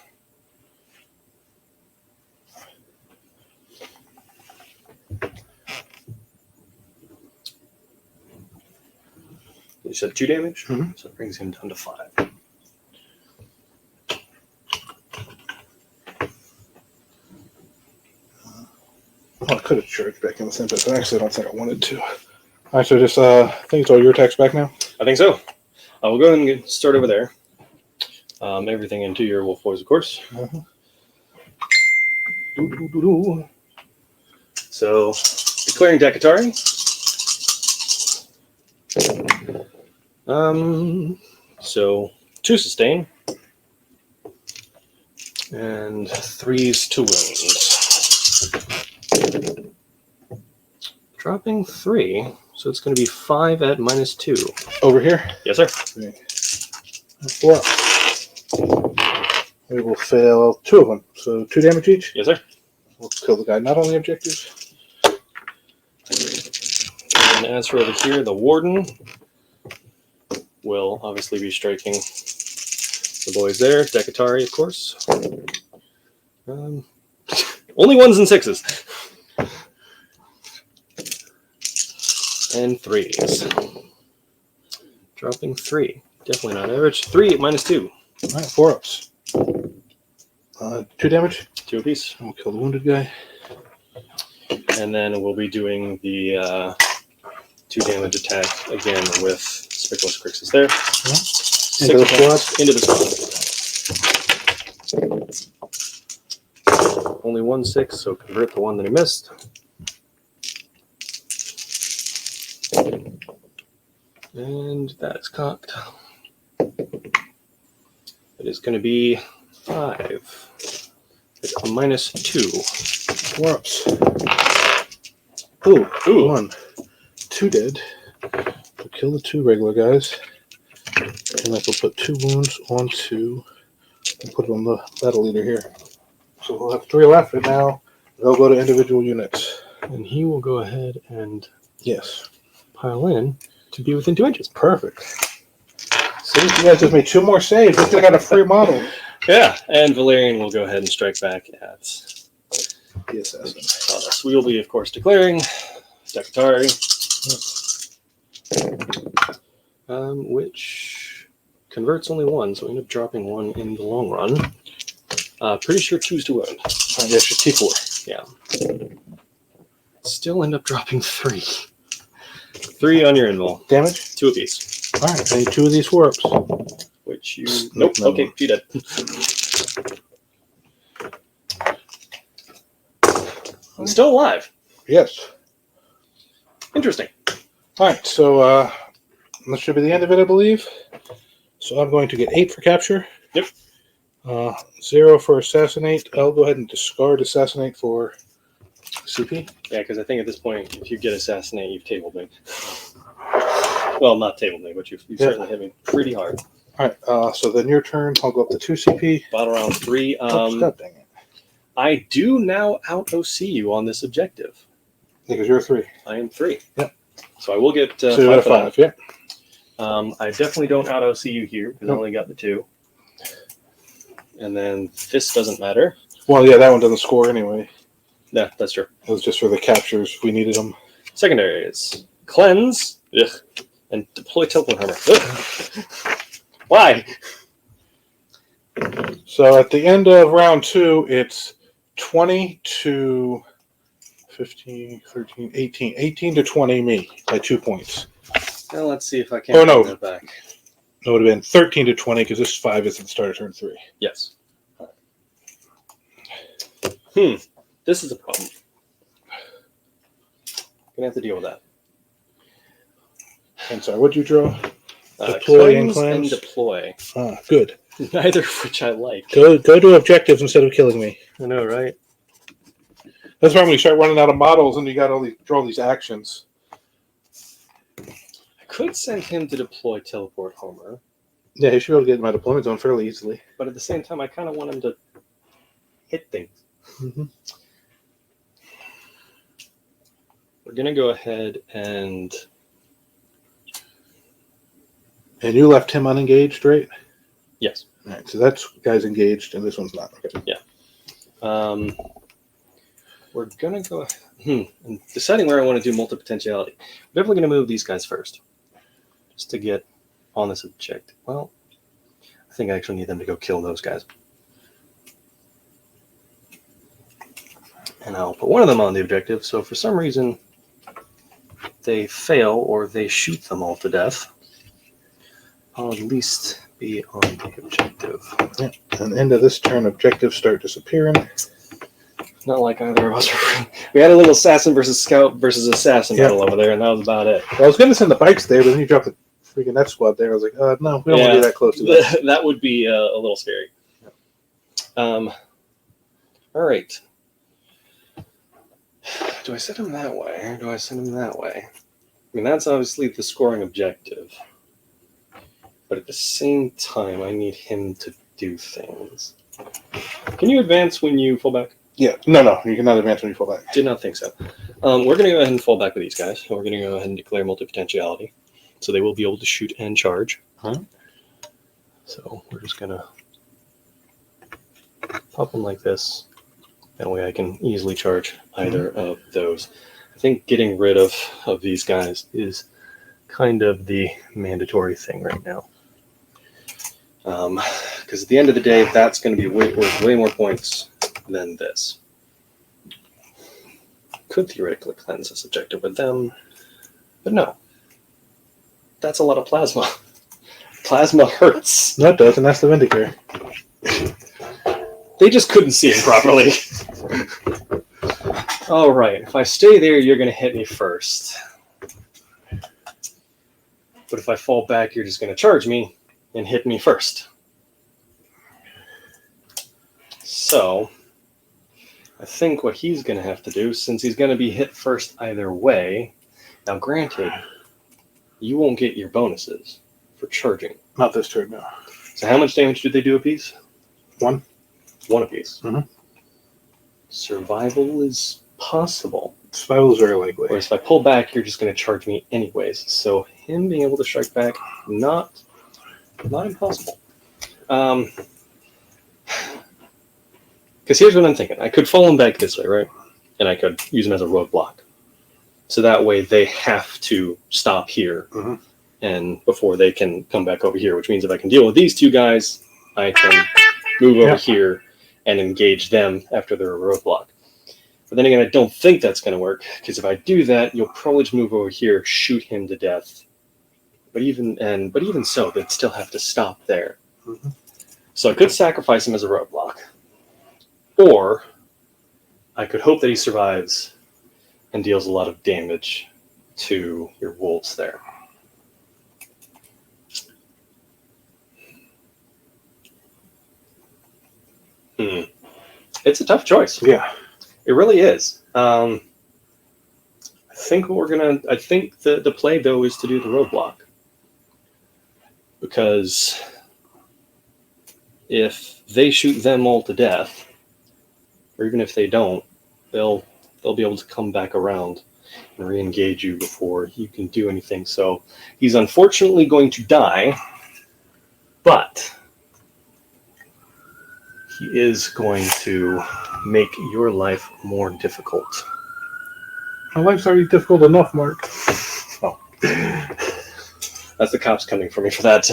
You said 2 damage? Mhm. So it brings him down to 5. Well, I could have charged back in the same, but actually I don't think I wanted to. All right, so just I think it's all your attacks back now. I think so. We'll go ahead and start over there. Everything into your wolf boys, of course. Mhm. So, declaring Dakatari. So 2 sustain. And 3s to wounds. Dropping 3. So it's going to be 5 at -2. Over here. Yes, sir. 4 up. We will fail 2 of them, so 2 damage each. Yes, sir. We'll kill the guy not on the objectives. And as for over here, the Warden will obviously be striking the boys there. Dakatari, of course. Only 1s and 6s. And 3s. Dropping 3. Definitely not average. 3 at -2. All right, 4 ups. 2 damage. 2 apiece. We'll kill the wounded guy. And then we'll be doing the 2 damage attack again with Spickless Crixus there. Into the squad. Into the squad. Only 1 6, so convert the one that he missed. And that's cocked. It is going to be 5. It's a -2. 4 ups. Ooh, Ooh. 1. 2 dead. We'll kill the 2 regular guys. And then we'll put 2 wounds onto and put it on the battle leader here. So we'll have 3 left, and now they'll go to individual units. And he will go ahead and Yes. pile in to be within 2 inches. Perfect. See, you guys just made 2 more saves. We still got a free model. Yeah, and Valerian will go ahead and strike back at The assassin. us. We will be, of course, declaring Dakatari, which converts only 1, so we end up dropping 1 in the long run. Pretty sure 2's to wound. Yes, your T4. Yeah. Still end up dropping 3. 3 on your invul. Damage? 2 apiece. All right, I need 2 of these 4 ups. Which you... Nope, Nope. no Okay, more. you dead. Still alive. Yes. Interesting. All right, so that should be the end of it, I believe. So I'm going to get 8 for capture. Yep. 0 for assassinate. I'll go ahead and discard assassinate for CP. Yeah, because I think at this point, if you get assassinate, you've tabled me. Well, not tabled me, but you've certainly hit me pretty hard. All right, so then your turn. I'll go up to 2 CP. Bottom round 3. God dang it. I do now out OC you on this objective. Because you're 3. I am 3. Yep. So I will get 5 2 out of for that. 5, yeah. I definitely don't out OC you here because I only got the 2. And then this doesn't matter. Well, yeah, that one doesn't score anyway. Yeah, that's true. It was just for the captures if we needed them. Secondary is cleanse. Ugh. and deploy teleport hammer. Why? So at the end of round 2, it's 20 to 15, 13, 18. 18 to 20 me by 2 points. Well, let's see if I can Oh, no. that back. It would have been 13 to 20 because this 5 is at the start of turn 3. Yes. This is a problem. Gonna have to deal with that. I'm sorry, what'd you draw? Deploy Cleanse and and deploy. Ah, good. Neither of which I like. Go to objectives instead of killing me. I know, right? That's why when you start running out of models and you got draw these actions. I could send him to deploy teleport Homer, Yeah, he should be able to get in my deployment zone fairly easily. but at the same time, I kind of want him to hit things. Mm-hmm. We're gonna go ahead and you left him unengaged, right? yes. All right, so that guy's engaged and this one's not. Okay. We're gonna go. And deciding where I want to do multi-potentiality. We're definitely gonna move these guys first, just to get on this objective. Well, I think I actually need them to go kill those guys, and I'll put one of them on the objective. So if for some reason they fail or they shoot them all to death, I'll at least be on the objective. Yeah. And end of this turn, objectives start disappearing. Not like either of us. We had a little assassin versus scout versus assassin battle over there, and that was about it. Well, I was going to send the bikes there, but then you dropped the freaking F squad there. I was like, no, we don't want to be that close to that. That would be a little scary. All right. Do I send him that way, or do I send him that way? I mean, that's obviously the scoring objective. But at the same time, I need him to do things. Can you advance when you fall back? Yeah, no, you cannot advance when you fall back. Did not think so. We're going to go ahead and fall back with these guys. We're going to go ahead and declare multi-potentiality. So they will be able to shoot and charge. So we're just going to pop them like this. That way I can easily charge either of those. I think getting rid of these guys is kind of the mandatory thing right now. Because at the end of the day, that's going to be worth way more points than this. Could theoretically cleanse this objective with them, but no. That's a lot of plasma. Plasma hurts. No, it does, and that's the Vindicator. They just couldn't see it properly. All right, if I stay there, you're going to hit me first. But if I fall back, you're just going to charge me and hit me first. So I think what he's going to have to do, since he's going to be hit first either way, now granted, you won't get your bonuses for charging. Not this turn, no. So how much damage do they do apiece? 1. 1 apiece. Mhm. Survival is possible. Survival is very likely. Whereas if I pull back, you're just going to charge me anyways. So him being able to strike back, not impossible. Because here's what I'm thinking. I could fall him back this way, right? And I could use him as a roadblock. So that way they have to stop here and before they can come back over here, which means if I can deal with these two guys, I can move over here and engage them after they're a roadblock. But then again, I don't think that's going to work, because if I do that, you'll probably just move over here, shoot him to death. But even so, they'd still have to stop there. So I could sacrifice him as a roadblock. Or I could hope that he survives and deals a lot of damage to your wolves there. It's a tough choice. Yeah. It really is. I think the play though is to do the roadblock, because if they shoot them all to death, or even if they don't, they'll be able to come back around and re-engage you before you can do anything. So he's unfortunately going to die, but he is going to make your life more difficult. My life's already difficult enough, Mark. Oh. That's the cops coming for me for that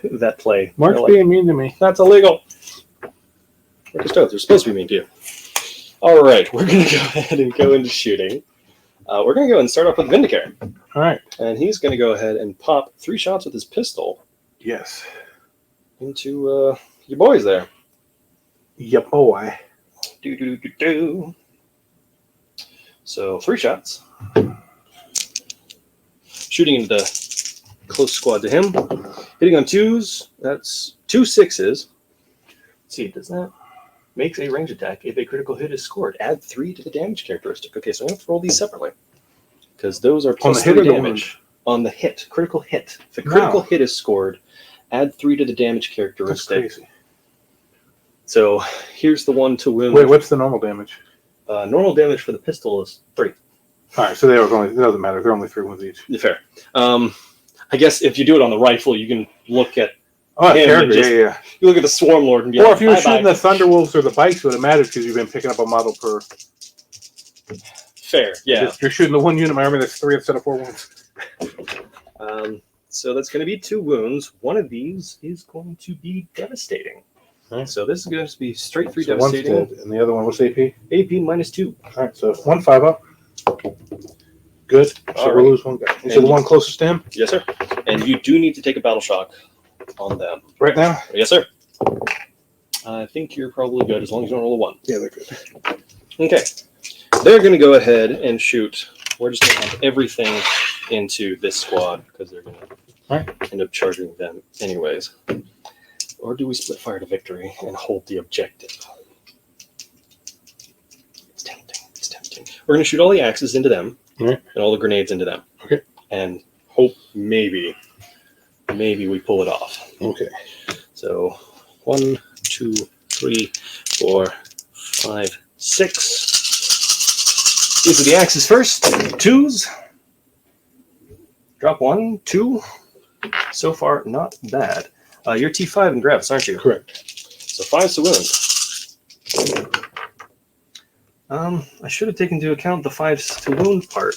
that play. Mark's They're like, being mean to me. that's illegal. We're Custodes. They're supposed to be mean to you. All right, we're going to go ahead and go into shooting. We're going to go and start off with Vindicare. All right. And he's going to go ahead and pop 3 shots with his pistol Yes. into your boys there. Yeah, boy. Do. So 3 shots. Shooting into the close squad to him. Hitting on 2s. That's 2 6s. Let's see, does that makes a range attack if a critical hit is scored? Add 3 to the damage characteristic. Okay, so I'm going to have to roll these separately. Because those are plus 3 damage. On the hit. Critical hit. If a critical hit is scored, add 3 to the damage characteristic. That's crazy. So here's the one to wound. Wait, what's the normal damage? Normal damage for the pistol is 3. All right, so it doesn't matter. They're only 3 wounds each. Fair. I guess if you do it on the rifle, you can look at yeah. You look at the Swarm Lord and be Or like, if you were shooting bye. the Thunderwolves or the bikes, it would have mattered because you've been picking up a model per. Fair, yeah. You're shooting the 1 unit. I remember that's 3 instead of 4 wounds. So that's going to be 2 wounds. One of these is going to be devastating. Right. So this is going to be straight 3 So devastating. one's dead, and the other one, what's AP? AP -2. All right, so 1 5 up. Good. So All we'll right. lose 1 guy. So the one closest to him? Yes, sir. And you do need to take a battle shock on them. Right now? Yes, sir. I think you're probably good as long as you don't roll a 1. Yeah, they're good. Okay. They're going to go ahead and shoot. We're just going to pump everything into this squad because they're going to end up charging them anyways. Or do we split fire to victory and hold the objective? It's tempting. It's tempting. We're going to shoot all the axes into them and all the grenades into them. Okay. And hope maybe we pull it off. Okay. So 1, 2, 3, 4, 5, 6. These are the axes first. 2s. Drop 1, 2. So far, not bad. You're T5 and Gravis, aren't you? Correct. So 5's to wound. I should have taken into account the 5's to wound part.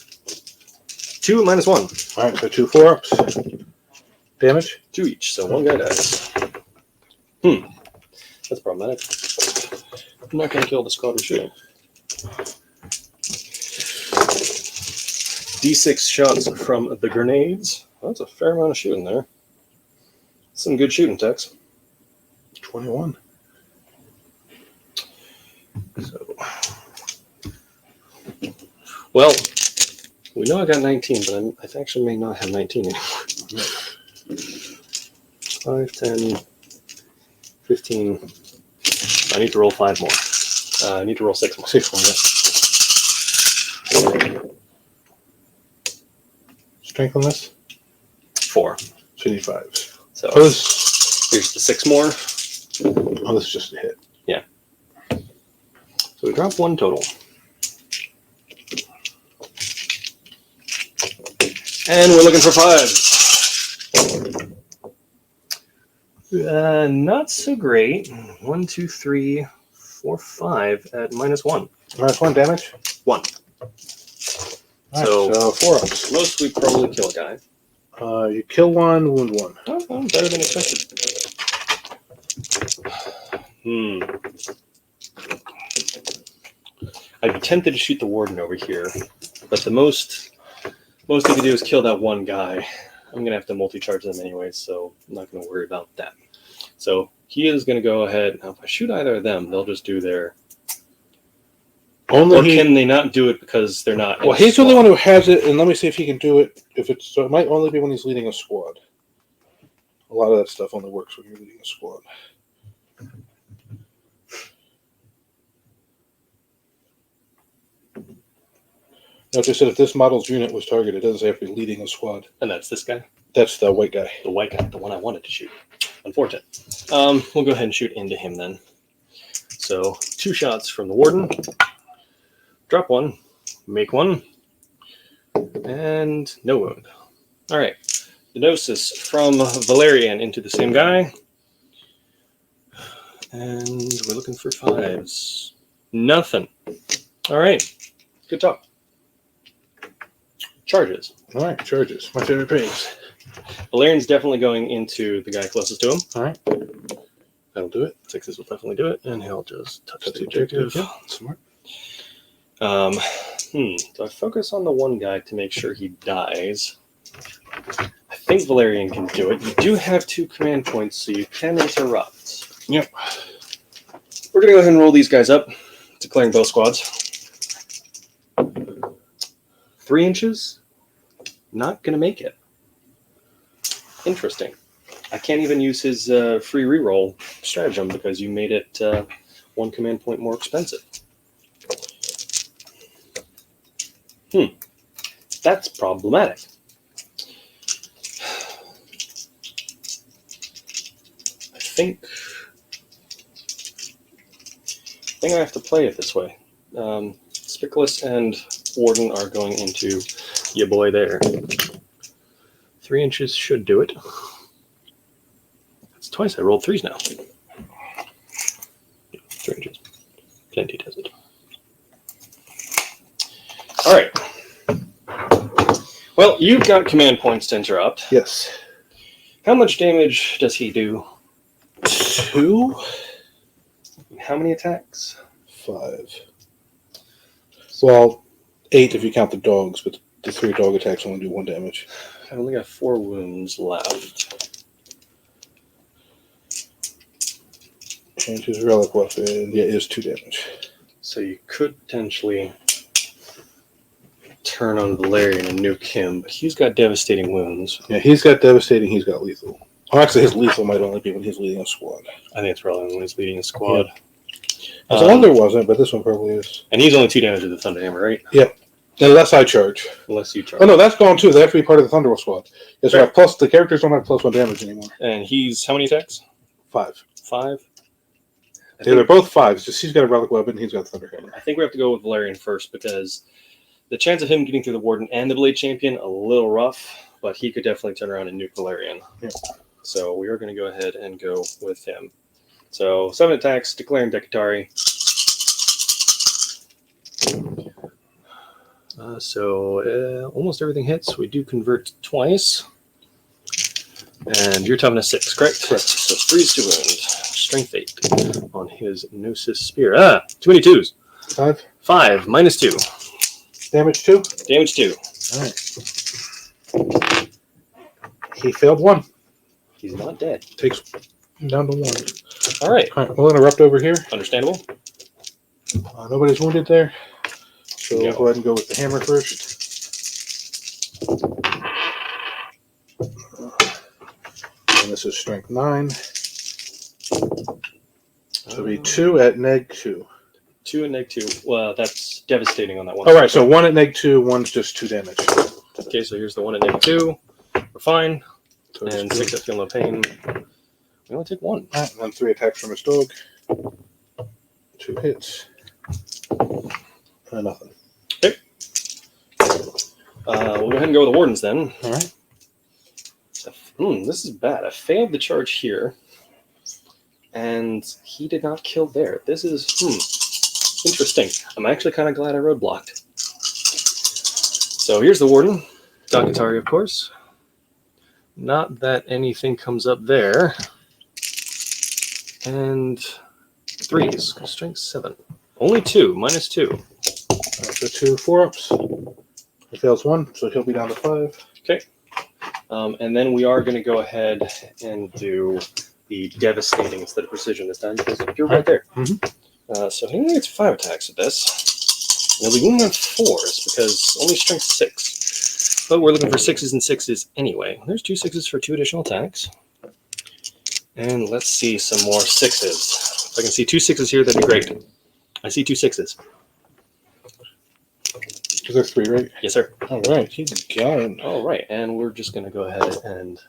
2 -1. All right, so 2 4-ups. Damage? 2 each, so 1 guy dies. That's problematic. I'm not going to kill the squad we're shooting. D6 shots from the grenades. That's a fair amount of shooting there. Some good shooting, Tex. 21. So, well, we know I got 19, but I actually may not have 19 anymore. 5, 10, 15. I need to roll 5 more. I need to roll 6 more. 6 more, yeah. Strength on this? 4. So you need 5s. So Here's here's the 6 more. Oh, this is just a hit. Yeah. So we drop 1 total. And we're looking for 5s. Not so great. 1, 2, 3, 4, 5 at -1. -1 damage? 1. All So- right, so 4-ups. Most we probably kill a guy. You kill 1, wound 1. Oh, well, better than expected. I'd be tempted to shoot the warden over here, but the most we can do is kill that 1 guy. I'm gonna have to multi-charge them anyways, so I'm not gonna worry about that. So he is gonna go ahead. Now, if I shoot either of them, they'll just do their. Or can they not do it because they're not? Well, he's the only one who has it, and let me see if he can do it. So it might only be when he's leading a squad. A lot of that stuff only works when you're leading a squad. Note I said if this model's unit was targeted, it doesn't have to be leading a squad. And that's this guy, That's the white guy. the white guy, the one I wanted to shoot. Unfortunate. We'll go ahead and shoot into him then. So 2 shots from the warden. Drop 1, make 1, and no wound. All right, the Gnosis from Valerian into the same guy, and we're looking for 5s. Nothing. All right, good talk. Charges. All right, charges. My favorite page. Valerian's definitely going into the guy closest to him. All right. That'll do it. Sixes will definitely do it, and he'll just touch That's the objective. Yeah, smart. Do I focus on the one guy to make sure he dies? I think Valerian can do it. You do have 2 command points, so you can interrupt. Yep. We're going to go ahead and roll these guys up, declaring both squads. 3 inches? Not going to make it. Interesting. I can't even use his free reroll stratagem because you made it 1 command point more expensive. That's problematic. I think I have to play it this way. Spiculus and Warden are going into your boy there. 3 inches should do it. That's twice I rolled 3s now. 3 inches. Plenty does it. All right. Well, you've got command points to interrupt. Yes. How much damage does he do? 2. How many attacks? 5. Well, 8 if you count the dogs, but the 3 dog attacks only do 1 damage. I've only got 4 wounds left. And his relic weapon, yeah, is 2 damage. So you could potentially turn on Valerian and nuke him, but he's got devastating wounds. Yeah, he's got devastating, he's got lethal. Oh, actually, his lethal might only be when he's leading a squad. I think it's relevant when he's leading a squad. Yeah. His other wasn't, but this one probably is. And he's only 2 damage with the Thunder Hammer, right? Yep. Unless I charge. Unless you charge. Oh, no, that's gone too. They have to be part of the Thunderwolf squad. Yes, right. Plus, the characters don't have +1 damage anymore. And he's how many attacks? 5. 5? Yeah, they're both 5s. Just he's got a relic weapon, he's got the Thunder Hammer. I think we have to go with Valerian first because the chance of him getting through the Warden and the Blade Champion, a little rough, but he could definitely turn around and nuke Valerian. Yeah. So we are going to go ahead and go with him. So 7 attacks, declaring Dekatari. Almost everything hits. We do convert twice. And you're toughness 6, correct? Correct. So 3's to wound. Strength 8 on his Gnosis Spear. Too many 2s. 5. 5, minus 2. Damage 2. Damage 2. All right. He failed 1. He's not dead. Takes him down to 1. All right. All right, we'll interrupt over here. Understandable. Nobody's wounded there. So Yeah. we'll go ahead and go with the hammer first. And this is strength 9. So it'll be 2 at -2. 2 and -2. Well, that's devastating on that one. All right, so 1 at -2, 1's just 2 damage. Okay, so here's the 1 at -2. We're fine. So it's And 2. 6 at feel no pain. We only take 1. All right, and then 3 attacks from his dog. 2 hits. Nothing. Okay. We'll go ahead and go with the Wardens then. All right. This is bad. I failed the charge here. And he did not kill there. This is interesting. I'm actually kind of glad I roadblocked. So here's the Warden. Dakatari, of course. Not that anything comes up there. And 3s. Strength 7. Only 2. Minus 2. So 2 4-ups. He fails 1, so he'll be down to 5. Okay. And then we are going to go ahead and do the devastating instead of precision this time because you're right there. So he only gets 5 attacks at this. And he'll be wounded on 4s because only strength 6. But we're looking for 6s and 6s anyway. There's 2 6s for 2 additional attacks. And let's see some more 6s. If I can see 2 6s here, that'd be great. I see 2 6s. Because there's 3, right? Yes, sir. All right, he's gone. All right, and we're just going to go ahead and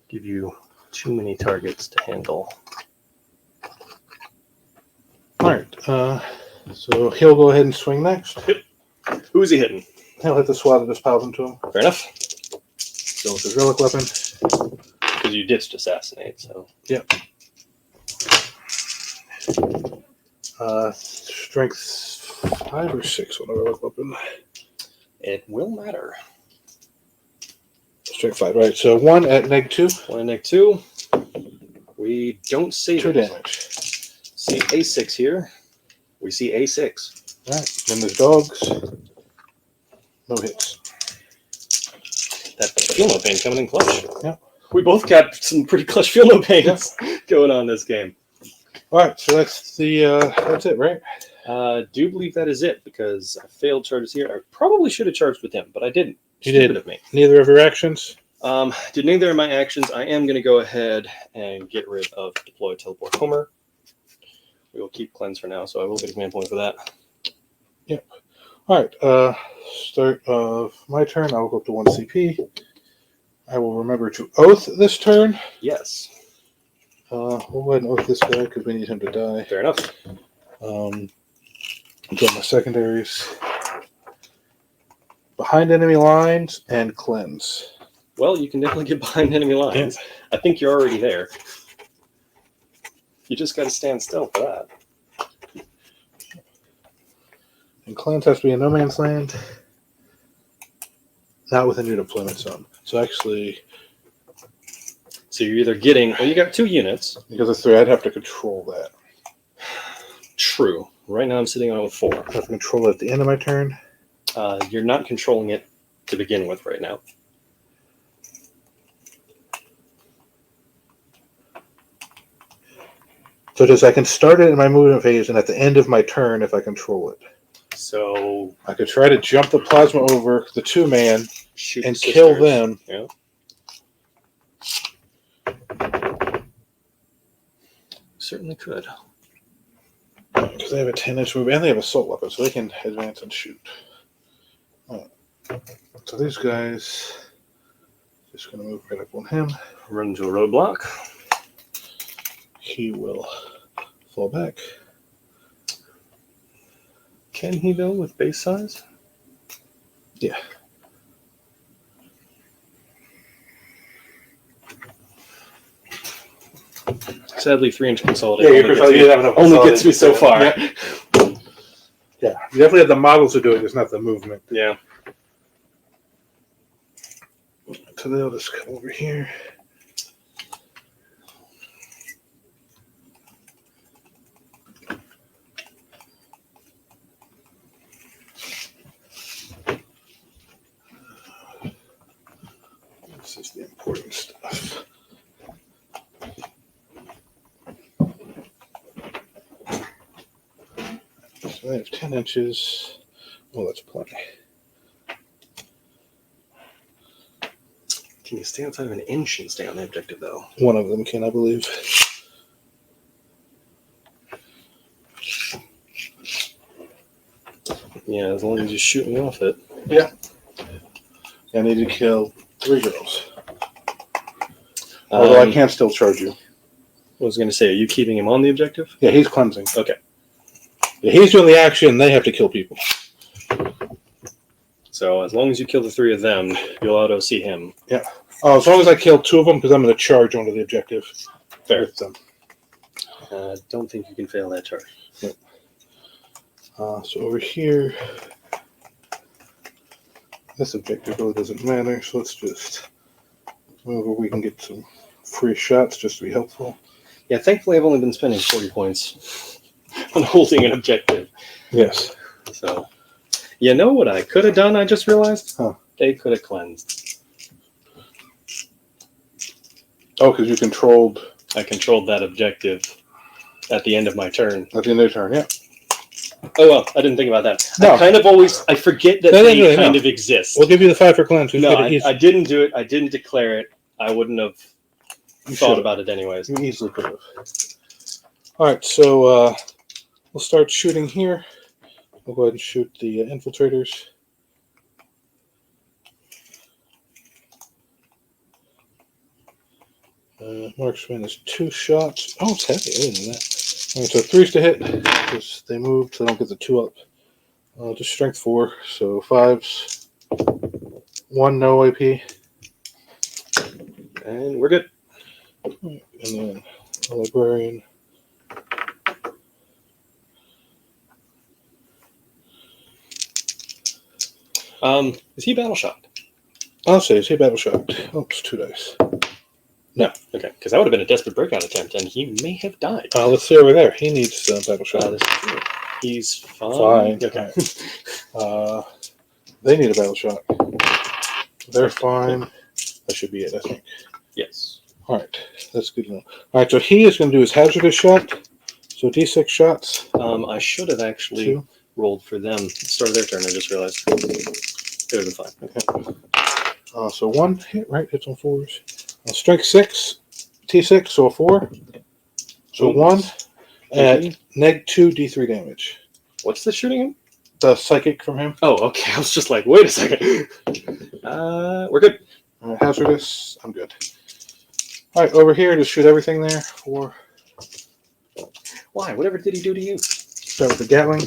give you too many targets to handle. All right, so he'll go ahead and swing next. Who is he hitting? He'll hit the squad that just piles into him. Fair enough. Go with his relic weapon. Because you ditched assassinate, so. Yep. Strength 5 or 6 on the relic weapon. It will matter. Straight 5, right? So 1 at -2. 1 and -2. We don't save 2 it. damage. See A6 here. We see A6. All right. Then there's dogs. No hits. That feel no pain coming in clutch. Yeah. We both got some pretty clutch feel no pains going on this game. All right. So that's it, right? Do believe that is it because I failed charges here. I probably should have charged with him, but I didn't. You Stupid did. of me. Neither of your actions. Did neither of my actions. I am going to go ahead and get rid of deploy teleport Homer. We will keep cleanse for now, so I will get a command point for that. Yep. All right. Start of my turn. I will go up to 1 CP. I will remember to oath this turn. Yes. We'll go ahead and oath this guy because we need him to die. Fair enough. Get my secondaries. Behind enemy lines and cleanse. Well, you can definitely get behind enemy lines. Yeah. I think you're already there. You just got to stand still for that. And cleanse has to be in no man's land. Not within your deployment zone. So actually, So you're either getting, well, you got 2 units. because it's 3, I'd have to control that. True. Right now I'm sitting on it with 4. I have to control it at the end of my turn. You're not controlling it to begin with right now. So just I can start it in my movement phase and at the end of my turn if I control it. So I could try to jump the plasma over the 2-man shoot and the kill sisters. them. Yeah. Certainly could. Because they have a 10-inch move and they have assault weapon, so they can advance and shoot. Right. So these guys, just going to move right up on him. Run into a roadblock. He will fall back. Can he though with base size? Yeah. Sadly, 3-inch consolidate Yeah, only gets me so far. Yeah. Yeah, you definitely have the models to do it, just not the movement. Yeah. So they'll just come over here. This is the important stuff. So they have 10 inches. Well, that's plenty. Can you stay outside of an inch and stay on the objective though? One of them can, I believe. Yeah, as long as you shoot me off it. Yeah. I need to kill 3 girls. Although I can still charge you. I was going to say, are you keeping him on the objective? Yeah, he's cleansing. Okay. Yeah, he's doing the action. They have to kill people. So as long as you kill the 3 of them, you'll auto see him. Yeah. Oh, as long as I kill 2 of them, because I'm going to charge onto the objective. Fair. With them. Don't think you can fail that charge. Yep. So over here, this objective really doesn't matter. So let's just move where we can get some free shots just to be helpful. Yeah, thankfully I've only been spending 40 points on holding an objective. Yes. So, you know what I could have done, I just realized? Huh. They could have cleansed. Oh, because you controlled I controlled that objective at the end of my turn. at the end of your turn, yeah. Oh, well, I didn't think about that. No. I forget that No, they no, no, kind no. of exist. We'll give you the 5 for cleanse. No, I didn't do it. I didn't declare it. I wouldn't have thought about it anyways. You easily could have. All right, so we'll start shooting here. We'll go ahead and shoot the infiltrators. Marksman is 2 shots. Oh, it's heavy. I didn't know that. All right, so 3's to hit because they moved, so I don't get the 2 up. Just strength 4, so 5s. 1 no AP. And we're good. And then a librarian. Is he battle shocked? I'll say, is he battle shocked? Oops, 2 dice. No. Okay, because that would have been a desperate breakout attempt, and he may have died. Let's see over there. He needs battle shock. This is true. He's fine. Fine. Okay. They need a battle shock. They're fine. That should be it, I think. Yes. All right, that's good to know. All right, so he is going to do his hazardous shot. So D6 shots. I should have actually 2. rolled for them. It started their turn. I just realized. Could have been fine. Okay. So 1 hit, right? Hits on 4s. Strike 6. T6, so a 4. So 1 at -2 D3 damage. What's the shooting him? The psychic from him. Oh, okay. I was just like, wait a second. We're good. All right, hazardous. I'm good. All right, over here, just shoot everything there. 4. Why? Whatever did he do to you? Start with the Gatling.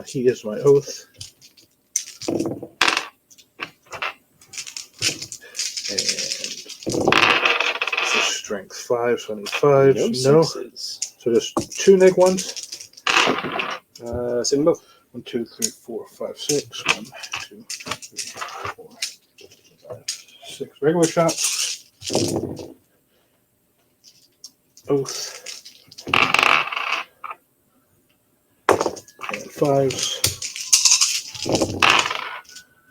He is my oath. And strength 5, so I need 5. No. Sixes. So just 2 neg ones. Send them both. 1, 2, 3, 4, 5, 6. 1, 2, 3, 4, 5, 6. Regular shots. Oath. And 5s.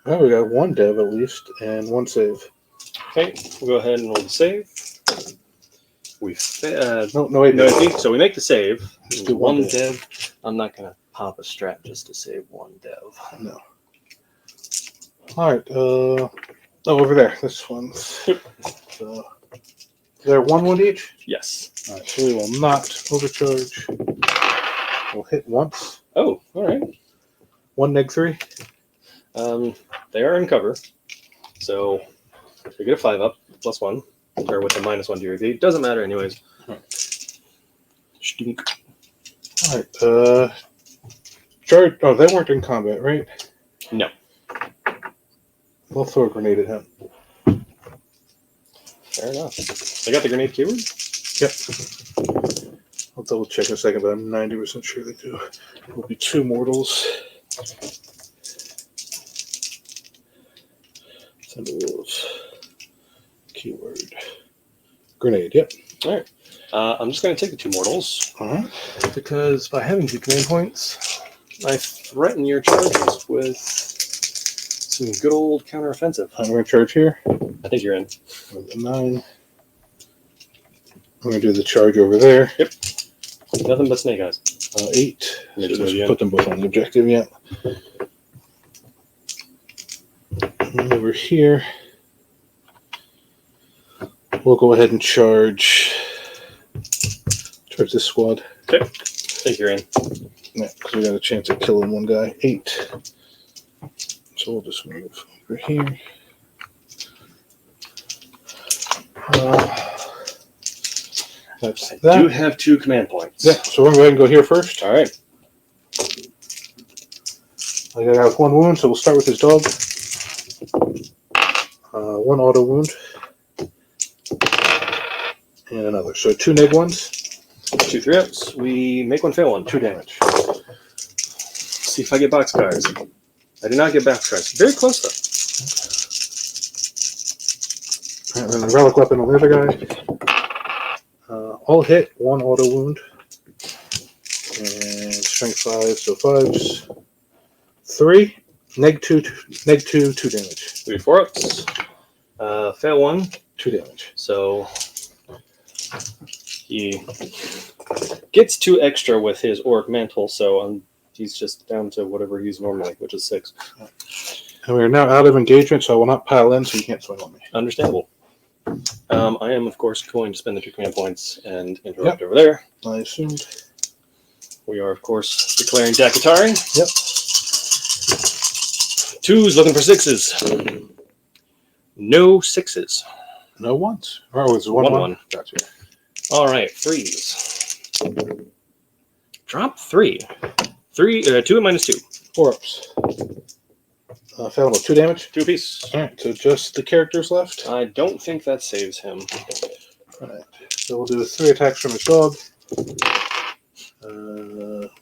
Well, we got 1 dev at least, and 1 save. Okay, we'll go ahead and roll the save. We No, wait, no, so we make the save. Let's do 1 1 dev. I'm not gonna pop a strap just to save 1 dev. No. All right. Over there. This one's. So, they're 1 wound each. Yes. All right. So we will not overcharge. We'll hit once. Oh, all right. 1 neg 3. They are in cover, so we get a 5 up +1, or with a -1 to your AV. Doesn't matter anyways. Stink. All right. Charge. Oh, they weren't in combat, right? No. We'll throw a grenade at him. Fair enough. They got the grenade keyword? Yep. I'll double check in a second, but I'm 90% sure they do. It will be 2 mortals. Symbols. Keyword. Grenade, yep. All right. I'm just going to take the 2 mortals, Uh-huh. because by having 2 command points, I threaten your charges with some good old counteroffensive. I'm going to charge here. I think you're in. With a 9. I'm going to do the charge over there. Yep. Nothing but snake eyes. 8. So just put them both on the objective, yeah. And over here, we'll go ahead and charge this squad. Okay. I think you're in. Yeah, because we got a chance of killing one guy. 8. So we'll just move over here. That's I that. do have 2 command points. Yeah, so we're going to go ahead and go here first. All right. I got out with 1 wound, so we'll start with his dog. 1 auto wound. And another. So 2 neg ones. 2 3-ups. We make 1 fail 1. 2 damage. See if I get box cards. I did not get box cards. Very close though. And then the relic weapon on the other guy. All hit, 1 auto wound. And strength 5, so 5s. 3. Neg 2, 2 damage. 3 4-ups. Fail 1. 2 damage. So he gets 2 extra with his Auric Mantle, so he's just down to whatever he's normally, which is 6. And we are now out of engagement, so I will not pile in, so you can't swing on me. Understandable. I am, of course, going to spend the 2 command points and interrupt over there. I assumed. We are, of course, declaring Dakatari. Yep. 2s looking for 6s. No 6s. No ones. Oh, it's 1 1 1. 1. Gotcha. All right, 3s. Drop 3. 2 and -2. 4 ups. Failed with 2 damage. 2 apiece. All right, so just the characters left. I don't think that saves him. All right. So we'll do 3 attacks from his dog.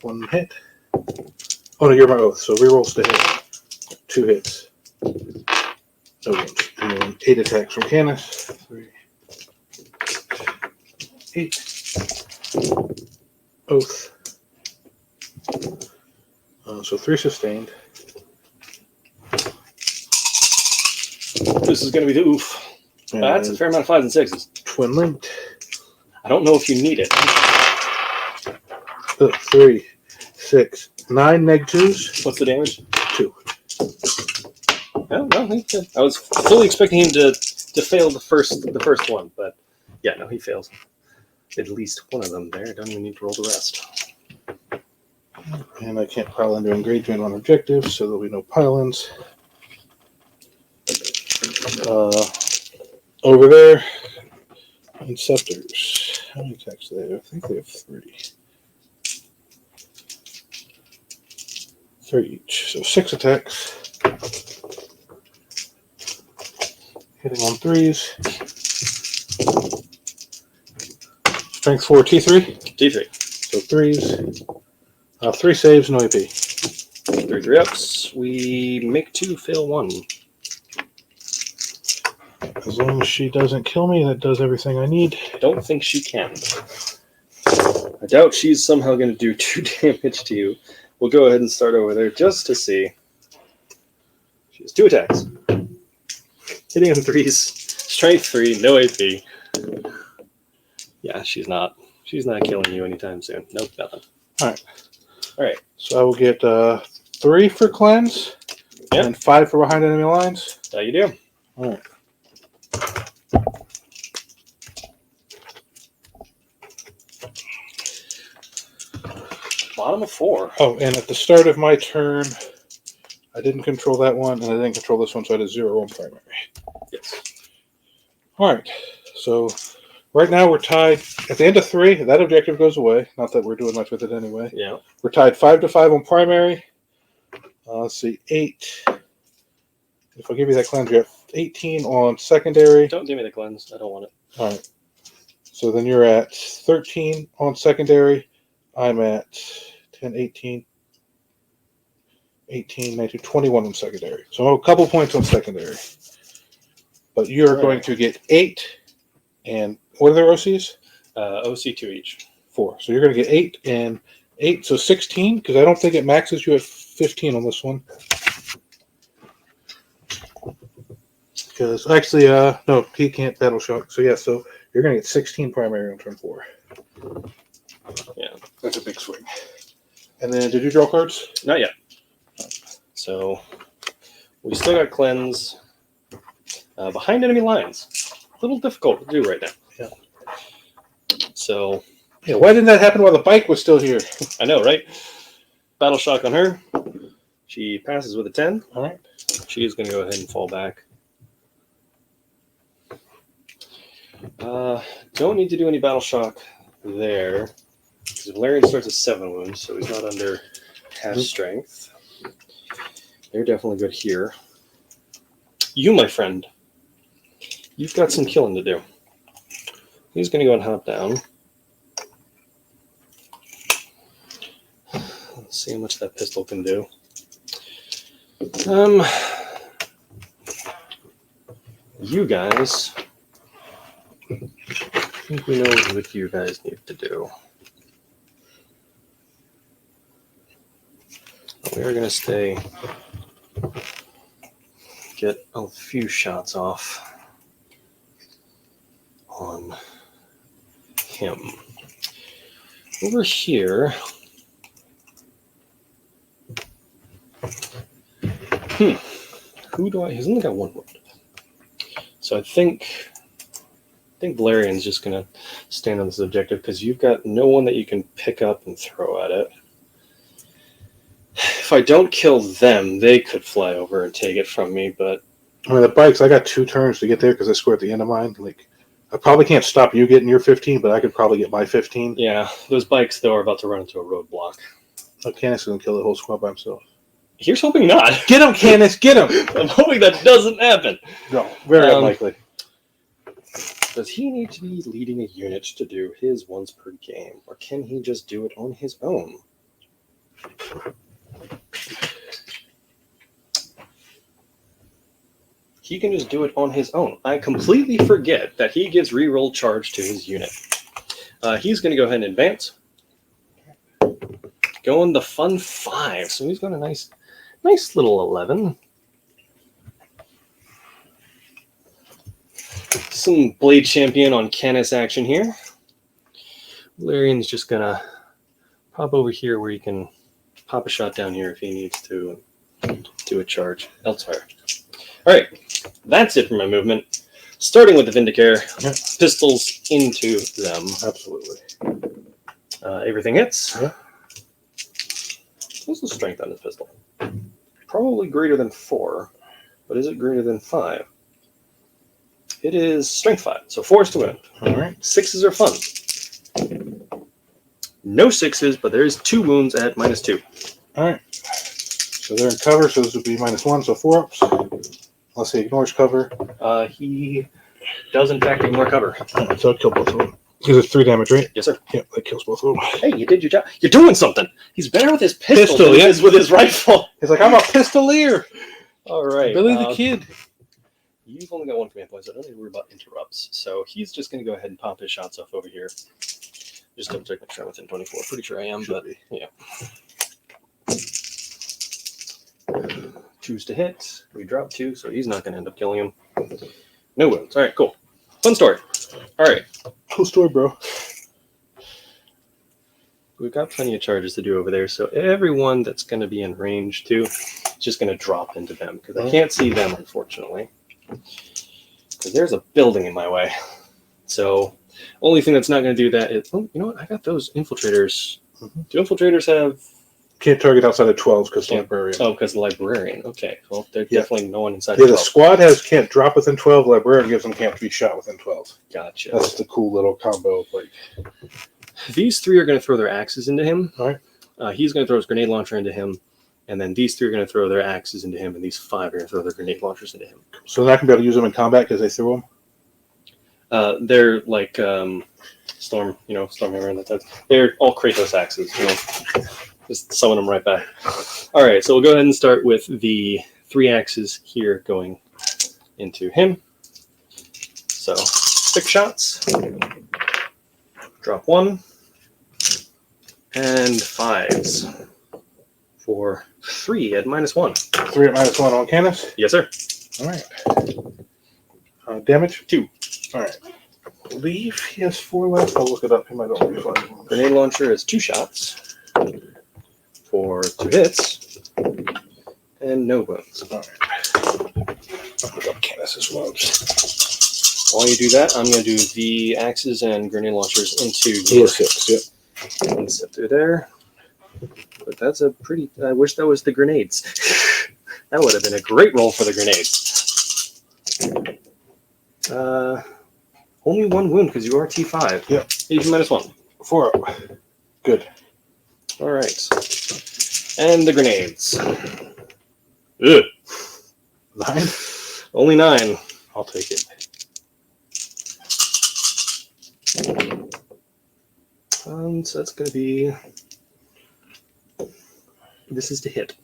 1 hit. Oh no, you're my oath, so rerolls to hit. 2 hits. No wounds. And then 8 attacks from Canis. 3, 8. Oath. So 3 sustained. This is going to be the oof. That's a fair amount of 5s and 6s. Twin linked. I don't know if you need it. 3, 6, 9 neg 2s. What's the damage? 2. No, I was fully expecting him to fail the first one, but yeah, no, he fails. At least one of them there. Don't even need to roll the rest. And I can't pile into engagement on objectives, so there'll be no pile-ins. Over there, Inceptors. How many attacks do they have? I think they have 3. 3 each. So 6 attacks. Hitting on 3s. Strength 4, T3. T3. So 3s. 3 saves, no AP. 3 ups. We make 2, fail 1. As long as she doesn't kill me, that does everything I need. I don't think she can. I doubt she's somehow going to do 2 damage to you. We'll go ahead and start over there just to see. She has 2 attacks. Hitting on 3s. Strength 3, no AP. Yeah, she's not killing you anytime soon. Nope, nothing. All right. So I will get 3 for cleanse, and 5 for behind enemy lines. That's how you do. All right. Bottom of 4. Oh, and at the start of my turn, I didn't control that one, and I didn't control this one, so I had a 0 on primary. Yes. All right. So right now we're tied. At the end of 3, that objective goes away. Not that we're doing much with it anyway. Yeah. We're tied 5-5 on primary. Let's see, 8. If I give you that cleanse, you have 18 on secondary. Don't give me the cleanse. I don't want it. All right. So then you're at 13 on secondary. I'm at 10, 18, 19, 21 on secondary. So I'm a couple points on secondary. But you're going to get 8. And what are their OCs? OC 2 each. 4. So you're going to get 8 and 8. So 16, because I don't think it maxes you at 15 on this one. Because actually, no, he can't battle shock. So yeah, so you're going to get 16 primary on turn 4. Yeah. That's a big swing. And then did you draw cards? Not yet. So we still got cleanse. Behind enemy lines. A little difficult to do right now. Yeah. So. Yeah, why didn't that happen while the bike was still here? I know, right? Battle shock on her. She passes with a 10. All right. She is going to go ahead and fall back. Don't need to do any battle shock there. Because Valerian starts at 7 wounds, so he's not under half strength. They're definitely good here. You, my friend, you've got some killing to do. He's going to go and hop down. Let's see how much that pistol can do. You guys, I think we know what you guys need to do. We are going to stay, get a few shots off on him. Over here, who do I? He's only got 1 wound, so I think Valerian's just gonna stand on this objective because you've got no one that you can pick up and throw at it. If I don't kill them, they could fly over and take it from me. But I mean, the bikes. I got 2 turns to get there because I scored at the end of mine. Like, I probably can't stop you getting your 15, but I could probably get my 15. yeah, those bikes though are about to run into a roadblock. Oh, Canis is gonna kill the whole squad by himself. Here's hoping not. Get him, Canis! Get him! I'm hoping that doesn't happen. No, very unlikely. Does he need to be leading a unit to do his once per game, or can he just do it on his own? he can just do it on his own. I completely forget that he gives reroll charge to his unit. He's going to go ahead and advance. Going the fun 5. So he's got a nice little 11. Some Blade Champion on Canis action here. Valerian's just going to pop over here where he can pop a shot down here if he needs to do a charge elsewhere. All right, that's it for my movement. Starting with the Vindicare, pistols into them. Absolutely. Everything hits. Yeah. What's the strength on this pistol? Probably greater than 4, but is it greater than 5? It is strength 5, so 4 is to win. All right. 6s are fun. No 6s, but there's 2 wounds at -2. All right. So they're in cover, so this would be -1, so 4 ups. Unless he ignores cover. He does, in fact, ignore cover. All right, so I'll kill both of them. Because it's 3 damage, right? Yes, sir. Yeah, that kills both of them. Hey, you did your job. You're doing something. He's better with his pistol than he is with his rifle. He's like, I'm a pistolier. All right. Billy the Kid. You've only got 1 command point, so I don't need to worry about interrupts. So he's just going to go ahead and pop his shots off over here. Just double check, make sure I'm within 24. Pretty sure I am, Should but be. Yeah. Choose to hit. We drop 2, so he's not going to end up killing him. No wounds. All right, cool. Fun story. All right. Cool story, bro. We've got plenty of charges to do over there, so everyone that's going to be in range too is just going to drop into them because I can't see them, unfortunately, because there's a building in my way. So only thing that's not going to do that is, oh, you know what? I got those infiltrators. Do infiltrators have... Can't target outside of 12 because librarian. Oh, because the librarian. Okay, well, there's Yeah. definitely no one inside Yeah, the the 12. squad has can't drop within 12. Librarian gives them can't be shot within 12. Gotcha. That's the cool little combo of like. These 3 are going to throw their axes into him. All right. He's going to throw his grenade launcher into him, and then these 3 are going to throw their axes into him, and these 5 are going to throw their grenade launchers into him. So they're not gonna be able to use them in combat because they threw them. They're like Stormhammer and that type. They're all Kratos axes. Just summon them right back. All right, so we'll go ahead and start with the 3 axes here going into him. So 6 shots. Drop 1. And 5s. For 3 at -1. 3 at -1 on Canis. Yes, sir. All right. Damage? 2. All right. I believe he has 4 left. I'll look it up. He might only be 5. Grenade launcher is 2 shots. For 2 hits. And no wounds. All right. I'll look up Canis's wounds. While you do that, I'm going to do the axes and grenade launchers into He has 6, yep. and sit through there. But that's a pretty... I wish that was the grenades. That would have been a great roll for the grenades. Only 1 wound because you are T5. Yep. Even -1. 4 up. Good. All right. And the grenades. Ugh. 9? Only 9. I'll take it. So that's going to be... This is to hit.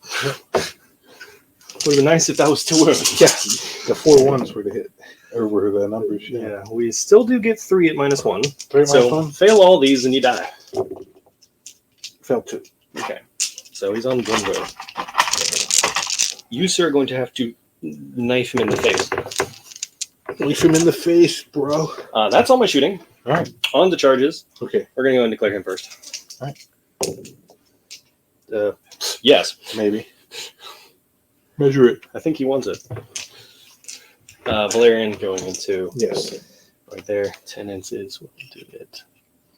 Would have been nice if that was to wound. Yeah, the 4 1s were to hit. Or were the numbers, Yeah, we still do get 3 at -1. 3 at So -1? fail all these and you die. Failed 2. Okay. So he's on 1 wound. You, sir, are going to have to knife him in the face. Leaf him in the face, bro. That's all my shooting. All right. On the charges. Okay. We're going to go and declare him first. All right. Yes. Maybe. Measure it. I think he wants it. Valerian going into Yes. right there. 10 inches. We'll do it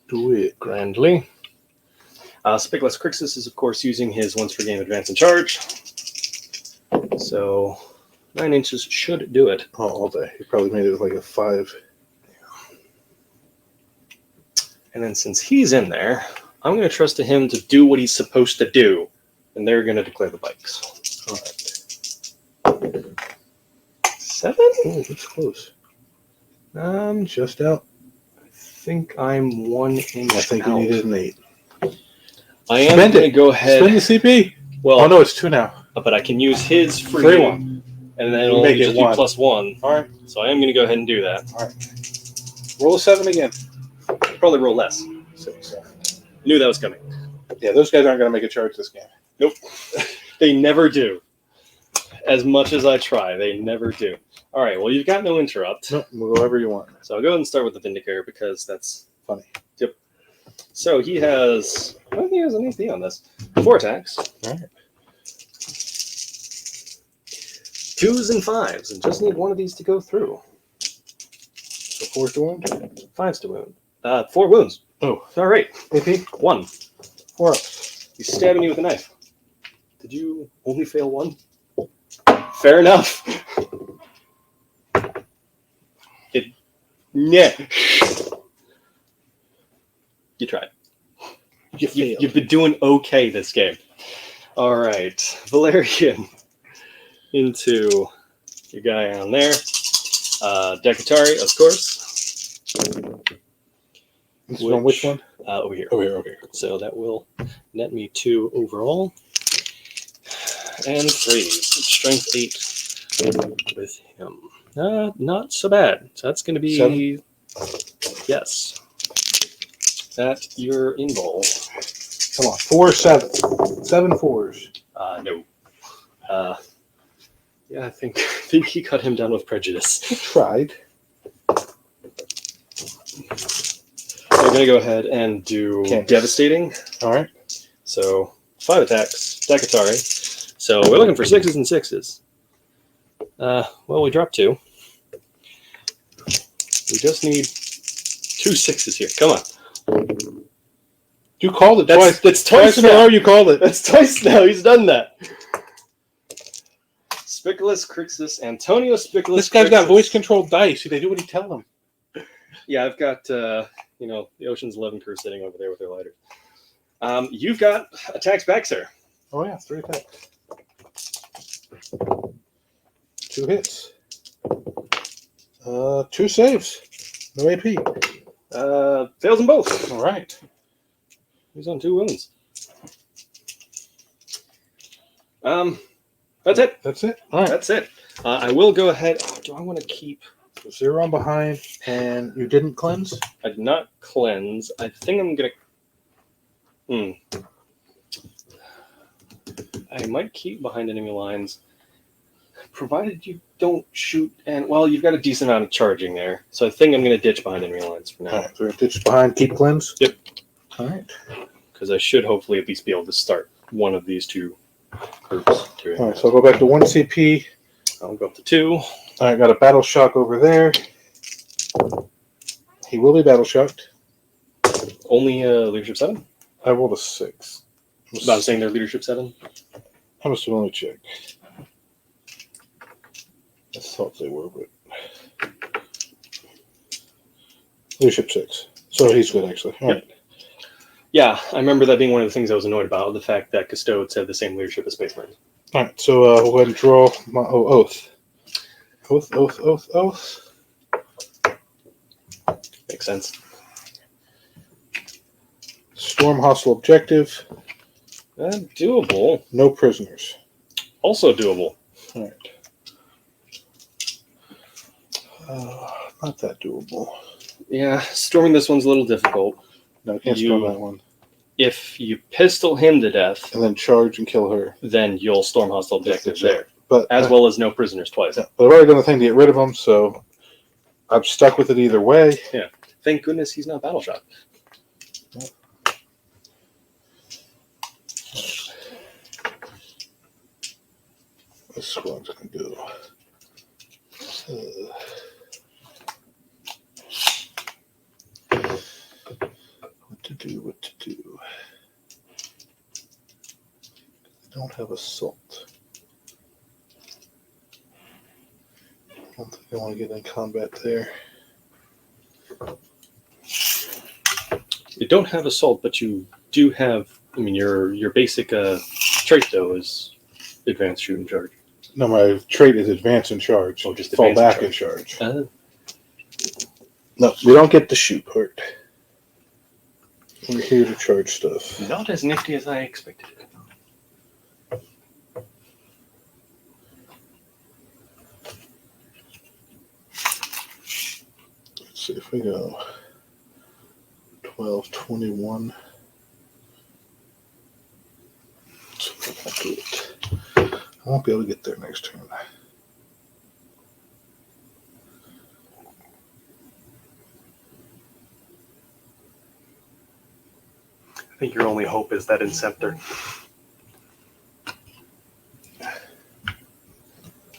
Do it. grandly. Spikulus Crixus is, of course, using his once per game advance and charge. So 9 inches should do it. Oh, all day. He probably made it like a 5. And then since he's in there, I'm going to trust to him to do what he's supposed to do. And they're going to declare the bikes. All right. 7? Oh, that's close. Just out. I think I'm 1 inch I think out. you needed an 8. I am Spend going it. to go ahead. Spend the CP. Well, Oh, no, it's 2 now. but I can use his free 3-1. and then it'll Make only it just be one. +1. All right. So I am going to go ahead and do that. All right. Roll a 7 again. Probably roll less. 6. Knew that was coming. Yeah, those guys aren't going to make a charge this game. Nope. They never do. As much as I try, they never do. All right, well, you've got no interrupt. No, we'll go wherever you want. So I'll go ahead and start with the Vindicator because that's funny. Yep. So he has, I don't think he has an AP on this. 4 attacks. All right. 2s and 5s, and just need one of these to go through. So 4 to wound. 5s to wound. 4 wounds. Oh. All right. AP? 1. 4 ups. He's stabbing you with a knife. Did you only fail 1? Fair enough. Yeah. You tried. You failed. You've been doing okay this game. All right. Valerian into your guy on there. Dekatari, of course. This is on which one? Over here. Over here, okay. So that will net me 2 overall. And 3. Strength 8 with him. Not so bad. So that's going to be... 7? Yes. That you're in ball. Come on. 4, 7. 7 4s. No. Yeah, I think he cut him down with prejudice. Tried. We're going to go ahead and do Can't. Devastating. All right. So 5 attacks. Dekatari. So we're looking for 6s and 6s. Well, we dropped 2. We just need 2 6s here. Come on. You called it That's twice. twice Twice in a now. row you called it. That's twice now. He's done that. Spiculus Crixus, Antonio Spiculus. This guy's got Crixus. voice-controlled dice. They do what he tells them. Yeah, I've got the Ocean's 11 crew sitting over there with their lighters. You've got attacks back, sir. Oh, yeah. 3 attacks. 2 hits. 2 saves. No AP. Fails them both. All right. He's on 2 wounds. That's it. That's it. All right. That's it. I will go ahead. Oh, do I want to keep? 0 on behind, and you didn't cleanse? I did not cleanse. I think I'm gonna. I might keep behind enemy lines, provided you don't shoot. And well, you've got a decent amount of charging there, so I think I'm gonna ditch behind enemy lines for All now. right. So we're going to ditch behind, keep cleanse? Yep. All right. Because I should hopefully at least be able to start one of these 2 groups. All right. So I'll go back to 1 CP. I'll go up to 2. All right. Got a battle shock over there. He will be battle shocked. Only leadership 7. I rolled a 6. I was saying they're leadership 7. I must have only checked. I thought they were, but leadership 6. So he's good, actually. All right. Yeah, I remember that being one of the things I was annoyed about, the fact that Custodes have the same leadership as Space Marines. All right. So we'll go ahead and draw my oath. Oath. Makes sense. Storm hostile objective. Doable. No prisoners. Also doable. All right. Not that doable. Yeah, storming this one's a little difficult. No, I can't storm that one. If you pistol him to death, And then charge and kill her. then you'll storm hostile objective there, But as well as no prisoners twice. yeah, but I've already done the thing to get rid of them, so I'm stuck with it either way. Thank goodness he's not battle shot. This one's gonna go. What to do. I don't have assault. I don't think I want to get in combat there. You don't have assault, but you do have. I mean, your basic trait though is advanced shoot and charge. No, my trait is advance and charge. Oh, just fall advance back and and charge. Uh, No, we don't get the shoot part. We're here to charge stuff. Not as nifty as I expected. Let's see if we go 12, 21. I won't be able to get there next turn. I think your only hope is that Inceptor.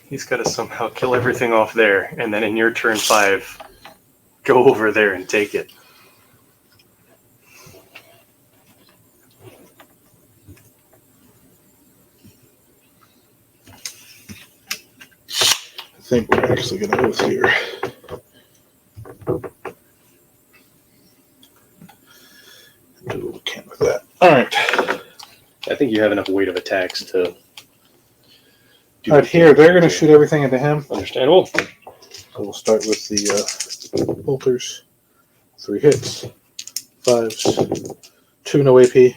He's got to somehow kill everything off there, and then in your turn 5, go over there and take it. I think we're actually going to go with here. Do what we can with that. All right. I think you have enough weight of attacks to. All right, here, they're going to shoot everything into him. Understandable. So we'll start with the bolters. 3 hits. 5s. 2 no AP.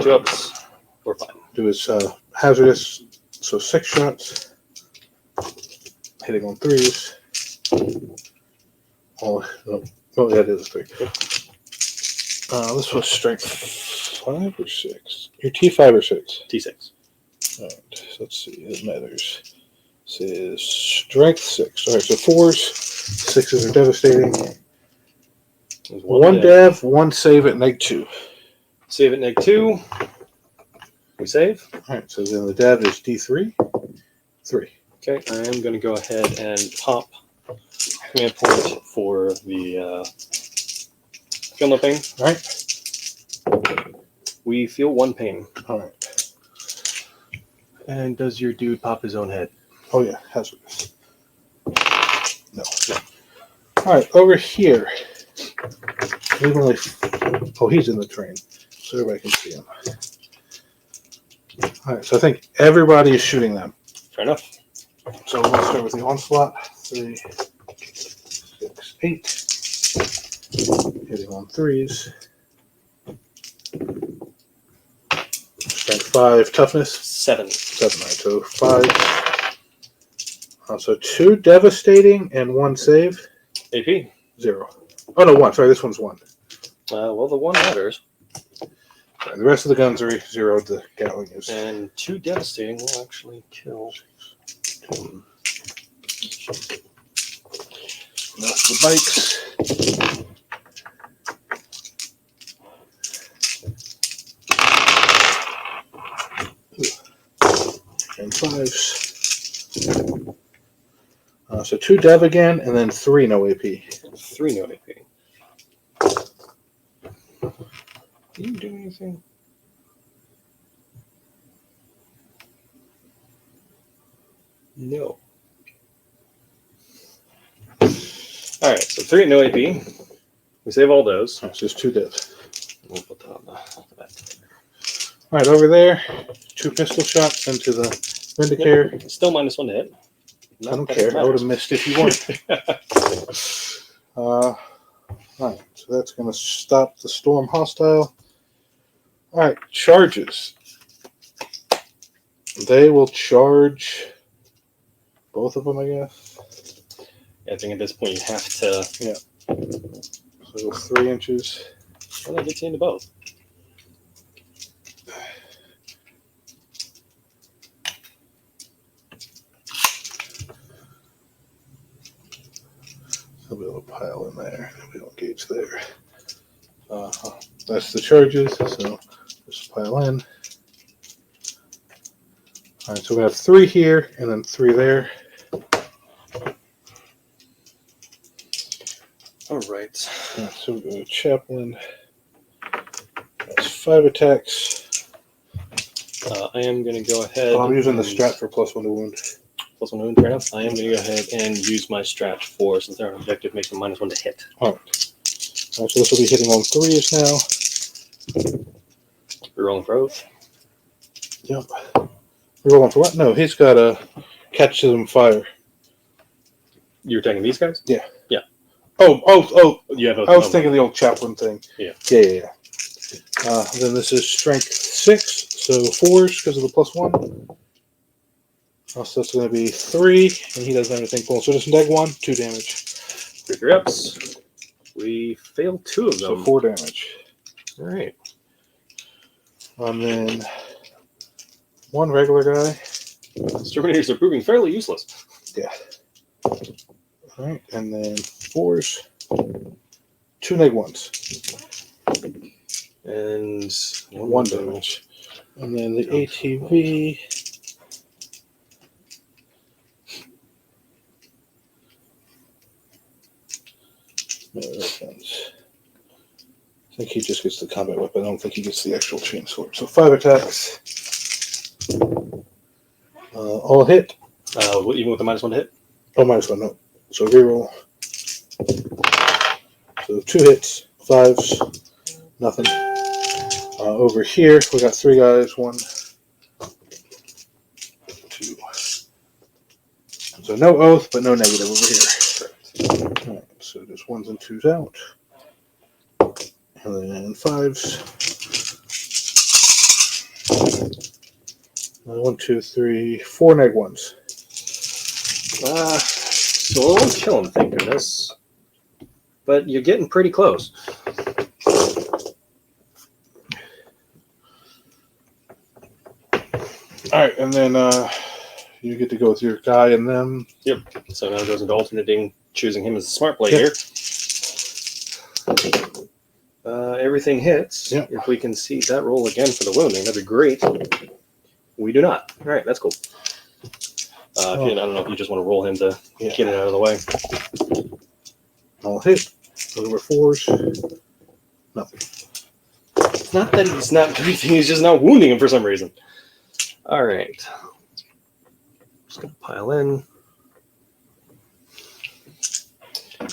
2 ups. We're fine. Do his hazardous. So 6 shots. Hitting on 3s. Oh, no. Oh, yeah, it is 3. This was strength 5 or 6? Your T5 or 6? T6. All right, so let's see. It matters. This is strength 6. All right, so 4s. 6s are devastating. There's 1 dev, 1 save at -2. Save at -2. We save. All right, so then the dev is D3. 3. Okay, I am going to go ahead and pop command point for the feel no pain. All right. We feel 1 pain. All right. And does your dude pop his own head? Oh, yeah, hazardous. No. All right, over here. We've only. Oh, he's in the train, so everybody can see him. All right, so I think everybody is shooting them. Fair enough. So we'll start with the onslaught. 3, 6, 8. Hitting on 3s. Strength 5, toughness 7. 7. Right, so 5. So 2 devastating and 1 save. AP. 0. Oh no, 1. Sorry, this one's 1. Well, the 1 matters. Right, the rest of the guns are 0. The Gatling is. And 2 devastating will actually kill. That's the bikes. And 5s. So 2 dev again, and then 3 no AP. 3 no AP. Can you do anything? No. Alright, so 3 no AP. We save all those. It's just 2 dev. We'll put that on the back. All right, over there, 2 pistol shots into the Vindicator. Yep. Still -1 to hit. I don't care. I would have missed if you weren't. All right, so that's going to stop the storm hostile. All right, charges. They will charge both of them, I guess. I think at this point you have to. So 3 inches. Well, that gets you into both. There'll be a little pile in there. We don't gauge there. That's the charges, so just pile in. All right, so we have 3 here and then 3 there. All right. So we go to Chaplain. That's 5 attacks. I am going to go ahead. Well, I'm using the strat for +1 to wound. +1 wound, fair enough. I am going to go ahead and use my strat for, since they're an objective, makes them -1 to hit. All right. So this will be hitting on 3s now. We're rolling for oath. Yep. We're rolling for what? No, he's got a catch them fire. You're taking these guys? Yeah. Yeah. Oh. You have oath. I was thinking the old Chaplain thing. Yeah. Yeah. Then this is strength 6, so 4s because of the +1. So that's going to be 3, and he doesn't have anything cool. So just neg 1, 2 damage. Pick your ups. We failed 2 of So them. 4 damage. All right. And then 1 regular guy. Exterminators are proving fairly useless. Yeah. All right, and then 4s. 2 -1s. And 1 damage. And then the ATV. I think he just gets the combat weapon. I don't think he gets the actual chainsword. So 5 attacks. All hit. Even with the -1 to hit? Oh, -1, no. So reroll. So 2 hits, 5s, nothing. Over here, we got 3 guys. 1, 2. So no oath, but no negative over here. All right, so there's 1s and 2s out. And then 5s. 1, 2, 3, 4 -1s. So it won't kill him, thank goodness. But you're getting pretty close. All right, and then you get to go with your guy and them. Yep. So now it goes into alternating, choosing him as a smart play Yep. here. Everything hits. Yep. If we can see that roll again for the wounding, that'd be great. We do not. All right, that's cool. I don't know if you just want to roll him to get it out of the way. All hit. Over 4s. Nothing. It's not that he's not doing anything, he's just not wounding him for some reason. All right. Just going to pile in.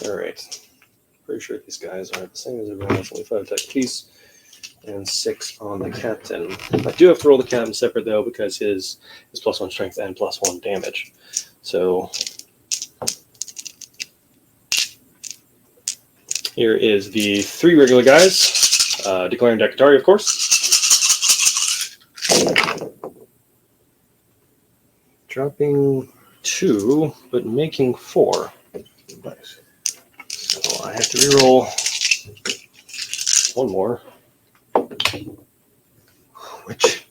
All right. Pretty sure these guys are the same as everyone else, only 5 attack apiece. And 6 on the captain. I do have to roll the captain separate though because his +1 strength and +1 damage. So here is the 3 regular guys, declaring Dakatari, of course. Dropping 2, but making 4. Nice. So I have to reroll 1 more. Which?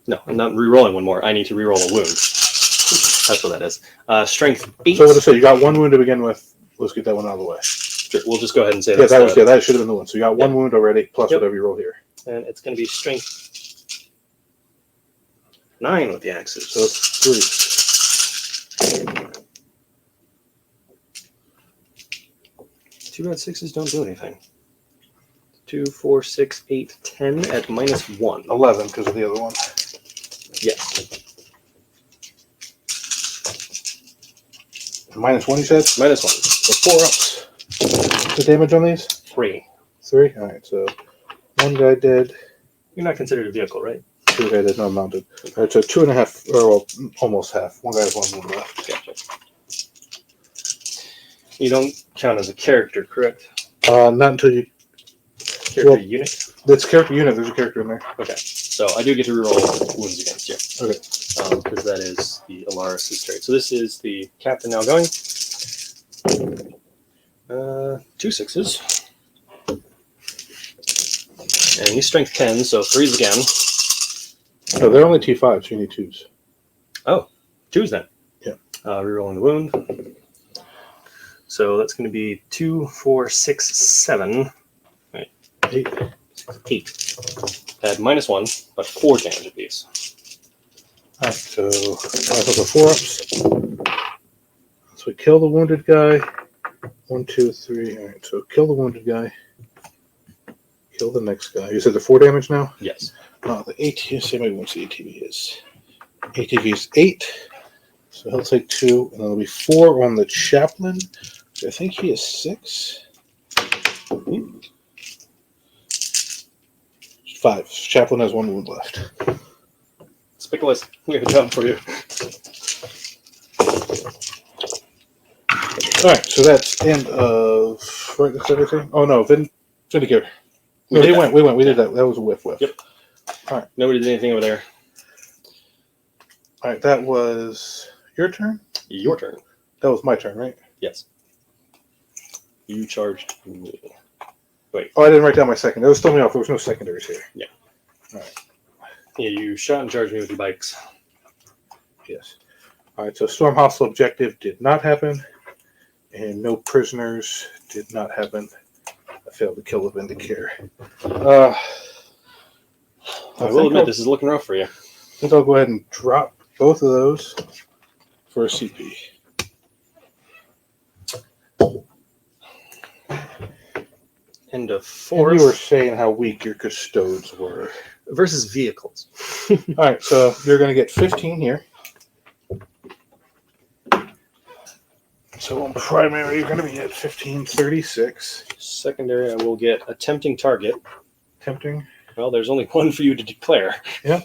No, I'm not re-rolling 1 more. I need to re-roll a wound. That's what that is. Strength 8. So what to say? You got 1 wound to begin with. Let's get that one out of the way. Sure, we'll just go ahead and say that should have been the one. So you got 1 wound already, plus whatever you roll here. And it's going to be strength 9 with the axes. So it's 3. 2 bad 6s don't do anything. 2, 4, 6, 8, 10 at -1. 11 because of the other one. Yes. -1, you said? -1. So 4 ups. The damage on these? 3. 3? Alright, so 1 guy dead. You're not considered a vehicle, right? 2 guy dead, no mounted. Alright, so 2.5, or well, almost half. 1 guy has 1 wound left. Gotcha. You don't count as a character, correct? Not until you. Character unit? That's character unit, there's a character in there. Okay. So I do get to reroll wounds against you. Okay. Because that is the Alaris' trait. So this is the captain now going. 2 6s. And he's strength 10, so 3s again. No, they're only T5, so you need 2s. Oh, 2s then. Yeah. Rerolling the wound. So that's going to be 2, 4, 6, 7. Wait. 8. 8. At -1, but 4 damage apiece. Alright, so I have the 4 ups. So we kill the wounded guy. 1, 2, 3. Alright, so kill the wounded guy. Kill the next guy. You said the 4 damage now? Yes. The ATV, see maybe once the ATV is. ATV is 8. So he'll take 2, and there'll be 4 on the chaplain. I think he is 6. 5. Chaplain has 1 wound left. Spiculous, we have a job for you. Alright, so that's end of. Right, that's everything? Oh no, Vindicator. No, we went. We did that. That was a whiff. Yep. Alright. Nobody did anything over there. Alright, that was your turn? Your turn. That was my turn, right? Yes. You charged me. Wait. Oh, I didn't write down my second. That was throwing me off. There was no secondaries here. Yeah. All right. Yeah, you shot and charged me with your bikes. Yes. All right. So storm hostile objective did not happen, and no prisoners did not happen. I failed to kill the Vindicare. I will admit, this is looking rough for you. I think I'll go ahead and drop both of those for a CP. End of And fourth. you were saying how weak your custodes were. Versus vehicles. All right, so you're going to get 15 here. So on primary, you're going to be at 1536. Secondary, I will get a tempting target. Tempting. Well, there's only one for you to declare. And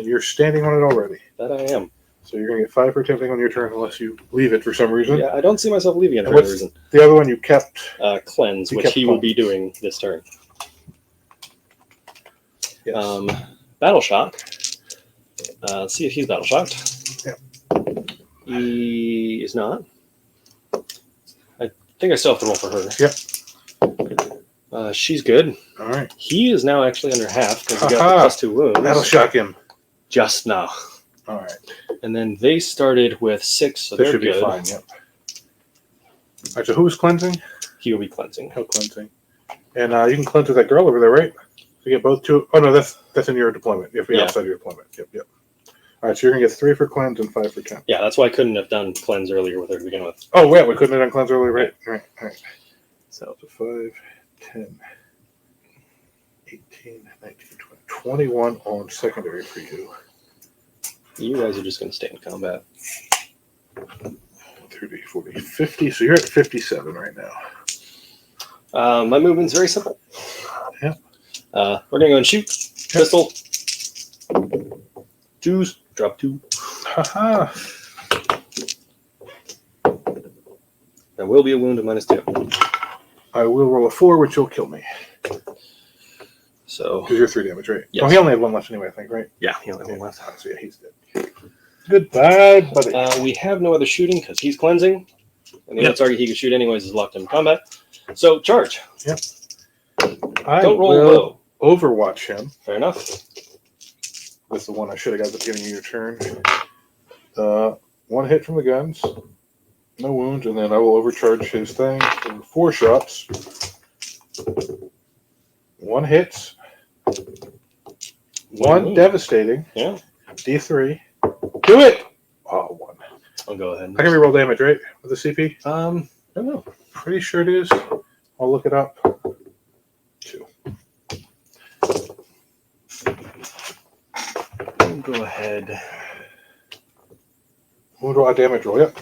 you're standing on it already. That I am. So you're going to get 5 for tempting on your turn unless you leave it for some reason. Yeah, I don't see myself leaving it And for any what's reason. the other one you kept? Cleanse, You which kept he will cleanse. be doing this turn. Yes. Battle Shock. Let's see if he's Battle Shocked. Yep. He is not. I think I still have to roll for her. Yep. She's good. All right. He is now actually under half because he got Ha-ha. the +2 wounds. That'll shock him. Just now. All right. And then they started with 6, so This they're should be good. fine. Yep. All right. So who's cleansing? He will be cleansing. No cleansing. And you can cleanse with that girl over there, right? You get both two. Oh no, that's in your deployment. You have to be Yeah. outside your deployment. Yep. All right, so you're gonna get 3 for cleanse and 5 for temp. Yeah, that's why I couldn't have done cleanse earlier with her to begin with. Oh yeah, we couldn't have done cleanse earlier, right? Right. So So 5, 10, 18, 19, 20, 21 on secondary for you. you guys are just going to stay in combat. 30, 40, 50. So you're at 57 right now. My movement's very simple. Yeah. We're going to go and shoot. Pistol. 2s. Drop 2. Haha. There will be a wound of -2. I will roll a 4, which will kill me. So, Because you're 3 damage, right? Yes. Oh, he only had 1 left anyway, I think, right? yeah, he only had one left. So yeah, he's dead. Goodbye, buddy. We have no other shooting because he's cleansing. And the Yep. other target he can shoot anyways is locked in combat. So, charge. I Don't roll will low. Overwatch him. Fair enough. That's the one I should have got at the beginning of your turn. 1 hit from the guns, no wounds, and then I will overcharge his thing for 4 shots. 1 hits, 1 wound. devastating. Yeah. D3. Do it! Oh, 1. I'll go ahead. I can reroll damage, right? With the CP? I don't know. Pretty sure it is. I'll look it up. 2. I'll go ahead. Wound roll, damage roll, yep.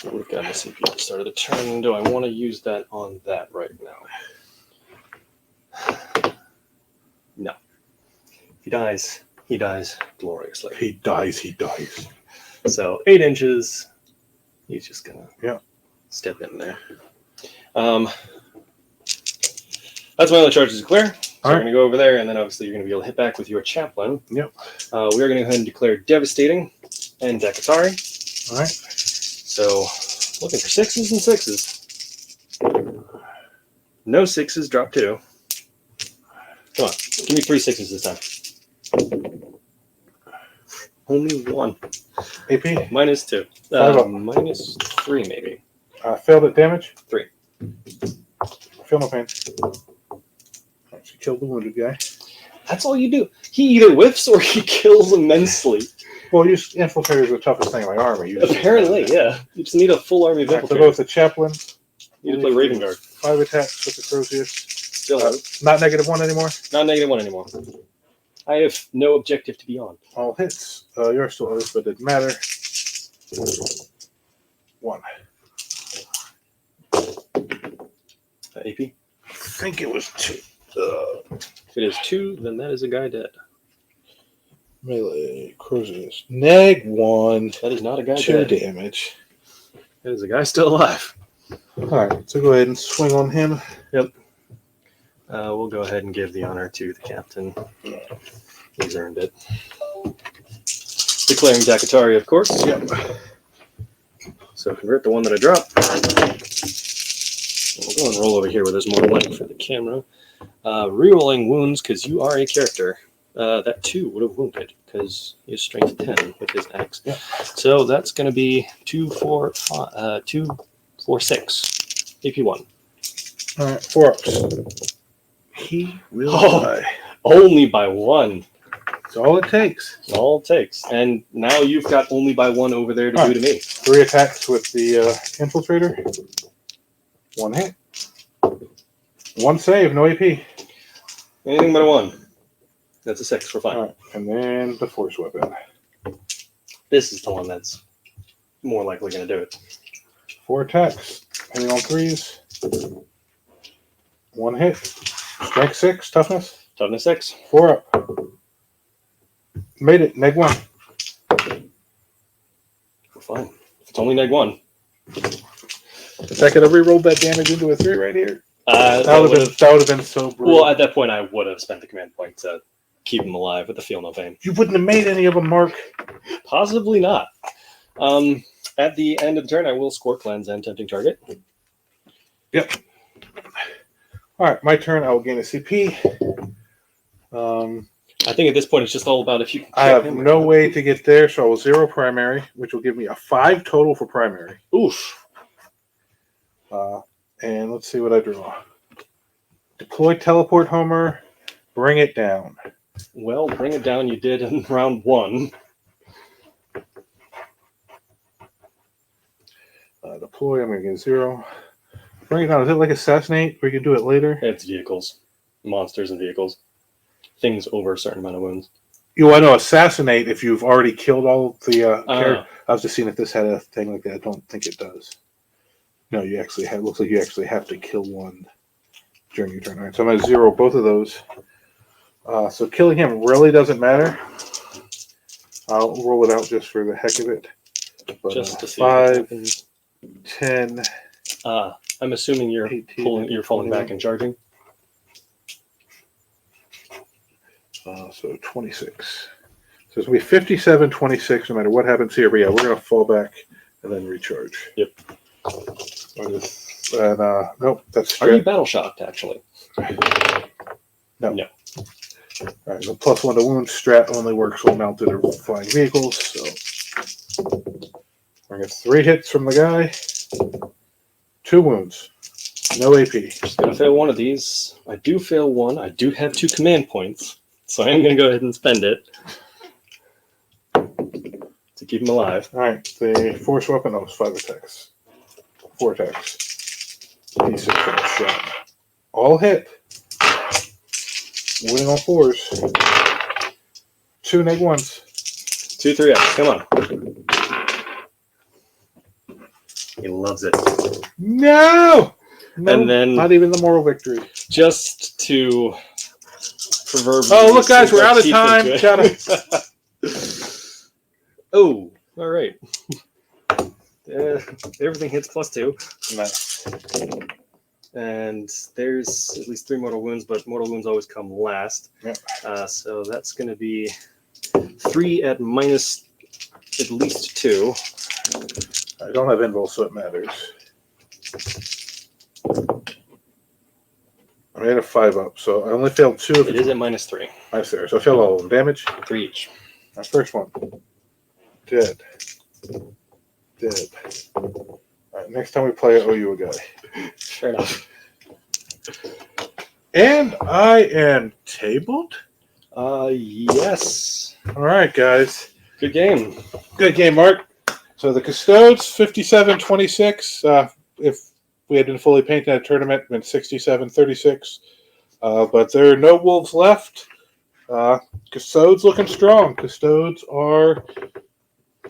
Would have gotten the CP at the start of the turn. Do I want to use that on that right now? No. If he dies gloriously. He dies. So 8 inches. He's just gonna step in there. That's my only charges to clear. So we're going to go over there, and then obviously you're going to be able to hit back with your chaplain. Yep. We are going to go ahead and declare devastating and Dakatari. All right. So looking for 6s and 6s. No 6s, drop 2. Come on, give me 3 6s this time. Only 1. AP? -2. Five up. -3 maybe. Failed at damage? 3. Feel no pain. She killed the wounded guy. That's all you do. He either whiffs or he kills immensely. Well, you infiltrators are the toughest thing in my army. You just Apparently, yeah. You just need a full army of All right, so infiltrators. go with the chaplain. You need to play Raven Guard. 5 attacks with the Crozius. Still Not -1 anymore. not -1 anymore. I have no objective to be on. All hits. You're still oath, but it didn't matter. 1. AP? I think it was 2. If it is 2, then that is a guy dead. Melee, Crozius. -1. That is not a guy 2 dead. damage. That is a guy still alive. Alright, so go ahead and swing on him. Yep. We'll go ahead and give the honor to the captain. He's earned it. Declaring Dakatari, of course. Yep. So convert the one that I dropped. We'll go and roll over here where there's more light for the camera. Rerolling wounds because you are a character. That 2 would have wounded because he has strength 10 with his axe. Yeah. So that's going to be 2, 4, 6. AP 1. All right, 4 ups. He will die. Only by 1. That's all it takes. That's all it takes. And now you've got only by 1 over there to do to me. 3 attacks with the infiltrator. 1 hit. 1 save, no AP. Anything but a 1. That's a 6. We're fine. All right, and then the force weapon. This is the one that's more likely going to do it. 4 attacks, hitting on 3s. 1 hit. Strength 6, toughness. Toughness 6. 4 up. Made it. Neg 1. We're fine. If it's only neg 1. If I could have re-rolled that damage into a 3 right here, that would have been so brutal. Well, at that point, I would have spent the command point to keep him alive with the feel no pain. You wouldn't have made any of them, Mark. Possibly not. At the end of the turn, I will score cleanse and tempting target. Yep. All right, my turn. I will gain a CP. I think at this point, it's just all about if you can. I have no way to get there, so I will 0 primary, which will give me a 5 total for primary. Oof. And let's see what I draw. Deploy teleport Homer. Bring it down. Well, bring it down. You did in round 1. Deploy. I'm going to get 0. Bring it down. Is it like assassinate? Or you can do it later? It's vehicles, monsters, and vehicles. Things over a certain amount of wounds. You want to assassinate if you've already killed all the characters. I was just seeing if this had a thing like that. I don't think it does. No, you actually have. Looks like you actually have to kill one during your turn. All right, so I'm going to 0 both of those. So killing him really doesn't matter. I'll roll it out just for the heck of it. But, Just to see. 5, 10. I'm assuming you're 18, you're falling back and charging. So 26. So it's going to be 57, 26, no matter what happens here. But yeah, we're going to fall back and then recharge. Yep. Nope, that's Are you battle shocked, actually? No. No. All right, the +1 to wound strat only works when mounted or flying vehicles. So we're going to get 3 hits from the guy, 2 wounds, no AP. Just going to fail one of these. I do fail one. I do have 2 command points, so I am going to go ahead and spend it to keep him alive. All right, the force weapon, that was 5 attacks. 4 attacks. D6 shot. All hit. Winning on 4s. 2 neg 1s. 2, 3 X. Come on. He loves it. No! And then not even the moral victory. Just to proverbially. Oh, look, guys, sink we're our out of teeth time. into it. Oh, all right. Everything hits +2. Nice. And there's at least 3 mortal wounds, but mortal wounds always come last. Yep. So that's going to be 3 at minus at least 2. I don't have invul, so it matters. I made a 5 up, so I only failed 2 of It is at minus 3. Nice there. So I failed all of them. Damage? 3 each. My first one. Dead. Dead. All right, next time we play, I owe you a guy. Fair enough. And I am tabled? Yes. All right, guys. Good game. Good game, Mark. So the Custodes, 57-26. If we had been fully painted at a tournament, it been 67-36. But there are no wolves left. Custodes looking strong. Custodes are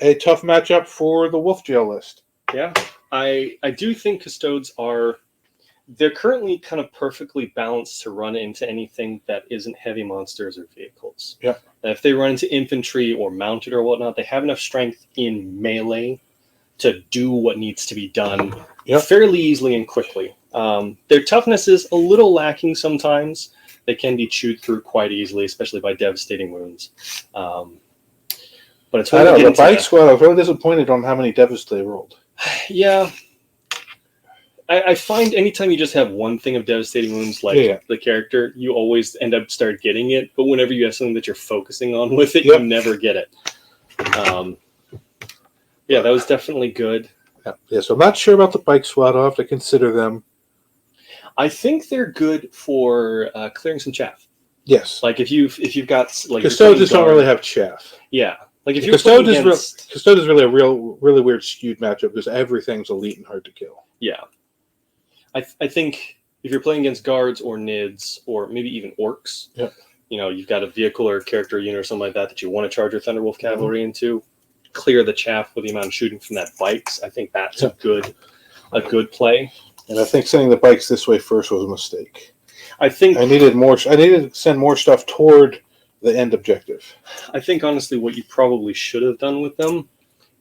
a tough matchup for the Wolf Jail list. Yeah. I do think Custodes are... They're currently kind of perfectly balanced to run into anything that isn't heavy monsters or vehicles. Yeah. If they run into infantry or mounted or whatnot, they have enough strength in melee to do what needs to be done fairly easily and quickly. Their toughness is a little lacking sometimes. They can be chewed through quite easily, especially by devastating wounds. But it's I know, the bike squad, I was really disappointed on how many devastates they rolled. Yeah. I find anytime you just have one thing of devastating wounds, like the character, you always end up start getting it. But whenever you have something that you're focusing on with it, you never get it. Yeah, that was definitely good. Yeah, so I'm not sure about the bike squad. I'll have to consider them. I think they're good for clearing some chaff. Yes, like if you've got like Custodes don't really have chaff. Yeah, like if you're Custodes is really a really weird skewed matchup because everything's elite and hard to kill. Yeah, I think if you're playing against guards or nids or maybe even orcs, you've got a vehicle or character unit or something like that you want to charge your Thunderwolf cavalry into, clear the chaff with the amount of shooting from that bikes. I think that's a good play. And I think sending the bikes this way first was a mistake. I think I needed to send more stuff toward the end objective. I think honestly what you probably should have done with them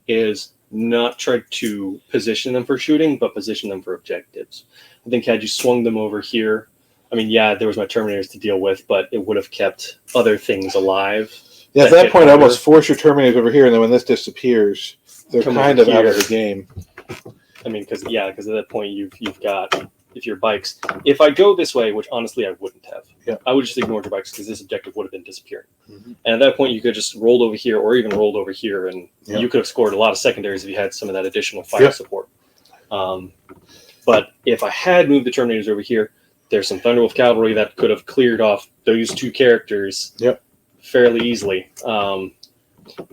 is not try to position them for shooting, but position them for objectives. I think had you swung them over here, I mean, yeah, there was my Terminators to deal with, but it would have kept other things alive. Yeah, at that point, I almost force your Terminators over here, and then when this disappears, they're kind of out of the game. I mean, because at that point, you've got, if your bikes, if I go this way, which honestly I wouldn't have, I would just ignore your bikes because this objective would have been disappearing. And at that point, you could just rolled over here or even rolled over here, and you could have scored a lot of secondaries if you had some of that additional fire support. But if I had moved the Terminators over here, there's some Thunderwolf cavalry that could have cleared off those two characters fairly easily.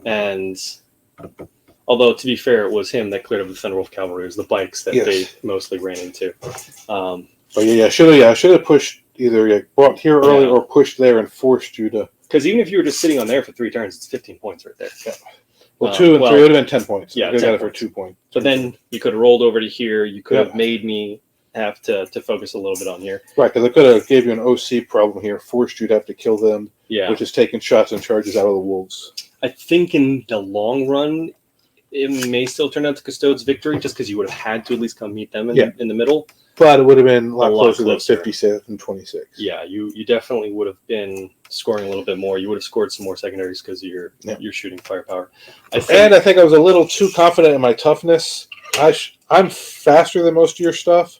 And although, to be fair, it was him that cleared up the Thunderwolf cavalry. It was the bikes that they mostly ran into. But I should have pushed either brought here early or pushed there and forced you to. Because even if you were just sitting on there for 3 turns, it's 15 points right there. Yeah. Well, 2 and 3 would have been 10 points. Yeah, I got it for 2 points. But then you could have rolled over to here. You could have made me have to focus a little bit on here. Right, because I could have gave you an OC problem here, forced you to have to kill them, which is taking shots and charges out of the wolves. I think in the long run, it may still turn out to Custodes' victory, just because you would have had to at least come meet them in the middle. But it would have been a lot closer than 56 and 26. Yeah, you definitely would have been scoring a little bit more. You would have scored some more secondaries because of your shooting firepower. I think I was a little too confident in my toughness. I'm faster than most of your stuff.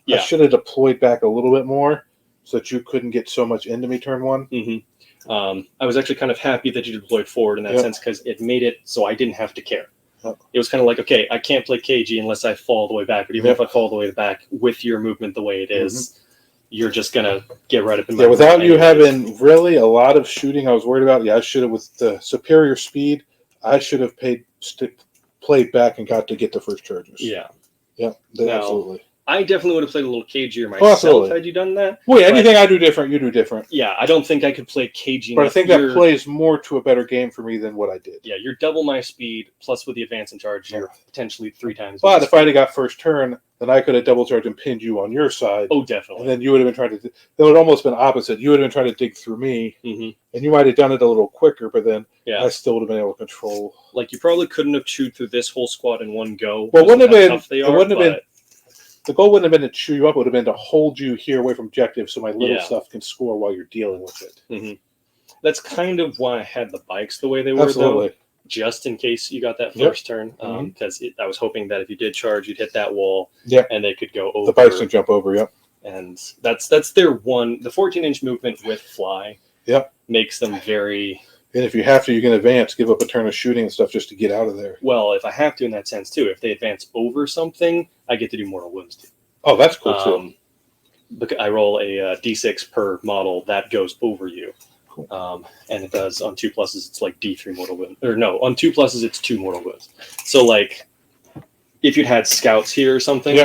I should have deployed back a little bit more so that you couldn't get so much into me turn one. I was actually kind of happy that you deployed forward in that sense because it made it so I didn't have to care. It was kind of like, okay, I can't play KG unless I fall all the way back. But even if I fall all the way back with your movement the way it is, you're just going to get right up in my without you having really a lot of shooting I was worried about, I should have, with the superior speed, I should have played back and got to get the first charges. Absolutely. I definitely would have played a little cagier myself had you done that. Well, anything I do different, you do different. Yeah, I don't think I could play cagey. But I think that plays more to a better game for me than what I did. Yeah, you're double my speed, plus with the advance and charge, you're potentially 3 times. But if I had got first turn, then I could have double charged and pinned you on your side. Oh, definitely. And then you would have been trying to. That would have almost been opposite. You would have been trying to dig through me, and you might have done it a little quicker, but then I still would have been able to control. Like, you probably couldn't have chewed through this whole squad in one go. Well, it wouldn't have been. The goal wouldn't have been to chew you up. It would have been to hold you here away from objectives so my little stuff can score while you're dealing with it. That's kind of why I had the bikes the way they were, though, just in case you got that first turn. Because I was hoping that if you did charge, you'd hit that wall, and they could go over. The bikes can jump over, And that's their one. The 14-inch movement with fly makes them very... And if you have to, you can advance, give up a turn of shooting and stuff just to get out of there. Well, if I have to in that sense, too. If they advance over something, I get to do mortal wounds, too. Oh, that's cool, too. I roll a D6 per model that goes over you. Cool. And it does, on 2 pluses, it's like D3 mortal wounds. Or no, on 2 pluses, it's 2 mortal wounds. So, like, if you'd had scouts here or something,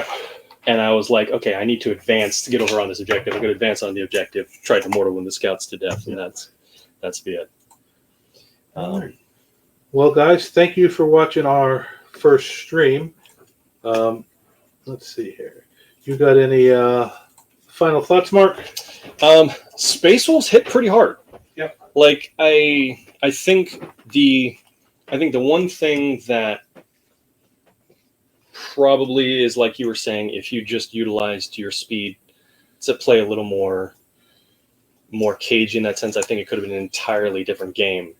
and I was like, okay, I need to advance to get over on this objective. I'm going to advance on the objective, try to mortal wound the scouts to death, and that's be it. Well, guys, thank you for watching our first stream. Let's see here. You got any final thoughts, Mark? Space Wolves hit pretty hard. Like I think the one thing that probably is, like you were saying, if you just utilized your speed to play a little more cagey in that sense, I think it could have been an entirely different game.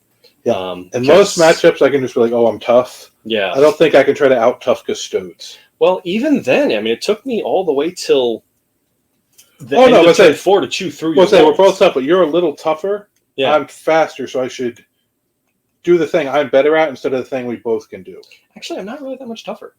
And most matchups, I can just be like, "Oh, I'm tough," Yeah. I don't think I can try to out-tough Custodes. Well, even then, I mean, it took me all the way till the Oh, end no, of but turn say- 4 to chew through Well, your say we're walls. both tough, but you're a little tougher. Yeah. I'm faster, so I should do the thing I'm better at instead of the thing we both can do. Actually, I'm not really that much tougher.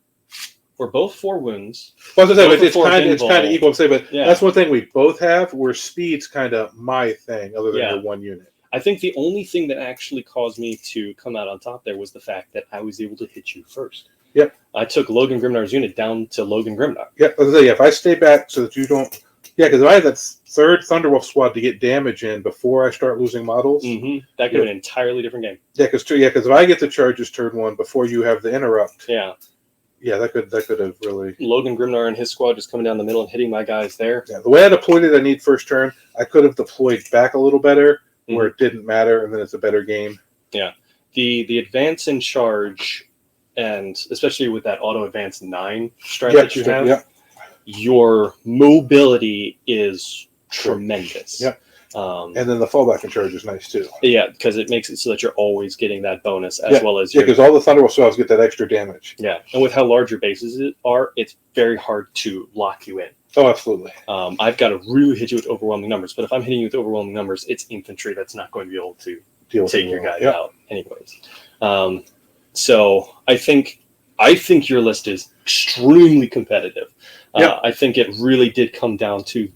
We're both 4 wounds. Well, as I say, Both but it's are kind four of equal. I'm saying, but Yeah. that's one thing we both have. Where speed's kind of my thing, other than Yeah. your one unit. I think the only thing that actually caused me to come out on top there was the fact that I was able to hit you first. Yep. I took Logan Grimnar's unit down to Logan Grimnar. Yeah, as I say, if I stay back so that you don't, because if I had that third Thunderwolf squad to get damage in before I start losing models, Mm-hmm. That could have been an entirely different game. because if I get the charges turn 1 before you have the interrupt, Yeah. that could have really. Logan Grimnar and his squad just coming down the middle and hitting my guys there. Yeah, the way I deployed it, I need first turn. I could have deployed back a little better, where it didn't matter, and then it's a better game. Yeah. The advance and charge, and especially with that auto advance 9 strat that you have, your mobility is tremendous. Yep. And then the fallback and charge is nice too. Yeah, because it makes it so that you're always getting that bonus as well as because all the Thunderwolf squads get that extra damage. Yeah, and with how large your bases are, it's very hard to lock you in. Oh, absolutely. I've got to really hit you with overwhelming numbers, but if I'm hitting you with overwhelming numbers, it's infantry that's not going to be able to take your guys out anyways. So I think your list is extremely competitive. I think it really did come down to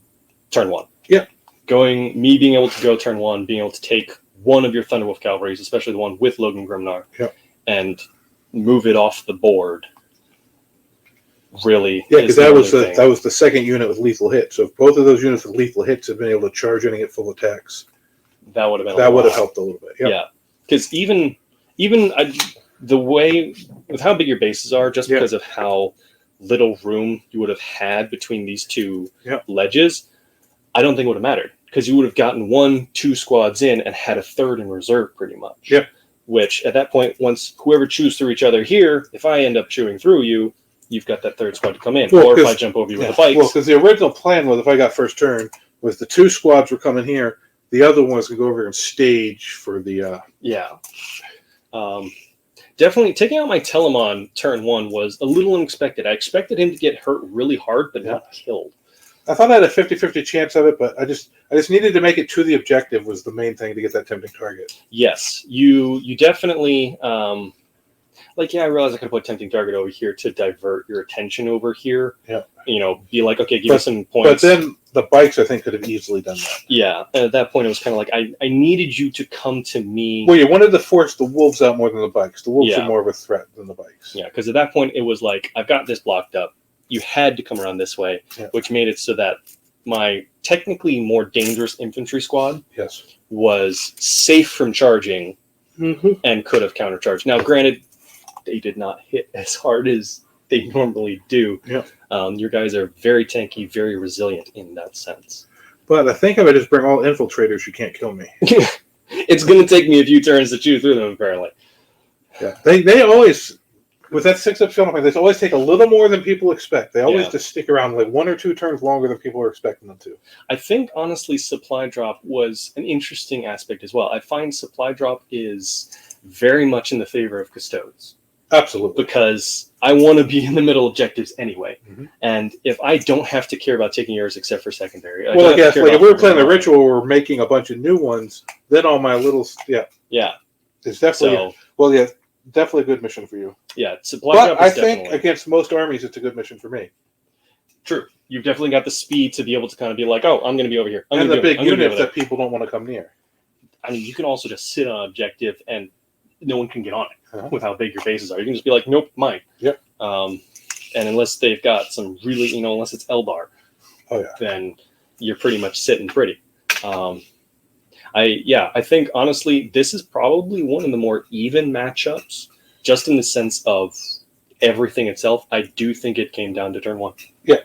turn 1. Yeah. Me being able to go turn 1, being able to take one of your Thunderwolf cavalries, especially the one with Logan Grimnar, and move it off the board. Really, because that was the second unit with lethal hit. So if both of those units with lethal hits had been able to charge in and get full attacks, that would have helped a little bit. Yeah, because even the way with how big your bases are, just because of how little room you would have had between these two ledges, I don't think it would have mattered, because you would have gotten 1-2 squads in and had a third in reserve pretty much. Yep. Which at that point, once whoever chews through each other here, if I end up chewing through you, you've got that third squad to come in. Or if I jump over you with the bikes. Well, because the original plan was, if I got first turn, was the 2 squads were coming here, the other ones could go over and stage for the. Definitely taking out my Telemon turn 1 was a little unexpected. I expected him to get hurt really hard, but not killed. I thought I had a 50-50 chance of it, but I just needed to make it to the objective was the main thing to get that tempting target. Yes, you definitely I realized I could put tempting target over here to divert your attention over here. Yeah. Be like, okay, give us some points. But then the bikes, I think, could have easily done that. Yeah, and at that point, it was kind of like I needed you to come to me. Well, you wanted to force the wolves out more than the bikes. The wolves are more of a threat than the bikes. Yeah, because at that point, it was like, I've got this blocked up. You had to come around this way, which made it so that my technically more dangerous infantry squad was safe from charging and could have countercharged. Now, granted, they did not hit as hard as they normally do. Your guys are very tanky, very resilient in that sense. But I think if I just bring all infiltrators, you can't kill me. It's going to take me a few turns to chew through them, apparently. Yeah, they always, with that 6-up film, they always take a little more than people expect. They always just stick around like 1 or 2 turns longer than people are expecting them to. I think, honestly, supply drop was an interesting aspect as well. I find supply drop is very much in the favor of Custodes. Absolutely. Because I want to be in the middle objectives anyway. And if I don't have to care about taking yours except for secondary. Well, if we were playing the ritual, we're making a bunch of new ones, then all my little, it's definitely, definitely a good mission for you. Yeah, supply drop is think against most armies, it's a good mission for me. True. You've definitely got the speed to be able to kind of be like, oh, I'm going to be over here. And the big units that people don't want to come near. I mean, you can also just sit on an objective and no one can get on it with how big your bases are. You can just be like, nope, mine. Yep. And unless they've got some really, unless it's Eldar, then you're pretty much sitting pretty. I think, honestly, this is probably one of the more even matchups, just in the sense of everything itself. I do think it came down to turn 1. Yeah.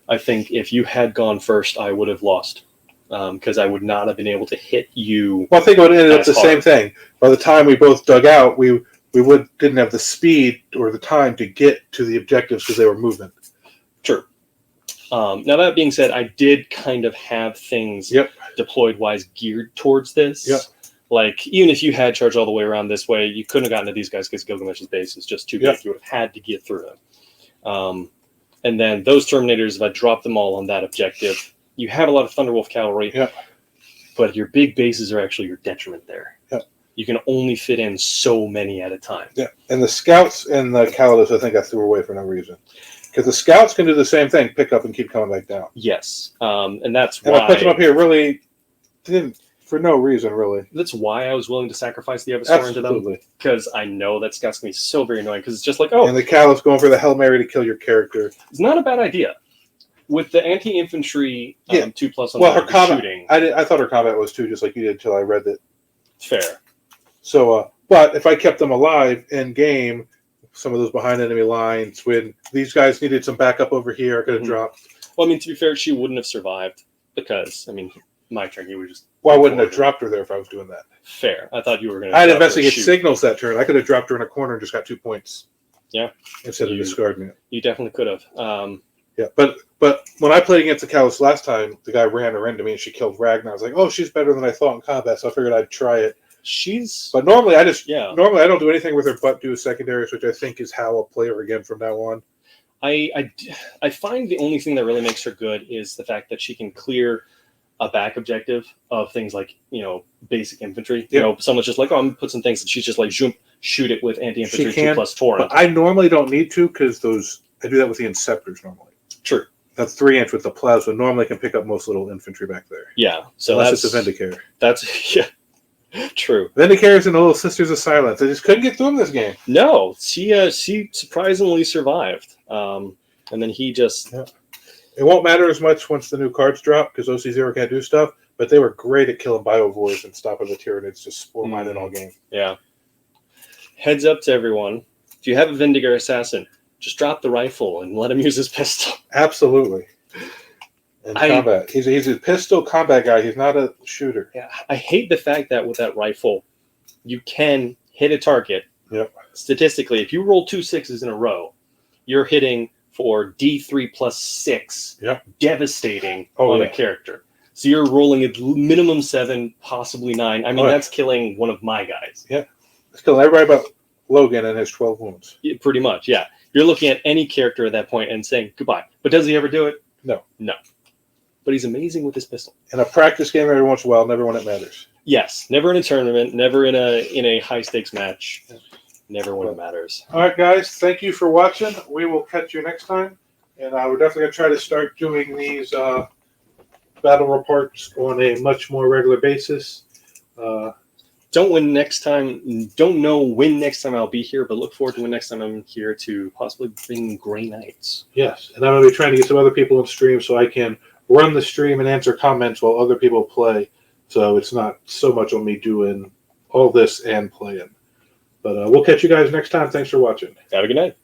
I think if you had gone first, I would have lost. Because I would not have been able to hit you. Well, I think it would have ended up the same thing. By the time we both dug out, we didn't have the speed or the time to get to the objectives because they were moving. True. Now, that being said, I did kind of have things deployed-wise geared towards this. Like, even if you had charged all the way around this way, you couldn't have gotten to these guys because Gilgamesh's base is just too big. Yep. You would have had to get through it. And then those Terminators, if I drop them all on that objective, you have a lot of Thunderwolf cavalry, Yep. but your big bases are actually your detriment there. Yep. You can only fit in so many at a time. Yeah, and the scouts and the Custodes, I think I threw away for no reason. Because the scouts can do the same thing, pick up and keep coming back down. Yes, and that's And why I put them up here really didn't for no reason, really. That's why I was willing to sacrifice the Everstor into them, Absolutely. because I know that scout's gonna be so very annoying. Because it's just like, oh, And the Custodes going for the Hail Mary to kill your character. it's not a bad idea. With the anti-infantry Yeah. 2+ on Well, her the combat, shooting, I thought her combat was too, just like you did until I read that. fair. So, but if I kept them alive in game, some of those behind enemy lines, when these guys needed some backup over here, I could have Mhm. dropped. Well, I mean, to be fair, she wouldn't have survived because, I mean, my turn, you were just Well, I wouldn't have dropped her there if I was doing that. fair. I thought you were going I had to investigate signals that turn. I could have dropped her in a corner and just got 2 points. Yeah. Instead of You- discarding it. You definitely could have. Yeah, but when I played against the Callus last time, the guy ran her into me and she killed Ragnar. I was like, oh, she's better than I thought in combat, so I figured I'd try it. She's, But normally I don't do anything with her but do secondaries, which I think is how I'll play her again from now on. I find the only thing that really makes her good is the fact that she can clear a back objective of things like, basic infantry. Yeah. Someone's just like, oh, I'm going to put some things, and she's just like, zoom, shoot it with anti-infantry She can, 2+ torrent. But I normally don't need to because I do that with the Inceptors normally. True. That's 3-inch with the plasma. Normally I can pick up most little infantry back there. Yeah. So Unless that's it's a Vindicare. That's yeah. True. Vindicares and the Little Sisters of Silence. I just couldn't get through them this game. No, she surprisingly survived. And then he just It won't matter as much once the new cards drop because OC0 can't do stuff, but they were great at killing biovores and stopping the Tyranids just spore mining all game. Yeah. Heads up to everyone. If you have a Vindigar Assassin, just drop the rifle and let him use his pistol. Absolutely. In combat. He's a pistol combat guy. He's not a shooter. Yeah, I hate the fact that with that rifle, you can hit a target. Yep. Statistically, if you roll 2 6s in a row, you're hitting for D3+6, Yep. devastating on a character. So you're rolling at minimum 7, possibly 9. I mean, that's killing one of my guys. Yeah. It's killing everybody but Logan and his 12 wounds. Yeah, pretty much, yeah. You're looking at any character at that point and saying goodbye. But does he ever do it? No. No. But he's amazing with his pistol. In a practice game every once in a while, never when it matters. Yes, never in a tournament, never in a high stakes match, never when it matters. All right, guys. Thank you for watching. We will catch you next time. And we're definitely going to try to start doing these battle reports on a much more regular basis. Don't know when next time I'll be here, but look forward to when next time I'm here to possibly bring Grey Knights. Yes, and I'm going to be trying to get some other people on stream so I can run the stream and answer comments while other people play. So it's not so much on me doing all this and playing. But we'll catch you guys next time. Thanks for watching. Have a good night.